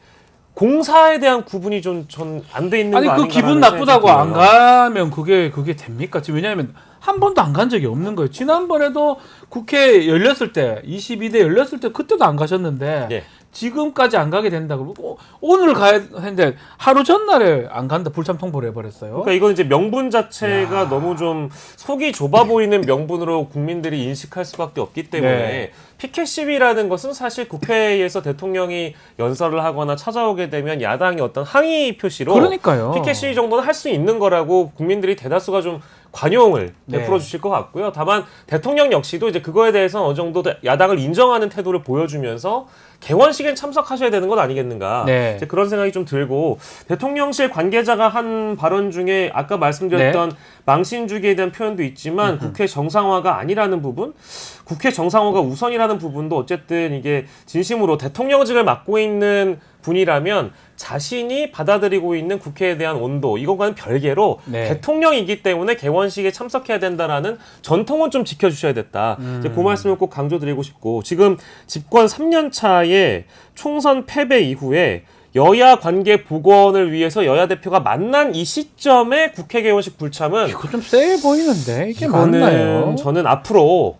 공사에 대한 구분이 좀 전 안 돼 있는 거 아니 아닌가? 그 기분 나쁘다고 안 가면 그게 됩니까? 지금 왜냐하면 한 번도 안 간 적이 없는 거예요. 지난번에도 국회 열렸을 때 22대 열렸을 때 그때도 안 가셨는데 예. 지금까지 안 가게 된다 그러고 오늘 가야 했는데 하루 전날에 안 간다 불참 통보를 해버렸어요. 그러니까 이건 이제 명분 자체가 너무 좀 속이 좁아 보이는 명분으로 국민들이 인식할 수밖에 없기 때문에 네. 피켓 시위라는 것은 사실 국회에서 대통령이 연설을 하거나 찾아오게 되면 야당이 어떤 항의 표시로 그러니까요. 피켓 시위 정도는 할 수 있는 거라고 국민들이 대다수가 좀 관용을 네. 베풀어 주실 것 같고요. 다만 대통령 역시도 이제 그거에 대해서 어느 정도 야당을 인정하는 태도를 보여주면서 개원식엔 참석하셔야 되는 건 아니겠는가. 네. 이제 그런 생각이 좀 들고 대통령실 관계자가 한 발언 중에 아까 말씀드렸던 망신 주기에 대한 표현도 있지만 국회 정상화가 아니라는 부분, 국회 정상화가 우선이라는 부분도 어쨌든 이게 진심으로 대통령직을 맡고 있는 분이라면 자신이 받아들이고 있는 국회에 대한 온도 이것과는 별개로 네. 대통령이기 때문에 개원식에 참석해야 된다라는 전통은 좀 지켜주셔야 됐다. 이제 그 말씀을 꼭 강조드리고 싶고 지금 집권 3년 차에 총선 패배 이후에 여야 관계 복원을 위해서 여야 대표가 만난 이 시점에 국회 개원식 불참은 이거 좀 세 보이는데 이게 이거는 맞나요? 저는 앞으로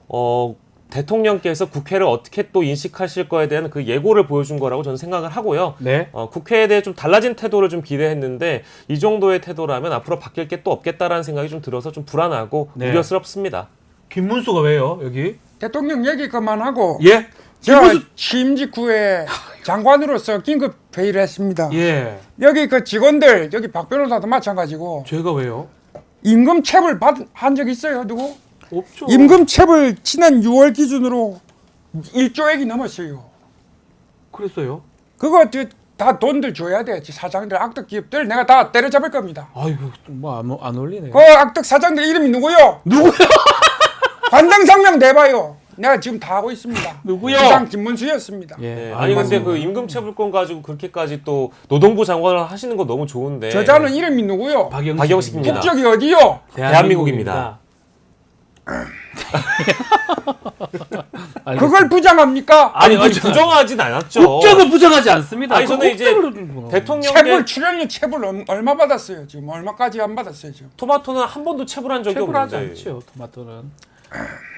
대통령께서 국회를 어떻게 또 인식하실 거에 대한 그 예고를 보여준 거라고 저는 생각을 하고요. 네. 국회에 대해 좀 달라진 태도를 좀 기대했는데 이 정도의 태도라면 앞으로 바뀔 게 또 없겠다라는 생각이 좀 들어서 좀 불안하고 네. 우려스럽습니다. 김문수가 왜요 여기? 대통령 얘기 그만하고 예. 제가 취임 직후에 장관으로서 긴급 회의를 했습니다. 예. 여기 그 직원들 여기 박 변호사도 마찬가지고 제가 왜요? 임금 체불 한 적 있어요 누구? 없죠. 임금 체불 지난 6월 기준으로 1조액이 넘었어요. 그랬어요. 그거 다 돈들 줘야 돼. 사장들 악덕 기업들 내가 다 때려잡을 겁니다. 아이고 뭐 안 올리네요. 그 악덕 사장들 이름이 누구요? 누구요? 관등성명 내봐요. 내가 지금 다 하고 있습니다. 누구요? 부장 김문수였습니다. 예. 네, 아니 근데 그 임금 체불권 가지고 그렇게까지 또 노동부 장관을 하시는 거 너무 좋은데 저자는 이름이 누구요? 박영식입니다. 국적이 어디요? 대한민국입니다. 그걸 부정합니까? 아니 부정하진 않았죠. 국적을 부정하지 않습니다. 아니 저는 이제 국적을 대통령의 체불 출연료 체불 얼마 받았어요? 지금 얼마까지 안 받았어요? 지금 토마토는 한 번도 체불한 적이 체불하지 없는데. 않죠. 토마토는.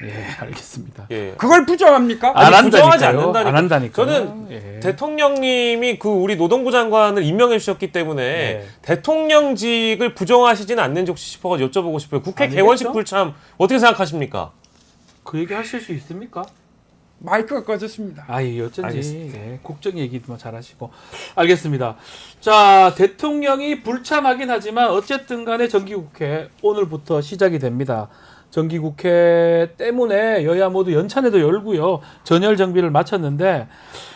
예, 알겠습니다. 예. 그걸 부정합니까? 아니, 부정하지 한다니까요. 않는다니까. 안 한다니까. 저는 예. 대통령님이 그 우리 노동부 장관을 임명해 주셨기 때문에 네. 대통령직을 부정하시지는 않는지 혹시 싶어서 여쭤보고 싶어요. 국회 아니겠죠? 개원식 불참 어떻게 생각하십니까? 그 얘기 하실 수 있습니까? 마이크가 꺼졌습니다. 아이 어쩐지 알겠습니다. 예, 국정 얘기도 잘하시고 알겠습니다. 자 대통령이 불참하긴 하지만 어쨌든 간에 정기국회 오늘부터 시작이 됩니다. 정기국회 때문에 여야 모두 연찬회도 열고요. 전열 정비를 마쳤는데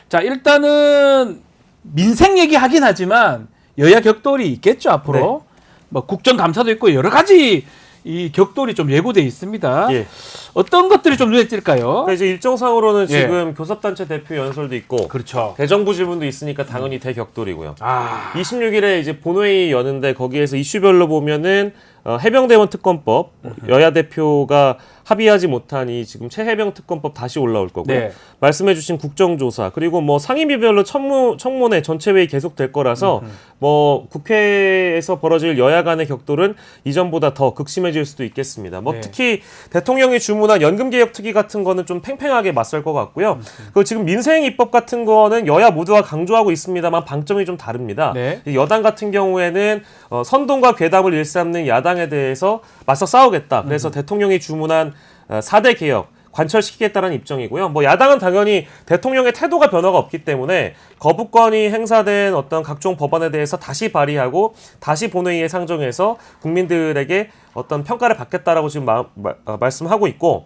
자 일단은 민생 얘기하긴 하지만 여야 격돌이 있겠죠 앞으로. 뭐 국정감사도 있고 여러 가지 이 격돌이 좀 예고돼 있습니다. 예. 어떤 것들이 좀 눈에 띌까요? 그러니까 이제 일정상으로는 예. 지금 교섭단체 대표 연설도 있고 그렇죠. 대정부 질문도 있으니까 당연히 대격돌이고요. 아 26일에 이제 본회의 여는데 거기에서 이슈별로 보면은 해병대원 특검법 여야 대표가 합의하지 못한 이 지금 최해병 특검법 다시 올라올 거고요. 네. 말씀해주신 국정조사 그리고 뭐 상임위별로 청문회 전체회의 계속될 거라서 뭐 국회에서 벌어질 여야 간의 격돌은 이전보다 더 극심해질 수도 있겠습니다. 뭐 네. 특히 대통령이 주문한 연금개혁특위 같은 거는 좀 팽팽하게 맞설 것 같고요. 그리고 지금 민생 입법 같은 거는 여야 모두가 강조하고 있습니다만 방점이 좀 다릅니다. 네. 여당 같은 경우에는 선동과 괴담을 일삼는 야당에 대해서 맞서 싸우겠다. 그래서 대통령이 주문한 4대 개혁 관철시키겠다는 입장이고요. 뭐 야당은 당연히 대통령의 태도가 변화가 없기 때문에 거부권이 행사된 어떤 각종 법안에 대해서 다시 발의하고 다시 본회의에 상정해서 국민들에게 어떤 평가를 받겠다라고 지금 말씀하고 있고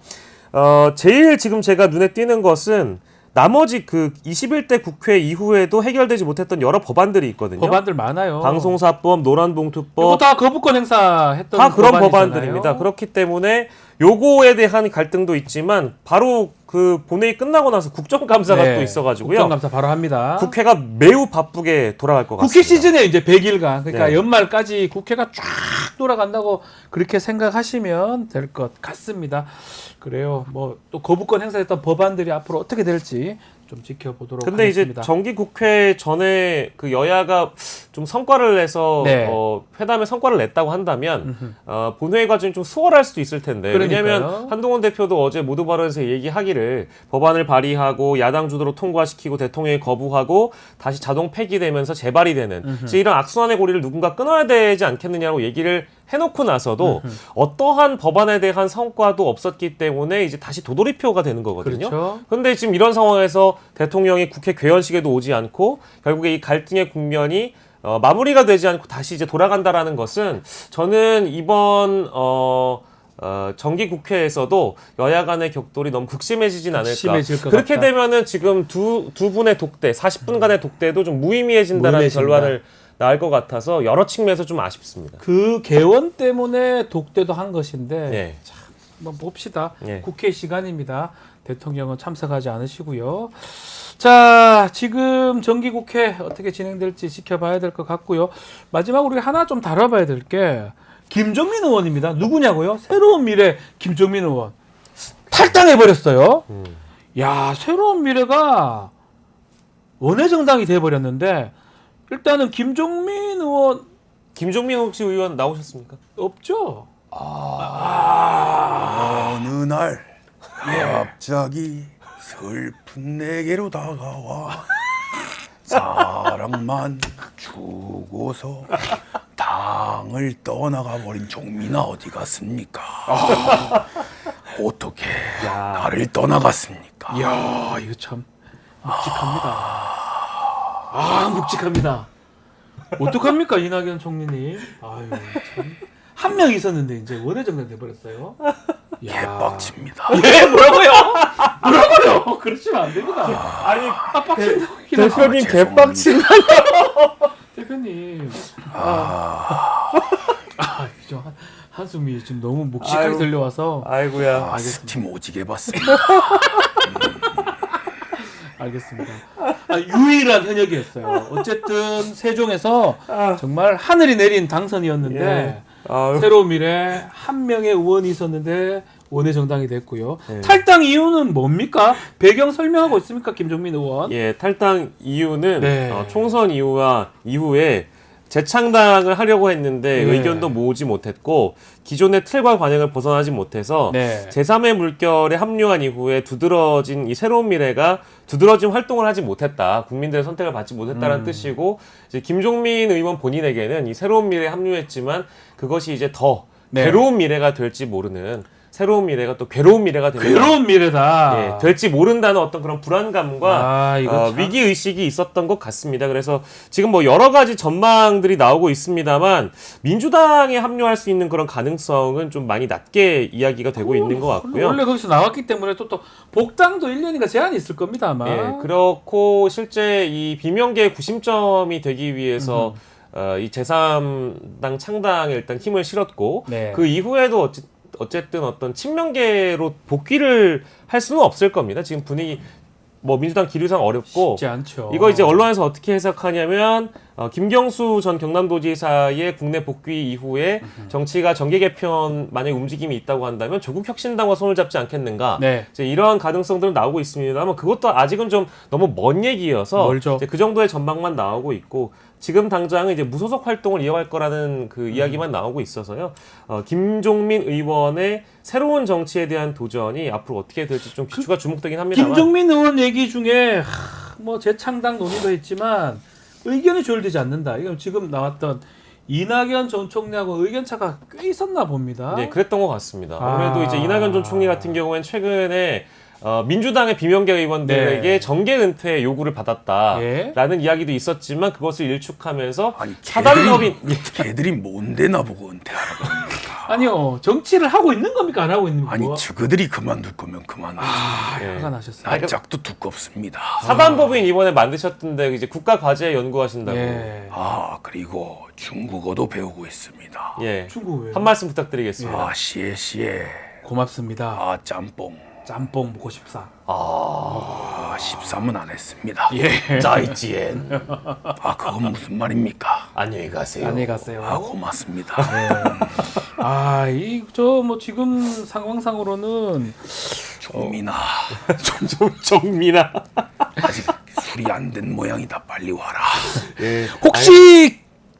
제일 지금 제가 눈에 띄는 것은 나머지 그 21대 국회 이후에도 해결되지 못했던 여러 법안들이 있거든요. 법안들 많아요. 방송사법, 이거 노란봉투법 다 거부권 행사했던 다 그런 법안이잖아요. 법안들입니다. 그렇기 때문에 요거에 대한 갈등도 있지만 바로 그 본회의 끝나고 나서 국정감사가 네, 또 있어가지고요. 국정감사 바로 합니다. 국회가 매우 바쁘게 돌아갈 것 같습니다. 국회 시즌에 이제 100일간 그러니까 네. 연말까지 국회가 쫙 돌아간다고 그렇게 생각하시면 될 것 같습니다. 그래요. 뭐 또 거부권 행사했던 법안들이 앞으로 어떻게 될지 좀 지켜보도록 근데 하겠습니다. 이제 정기국회 전에 그 여야가 좀 성과를 내서 네. 회담에 성과를 냈다고 한다면 본회의 과정이 좀 수월할 수도 있을 텐데 그러니까요. 왜냐하면 한동훈 대표도 어제 모두 발언에서 얘기하기를 법안을 발의하고 야당 주도로 통과시키고 대통령이 거부하고 다시 자동 폐기되면서 재발이 되는 이제 이런 악순환의 고리를 누군가 끊어야 되지 않겠느냐고 얘기를 해놓고 나서도 어떠한 법안에 대한 성과도 없었기 때문에 이제 다시 도돌이표가 되는 거거든요. 그렇죠. 그런데 지금 이런 상황에서 대통령이 국회 개원식에도 오지 않고 결국에 이 갈등의 국면이 마무리가 되지 않고 다시 이제 돌아간다라는 것은 저는 이번 정기 국회에서도 여야 간의 격돌이 너무 극심해지진 않을까. 극심해질 것 그렇게 같다. 되면은 지금 두 분의 독대, 40분간의 독대도 좀 무의미해진다라는 무의미해진다. 결론을 나올 것 같아서 여러 측면에서 좀 아쉽습니다. 그 개원 때문에 독대도 한 것인데 예. 한번 봅시다. 예. 국회 시간입니다. 대통령은 참석하지 않으시고요. 자, 지금 정기국회 어떻게 진행될지 지켜봐야 될 것 같고요. 마지막으로 우리 하나 좀 다뤄봐야 될 게 김종민 의원입니다. 누구냐고요? 새로운 미래 김종민 의원. 탈당해버렸어요. 야, 새로운 미래가 원외정당이 돼버렸는데 일단은 김종민 의원 김종민 혹시 의원 나오셨습니까? 없죠? 어느 날 갑자기 슬픈 내게로 다가와 사랑만 주고서 당을 떠나가 버린 종민아 어디 갔습니까? 어떻게 나를 떠나갔습니까? 이야, 이거 참 묵직합니다. 묵직합니다. 어떡합니까, 이낙연 총리님? 아유, 참. 한 명 있었는데 이제 원외정당 돼버렸어요. 개빡칩니다. 예, 뭐라고요? 뭐라고요? 그러시면 안 됩니다. 아니, 빡친다고 대표님 개빡친다. 대표님. 좀 한숨이 지금 너무 묵직하게 아유. 들려와서. 아이고야. 스팀 오지게 봤습니다. 알겠습니다. 유일한 현역이었어요. 어쨌든 세종에서 정말 하늘이 내린 당선이었는데 예. 아유. 새로운 미래 한 명의 의원이 있었는데 원외 정당이 됐고요. 예. 탈당 이유는 뭡니까? 배경 설명하고 있습니까, 김종민 의원? 예, 탈당 이유는 네. 총선 이후에 재창당을 하려고 했는데 네. 의견도 모으지 못했고 기존의 틀과 관행을 벗어나지 못해서 네. 제3의 물결에 합류한 이후에 두드러진 이 새로운 미래가 두드러진 활동을 하지 못했다. 국민들의 선택을 받지 못했다는 뜻이고 이제 김종민 의원 본인에게는 이 새로운 미래에 합류했지만 그것이 이제 더 네. 괴로운 미래가 될지 모르는 새로운 미래가 또 괴로운 미래가 되는 괴로운 미래다. 예, 될지 모른다는 어떤 그런 불안감과 이거 참- 위기 의식이 있었던 것 같습니다. 그래서 지금 뭐 여러 가지 전망들이 나오고 있습니다만 민주당에 합류할 수 있는 그런 가능성은 좀 많이 낮게 이야기가 되고 있는 것 같고요. 원래 거기서 나왔기 때문에 또 복당도 1년인가 제한이 있을 겁니다, 아마. 예, 그렇고 실제 이 비명계의 구심점이 되기 위해서 이 제3당 창당에 일단 힘을 실었고 네. 그 이후에도 어쨌든 어떤 친명계로 복귀를 할 수는 없을 겁니다. 지금 분위기 뭐 민주당 기류상 어렵고 쉽지 않죠. 이거 이제 언론에서 어떻게 해석하냐면 김경수 전 경남도지사의 국내 복귀 이후에 정치가 정계 개편 만약 움직임이 있다고 한다면 조국 혁신당과 손을 잡지 않겠는가? 네. 이제 이런 가능성들은 나오고 있습니다만 그것도 아직은 좀 너무 먼 얘기여서 멀죠. 이제 그 정도의 전망만 나오고 있고 지금 당장은 이제 무소속 활동을 이어갈 거라는 그 이야기만 나오고 있어서요. 김종민 의원의 새로운 정치에 대한 도전이 앞으로 어떻게 될지 좀 귀추가 주목되긴 합니다만. 김종민 의원 얘기 중에 뭐 재창당 논의도 했지만 의견이 조율되지 않는다. 이건 지금 나왔던 이낙연 전 총리하고 의견 차가 꽤 있었나 봅니다. 네, 그랬던 것 같습니다. 아무래도 이제 이낙연 전 총리 같은 경우에는 최근에 민주당의 비명계 의원들에게 네. 정계 은퇴 요구를 받았다라는 예. 이야기도 있었지만 그것을 일축하면서 아니 사단법인 걔들이 뭔데 나보고 은퇴하라고 합니까? 아니요, 정치를 하고 있는 겁니까, 안 하고 있는 겁니까? 아니 저그들이 그만둘 거면 그만두지. 예. 화가 나셨어요. 날짝도 두껍습니다. 사단법인 이번에 만드셨던데 이제 국가과제 연구하신다고. 예. 그리고 중국어도 배우고 있습니다. 예. 중국 왜? 한 말씀 부탁드리겠습니다. 시에 고맙습니다. 짬뽕. 짬뽕 먹고 싶사. 13은 안 했습니다. 예. 짜이지엔. 그건 무슨 말입니까? 안녕히 가세요. 안녕히 가세요. 고맙습니다. 뭐 지금 상황상으로는 종민아, 정민아. 아직 술이 안 된 모양이다. 빨리 와라. 예. 혹시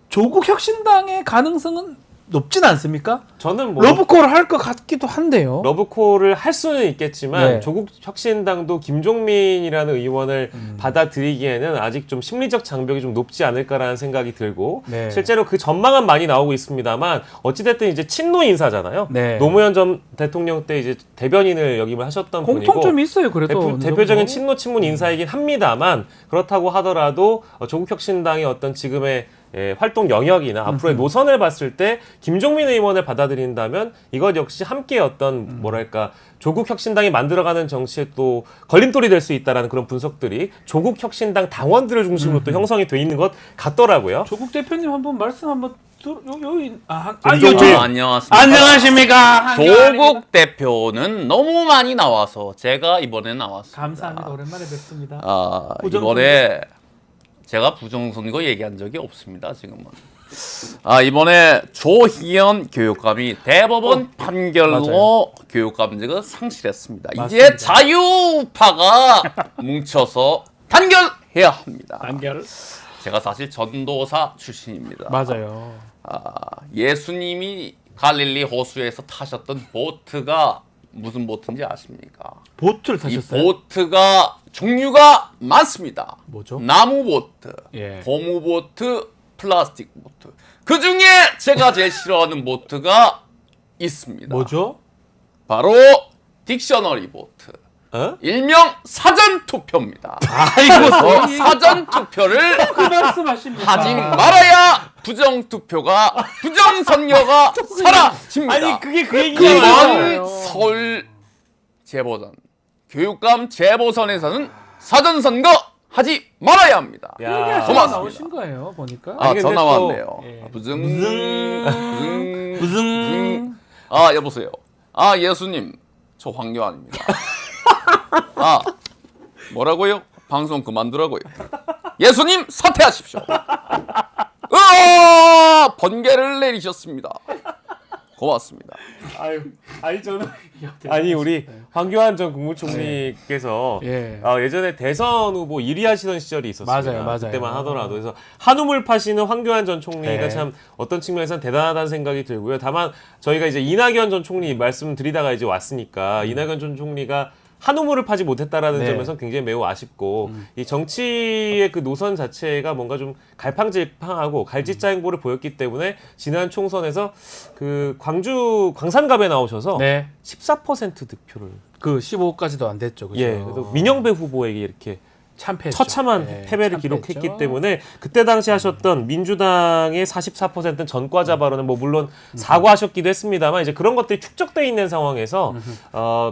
조국 혁신당의 가능성은 높진 않습니까? 저는 뭐 러브콜을 할 것 같기도 한데요. 러브콜을 할 수는 있겠지만 네. 조국 혁신당도 김종민이라는 의원을 받아들이기에는 아직 좀 심리적 장벽이 좀 높지 않을까라는 생각이 들고 네. 실제로 그 전망은 많이 나오고 있습니다만 어찌됐든 이제 친노 인사잖아요. 네. 노무현 전 대통령 때 이제 대변인을 역임을 하셨던 분이고 공통점이 있어요. 그래도 어느 대표적인 정도. 친노 친문 인사이긴 합니다만 그렇다고 하더라도 조국 혁신당의 어떤 지금의 활동 영역이나 앞으로의 노선을 봤을 때 김종민 의원을 받아들인다면 이것 역시 함께 어떤 뭐랄까 조국 혁신당이 만들어가는 정치에 또 걸림돌이 될 수 있다라는 그런 분석들이 조국 혁신당 당원들을 중심으로 또 형성이 돼 있는 것 같더라고요. 조국 대표님 한번 말씀 한번 안녕하십니까. 안녕하십니까. 조국 대표는 너무 많이 나와서 제가 이번에 나왔습니다. 감사합니다. 오랜만에 뵙습니다. 이번에 제가 부정선거 얘기한 적이 없습니다. 지금은. 이번에 조희연 교육감이 대법원 판결로 맞아요. 교육감직을 상실했습니다. 맞습니다. 이제 자유파가 뭉쳐서 단결해야 합니다. 단결. 제가 사실 전도사 출신입니다. 맞아요. 예수님이 갈릴리 호수에서 타셨던 보트가 무슨 보트인지 아십니까? 보트를 이 타셨어요? 보트가 종류가 많습니다. 뭐죠? 나무 보트, 예. 고무 보트, 플라스틱 보트. 그 중에 제가 제일 싫어하는 보트가 있습니다. 뭐죠? 바로 딕셔너리 보트. 어? 일명 사전 투표입니다. 아이고, 사전 투표를 그 말씀하십니까? 하지 말아야 부정 투표가 부정 선거가 사라집니다. 아니, 그게 그 이번 얘기잖아요. 서울 재보선 교육감 재보선에서는 사전 선거 하지 말아야 합니다. 야. 고맙습니다. 나오신 거예요, 보니까. 아니, 근데 전화 또- 왔네요. 예. 무슨 여보세요. 예수님, 저 황교안입니다. 뭐라고요? 방송 그만두라고요. 예수님 사퇴하십시오. 번개를 내리셨습니다. 고맙습니다. 아니 저는 아니 우리 황교안 전 국무총리께서 예. 예전에 대선 후보 1위 하시던 시절이 있었습니다. 맞아요, 맞아요. 그때만 하더라도 그래서 한우물 파시는 황교안 전 총리가 네. 참 어떤 측면에서는 대단하다는 생각이 들고요. 다만 저희가 이제 이낙연 전 총리 말씀드리다가 이제 왔으니까 이낙연 전 총리가 한우물을 파지 못했다라는 네. 점에서 굉장히 매우 아쉽고 이 정치의 그 노선 자체가 뭔가 좀 갈팡질팡하고 갈짓자 행보를 보였기 때문에 지난 총선에서 그 광주 광산갑에 나오셔서 네. 14% 득표를 그 15까지도 안 됐죠. 그죠? 예, 그래서 민영배 후보에게 이렇게 참패했죠. 처참한 예, 패배를 참패했죠. 기록했기 때문에 그때 당시 하셨던 민주당의 44%는 전과자 발언은 뭐 물론 사과하셨기도 했습니다만 이제 그런 것들이 축적돼 있는 상황에서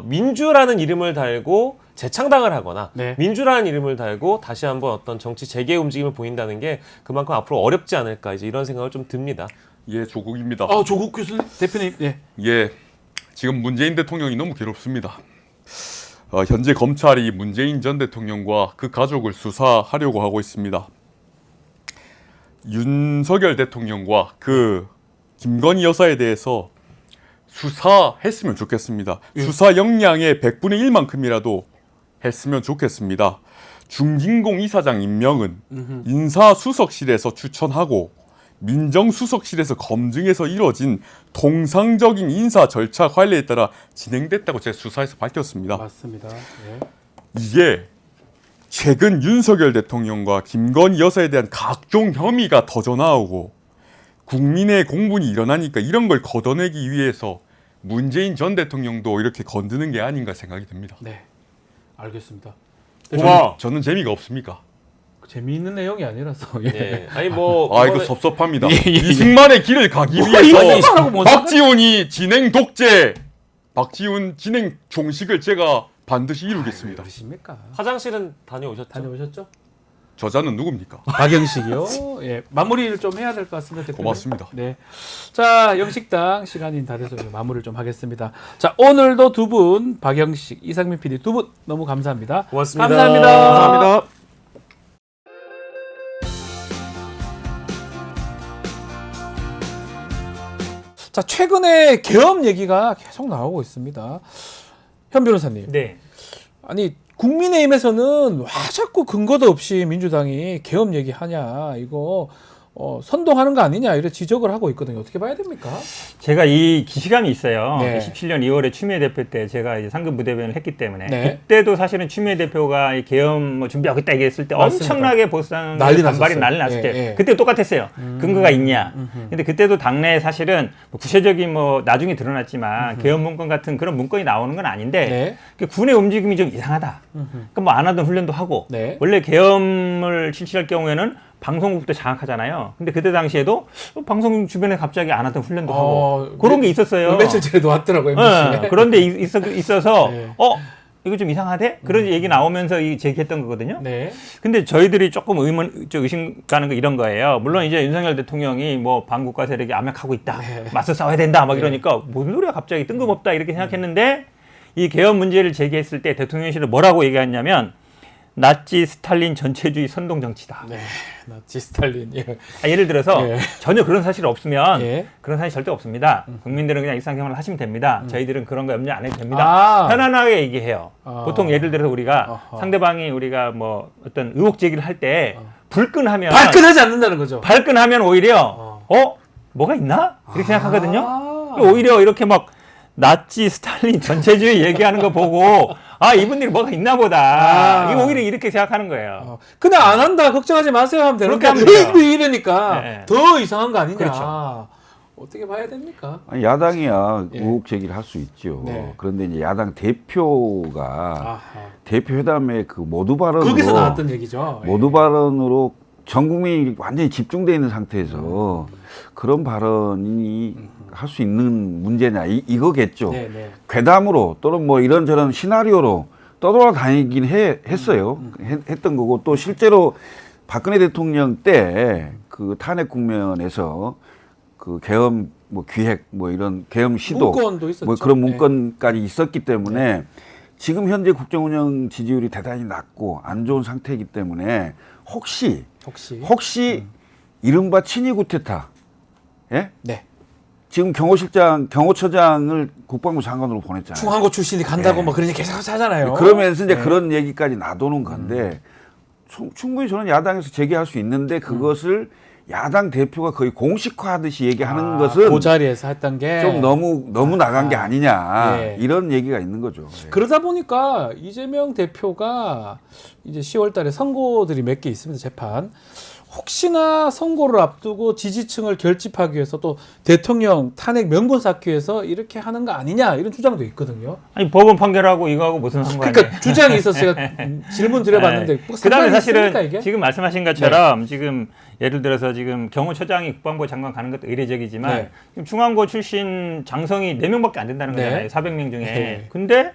민주라는 이름을 달고 재창당을 하거나 네. 민주라는 이름을 달고 다시 한번 어떤 정치 재개 움직임을 보인다는 게 그만큼 앞으로 어렵지 않을까 이제 이런 생각을 좀 듭니다. 예, 조국입니다. 조국 교수님, 대표님. 예. 예, 지금 문재인 대통령이 너무 괴롭습니다. 현재 검찰이 문재인 전 대통령과 그 가족을 수사하려고 하고 있습니다. 윤석열 대통령과 그 김건희 여사에 대해서 수사했으면 좋겠습니다. 수사 역량의 100분의 1만큼이라도 했으면 좋겠습니다. 중진공 이사장 임명은 인사수석실에서 추천하고 민정수석실에서 검증해서 이뤄진 통상적인 인사 절차 관리에 따라 진행됐다고 제 수사에서 밝혔습니다. 맞습니다. 예. 이게 최근 윤석열 대통령과 김건희 여사에 대한 각종 혐의가 터져 나오고 국민의 공분이 일어나니까 이런 걸 걷어내기 위해서 문재인 전 대통령도 이렇게 건드는 게 아닌가 생각이 듭니다. 네. 알겠습니다. 저는 재미가 없습니까? 재미있는 내용이 아니라서. 예. 예. 아니 뭐 이거 이번에- 섭섭합니다. 예. 이승만의 길을 가기 이거 위해서 섭섭하라고 뭔 박지훈이 진행 독재, 박지훈 진행 종식을 제가 반드시 이루겠습니다. 그러십니까? 화장실은 다녀오셨죠? 다녀오셨죠? 저자는 누굽니까? 박영식이요. 예. 마무리를 좀 해야 될 것 같습니다. 대표님. 고맙습니다. 네. 자, 영식당 시간이 다 돼서 마무리를 좀 하겠습니다. 자, 오늘도 두 분, 박영식, 이상민 PD 두 분 너무 감사합니다. 고맙습니다. 감사합니다. 감사합니다. 자, 최근에 계엄 얘기가 계속 나오고 있습니다. 현 변호사님. 네. 아니, 국민의힘에서는 와 자꾸 근거도 없이 민주당이 계엄 얘기하냐, 이거 선동하는 거 아니냐, 이런 지적을 하고 있거든요. 어떻게 봐야 됩니까? 제가 이 기시감이 있어요. 네. 17년 2월에 추미애 대표 때 제가 이제 상급 부대변을 했기 때문에 네. 그때도 사실은 추미애 대표가 이 계엄 뭐 준비하고 있다 얘기했을 때 맞습니다. 엄청나게 보수당 난리 반발이 났었어요. 난리 났을 때 예, 예. 그때 똑같았어요. 근거가 있냐. 근데 그때도 당내에 사실은 뭐 구체적인 뭐 나중에 드러났지만 계엄 문건 같은 그런 문건이 나오는 건 아닌데 네. 그 군의 움직임이 좀 이상하다. 그러니까 뭐 안 하던 훈련도 하고 네. 원래 계엄을 실시할 경우에는 방송국도 장악하잖아요. 근데 그때 당시에도 방송 주변에 갑자기 안 하던 훈련도 하고 그런 게 있었어요. 며칠 전에도 왔더라고요, MBC에. 네, 그런데 있어서 네. 이거 좀 이상하대? 그런 얘기 나오면서 제기했던 거거든요. 네. 근데 저희들이 조금 의심 가는 거 이런 거예요. 물론 이제 윤석열 대통령이 뭐 반국가 세력이 암약하고 있다. 네. 맞서 싸워야 된다. 막 이러니까 뭔 소리야 갑자기 뜬금없다 이렇게 생각했는데 이 계엄 문제를 제기했을 때 대통령실은 뭐라고 얘기했냐면 나치 스탈린 전체주의 선동 정치다. 네. 나치 스탈린. 예. 예를 들어서 예. 전혀 그런 사실이 없으면 예. 그런 사실 절대 없습니다. 국민들은 그냥 일상생활을 하시면 됩니다. 저희들은 그런 거 염려 안 해도 됩니다. 아. 편안하게 얘기해요. 아. 보통 예를 들어서 우리가 어허. 상대방이 우리가 뭐 어떤 의혹 제기를 할 때 불끈하면 발끈하지 않는다는 거죠. 발끈하면 오히려 뭐가 있나? 이렇게 생각하거든요. 오히려 이렇게 막 나치, 스탈린 전체주의 얘기하는 거 보고 이분들이 뭐가 있나 보다. 이거 오히려 이렇게 생각하는 거예요. 근데 안 한다 걱정하지 마세요 하면 되는데 그렇게 하면 돼요. 이러니까 네. 더 이상한 거 아니냐. 그렇죠. 어떻게 봐야 됩니까? 아니, 야당이야 예. 의혹 제기를 할 수 있죠. 네. 그런데 이제 야당 대표가 아하. 대표 회담의 그 모두 발언으로 거기서 나왔던 얘기죠. 모두 발언으로 전 국민이 완전히 집중돼 있는 상태에서 그런 발언이 할 수 있는 문제냐 이거겠죠. 네, 네. 괴담으로 또는 뭐 이런저런 시나리오로 떠돌아다니긴 했어요. 했던 거고 또 실제로 박근혜 대통령 때 그 탄핵 국면에서 그 계엄 뭐 기획 뭐 이런 계엄 시도 문건도 있었죠. 뭐 그런 네. 문건까지 있었기 때문에 지금 현재 국정운영 지지율이 대단히 낮고 안 좋은 상태이기 때문에 혹시 이른바 친위 구테타, 예? 네. 지금 경호처장을 국방부 장관으로 보냈잖아요. 중앙고 출신이 간다고 네. 뭐 그런 얘기 계속 하잖아요. 그러면서 이제 그런 얘기까지 놔두는 건데 충분히 저는 야당에서 제기할 수 있는데 그것을 야당 대표가 거의 공식화하듯이 얘기하는 것은 그 자리에서 했던 게 좀 너무 나간 게 아니냐 예. 이런 얘기가 있는 거죠. 예. 그러다 보니까 이재명 대표가 이제 10월달에 선고들이 몇 개 있습니다. 재판. 혹시나 선고를 앞두고 지지층을 결집하기 위해서 또 대통령 탄핵 명분 쌓기 위해서 이렇게 하는 거 아니냐 이런 주장도 있거든요. 아니 법원 판결하고 이거하고 무슨 상관이에요? 그러니까 주장이 있어서 제가 질문 드려봤는데 뭐 그다음에 상관이 있습니까, 사실은 이게? 지금 말씀하신 것처럼 지금 예를 들어서 지금 경호처장이 국방부 장관 가는 것도 의례적이지만 네. 지금 중앙고 출신 장성이 4명밖에 안 된다는 네. 거잖아요. 400명 중에. 네. 근데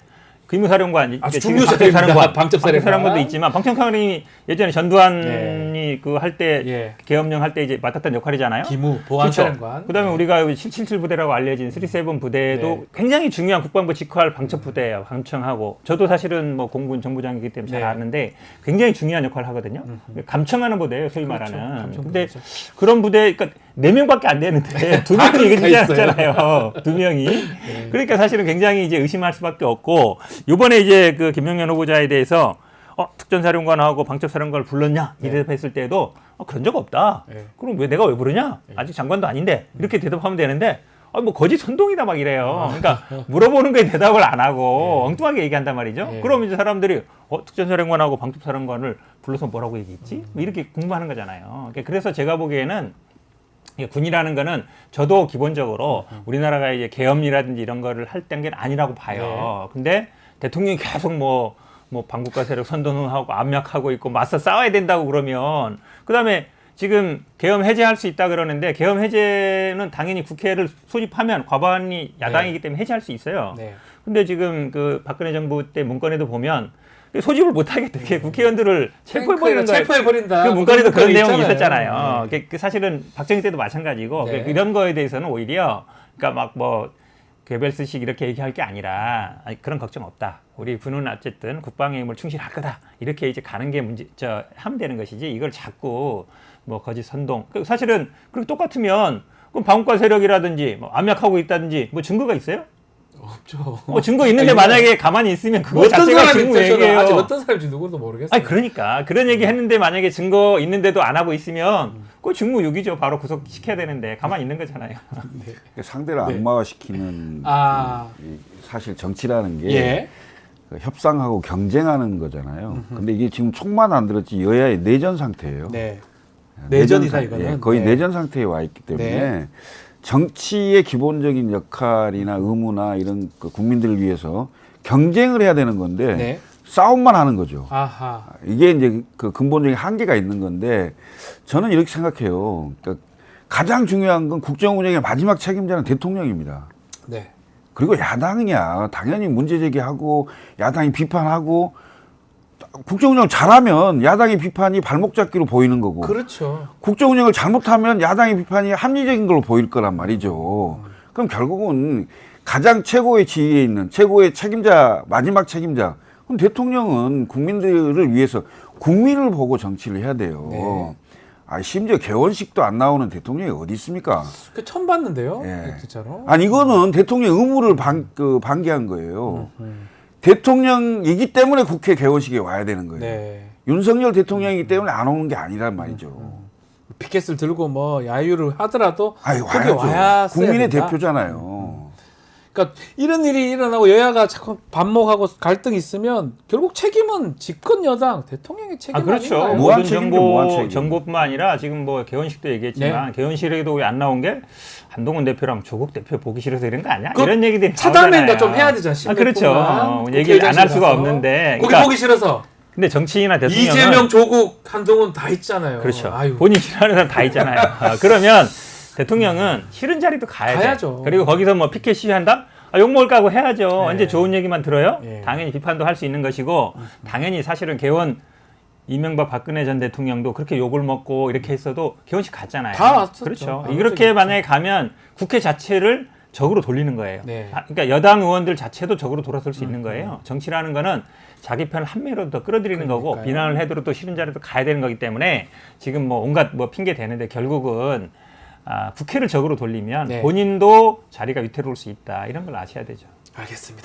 기무사령관, 아주 지금 중요 자리입니다. 방첩사령관도 있지만 방청사령관이 예전에 전두환이 그 할 때 예. 계엄령 할 때 이제 맡았던 역할이잖아요. 기무 보안사령관. 그렇죠. 그다음에 우리가 777 부대라고 알려진 37 부대도 네. 굉장히 중요한 국방부 직할 방첩 부대예요. 방청하고 저도 사실은 뭐 공군 정부장이기 때문에 잘 네. 아는데 굉장히 중요한 역할을 하거든요. 감청하는 부대예요, 소위 그렇죠. 말하는. 감청 근데 부대죠. 그런 부대, 그러니까 4명밖에 안 되는데 2명이 이게 있어요. 되잖아요. 2명이. 그러니까 사실은 굉장히 이제 의심할 수밖에 없고 이번에 이제 그 김용현 후보자에 대해서 특전사령관하고 방첩사령관을 불렀냐 이 대답했을 때도 그런 적 없다. 네. 그럼 왜 내가 왜 부르냐? 아직 장관도 아닌데 이렇게 대답하면 되는데 뭐 거짓 선동이다 막 이래요. 그러니까 물어보는 거에 대답을 안 하고 엉뚱하게 얘기한단 말이죠. 그럼 이제 사람들이 특전사령관하고 방첩사령관을 불러서 뭐라고 얘기했지? 뭐 이렇게 궁금하는 거잖아요. 그래서 제가 보기에는 군이라는 거는 저도 기본적으로 우리나라가 이제 계엄이라든지 이런 거를 할 단계는 아니라고 봐요. 근데 대통령이 계속 뭐 반국가 세력 선동하고 압력하고 있고 맞서 싸워야 된다고 그러면 그다음에 지금 계엄 해제할 수 있다 그러는데 계엄 해제는 당연히 국회를 소집하면 과반이 야당이기 때문에 해제할 수 있어요. 네. 근데 지금 그 박근혜 정부 때 문건에도 보면 소집을 못 하겠대. 국회의원들을 체포해버리는 거예요. 체포해버린다. 그 문건에도 그런 내용이 있잖아요. 있었잖아요. 그 사실은 박정희 때도 마찬가지고 네. 이런 거에 대해서는 오히려 그러니까 막 뭐 괴벨스식 이렇게 얘기할 게 아니라 그런 걱정 없다. 우리 군은 어쨌든 국방의 힘을 충실할 거다. 이렇게 이제 가는 게 하면 되는 것이지 이걸 자꾸 뭐 거짓 선동. 사실은 그렇게 똑같으면 그럼 반국가 세력이라든지 뭐 압력하고 있다든지 뭐 증거가 있어요? 없죠. 증거 있는데 만약에 가만히 있으면 그거 어떤 자체가 사람이 증거 있어요? 얘기예요. 아직 어떤 사람인지 누구도 모르겠어요. 그러니까 그런 얘기 했는데 만약에 증거 있는데도 안 하고 있으면 그거 직무유기죠. 바로 구속시켜야 되는데 가만히 있는 거잖아요. 상대를 악마화시키는 사실 정치라는 게 예. 그 협상하고 경쟁하는 거잖아요. 근데 이게 지금 총만 안 들었지 여야의 내전 상태예요. 네. 내전이다 이거는. 거의 네. 내전 상태에 와 있기 때문에 네. 정치의 기본적인 역할이나 의무나 이런 그 국민들을 위해서 경쟁을 해야 되는 건데 네. 싸움만 하는 거죠. 아하. 이게 이제 그 근본적인 한계가 있는 건데 저는 이렇게 생각해요. 그러니까 가장 중요한 건 국정 운영의 마지막 책임자는 대통령입니다. 네. 그리고 야당이야. 당연히 문제 제기하고 야당이 비판하고 국정 운영 잘하면 야당의 비판이 발목 잡기로 보이는 거고 그렇죠. 국정 운영을 잘못하면 야당의 비판이 합리적인 걸로 보일 거란 말이죠. 그럼 결국은 가장 최고의 지위에 있는 최고의 책임자, 마지막 책임자. 그럼 대통령은 국민들을 위해서 국민을 보고 정치를 해야 돼요. 네. 심지어 개원식도 안 나오는 대통령이 어디 있습니까? 그 처음 봤는데요. 예. 진짜로. 아니 이거는 대통령 의무를 방기한 거예요. 대통령이기 때문에 국회 개원식에 와야 되는 거예요. 네. 윤석열 대통령이기 때문에 안 오는 게 아니란 말이죠. 피켓을 들고 뭐 야유를 하더라도 아니, 거기 와야죠. 와야 국민의 된다. 대표잖아요. 그러니까 이런 일이 일어나고 여야가 자꾸 반목하고 갈등이 있으면 결국 책임은 집권 여당 대통령의 책임 그렇죠. 아닌가요? 무한 모든 책임이죠, 무한 책임. 정보뿐만 아니라 지금 뭐 개원식도 얘기했지만 개원식에도 왜 안 나온 게 한동훈 대표랑 조국 대표 보기 싫어서 이런 거 아니야? 그 이런 얘기들이 차단인가 나오잖아요. 좀 해야 되지 않습니까? 그렇죠. 얘기를 안 할 수가 없는데. 거기 그러니까 보기 싫어서 근데 정치인이나 대통령은 이재명, 조국, 한동훈 다 있잖아요. 그렇죠. 아유. 본인 싫어하는 사람 다 있잖아요. 그러면 대통령은 싫은 자리도 가야죠. 그리고 거기서 뭐 피켓 시위한다? 욕먹을 까고 해야죠. 네. 언제 좋은 얘기만 들어요? 예. 당연히 비판도 할 수 있는 것이고 당연히 사실은 개원 이명박 박근혜 전 대통령도 그렇게 욕을 먹고 이렇게 했어도 개원식 갔잖아요. 다 왔었죠. 그렇죠. 아, 이렇게 그렇죠. 만약에 가면 국회 자체를 적으로 돌리는 거예요. 네. 그러니까 여당 의원들 자체도 적으로 돌아설 수 있는 거예요. 정치라는 거는 자기 편을 한 매로 더 끌어들이는 거고 그러니까요. 비난을 해도 또 싫은 자리도 가야 되는 거기 때문에 지금 뭐 온갖 뭐 핑계 대는데 결국은 국회를 적으로 돌리면 네. 본인도 자리가 위태로울 수 있다. 이런 걸 아셔야 되죠. 알겠습니다.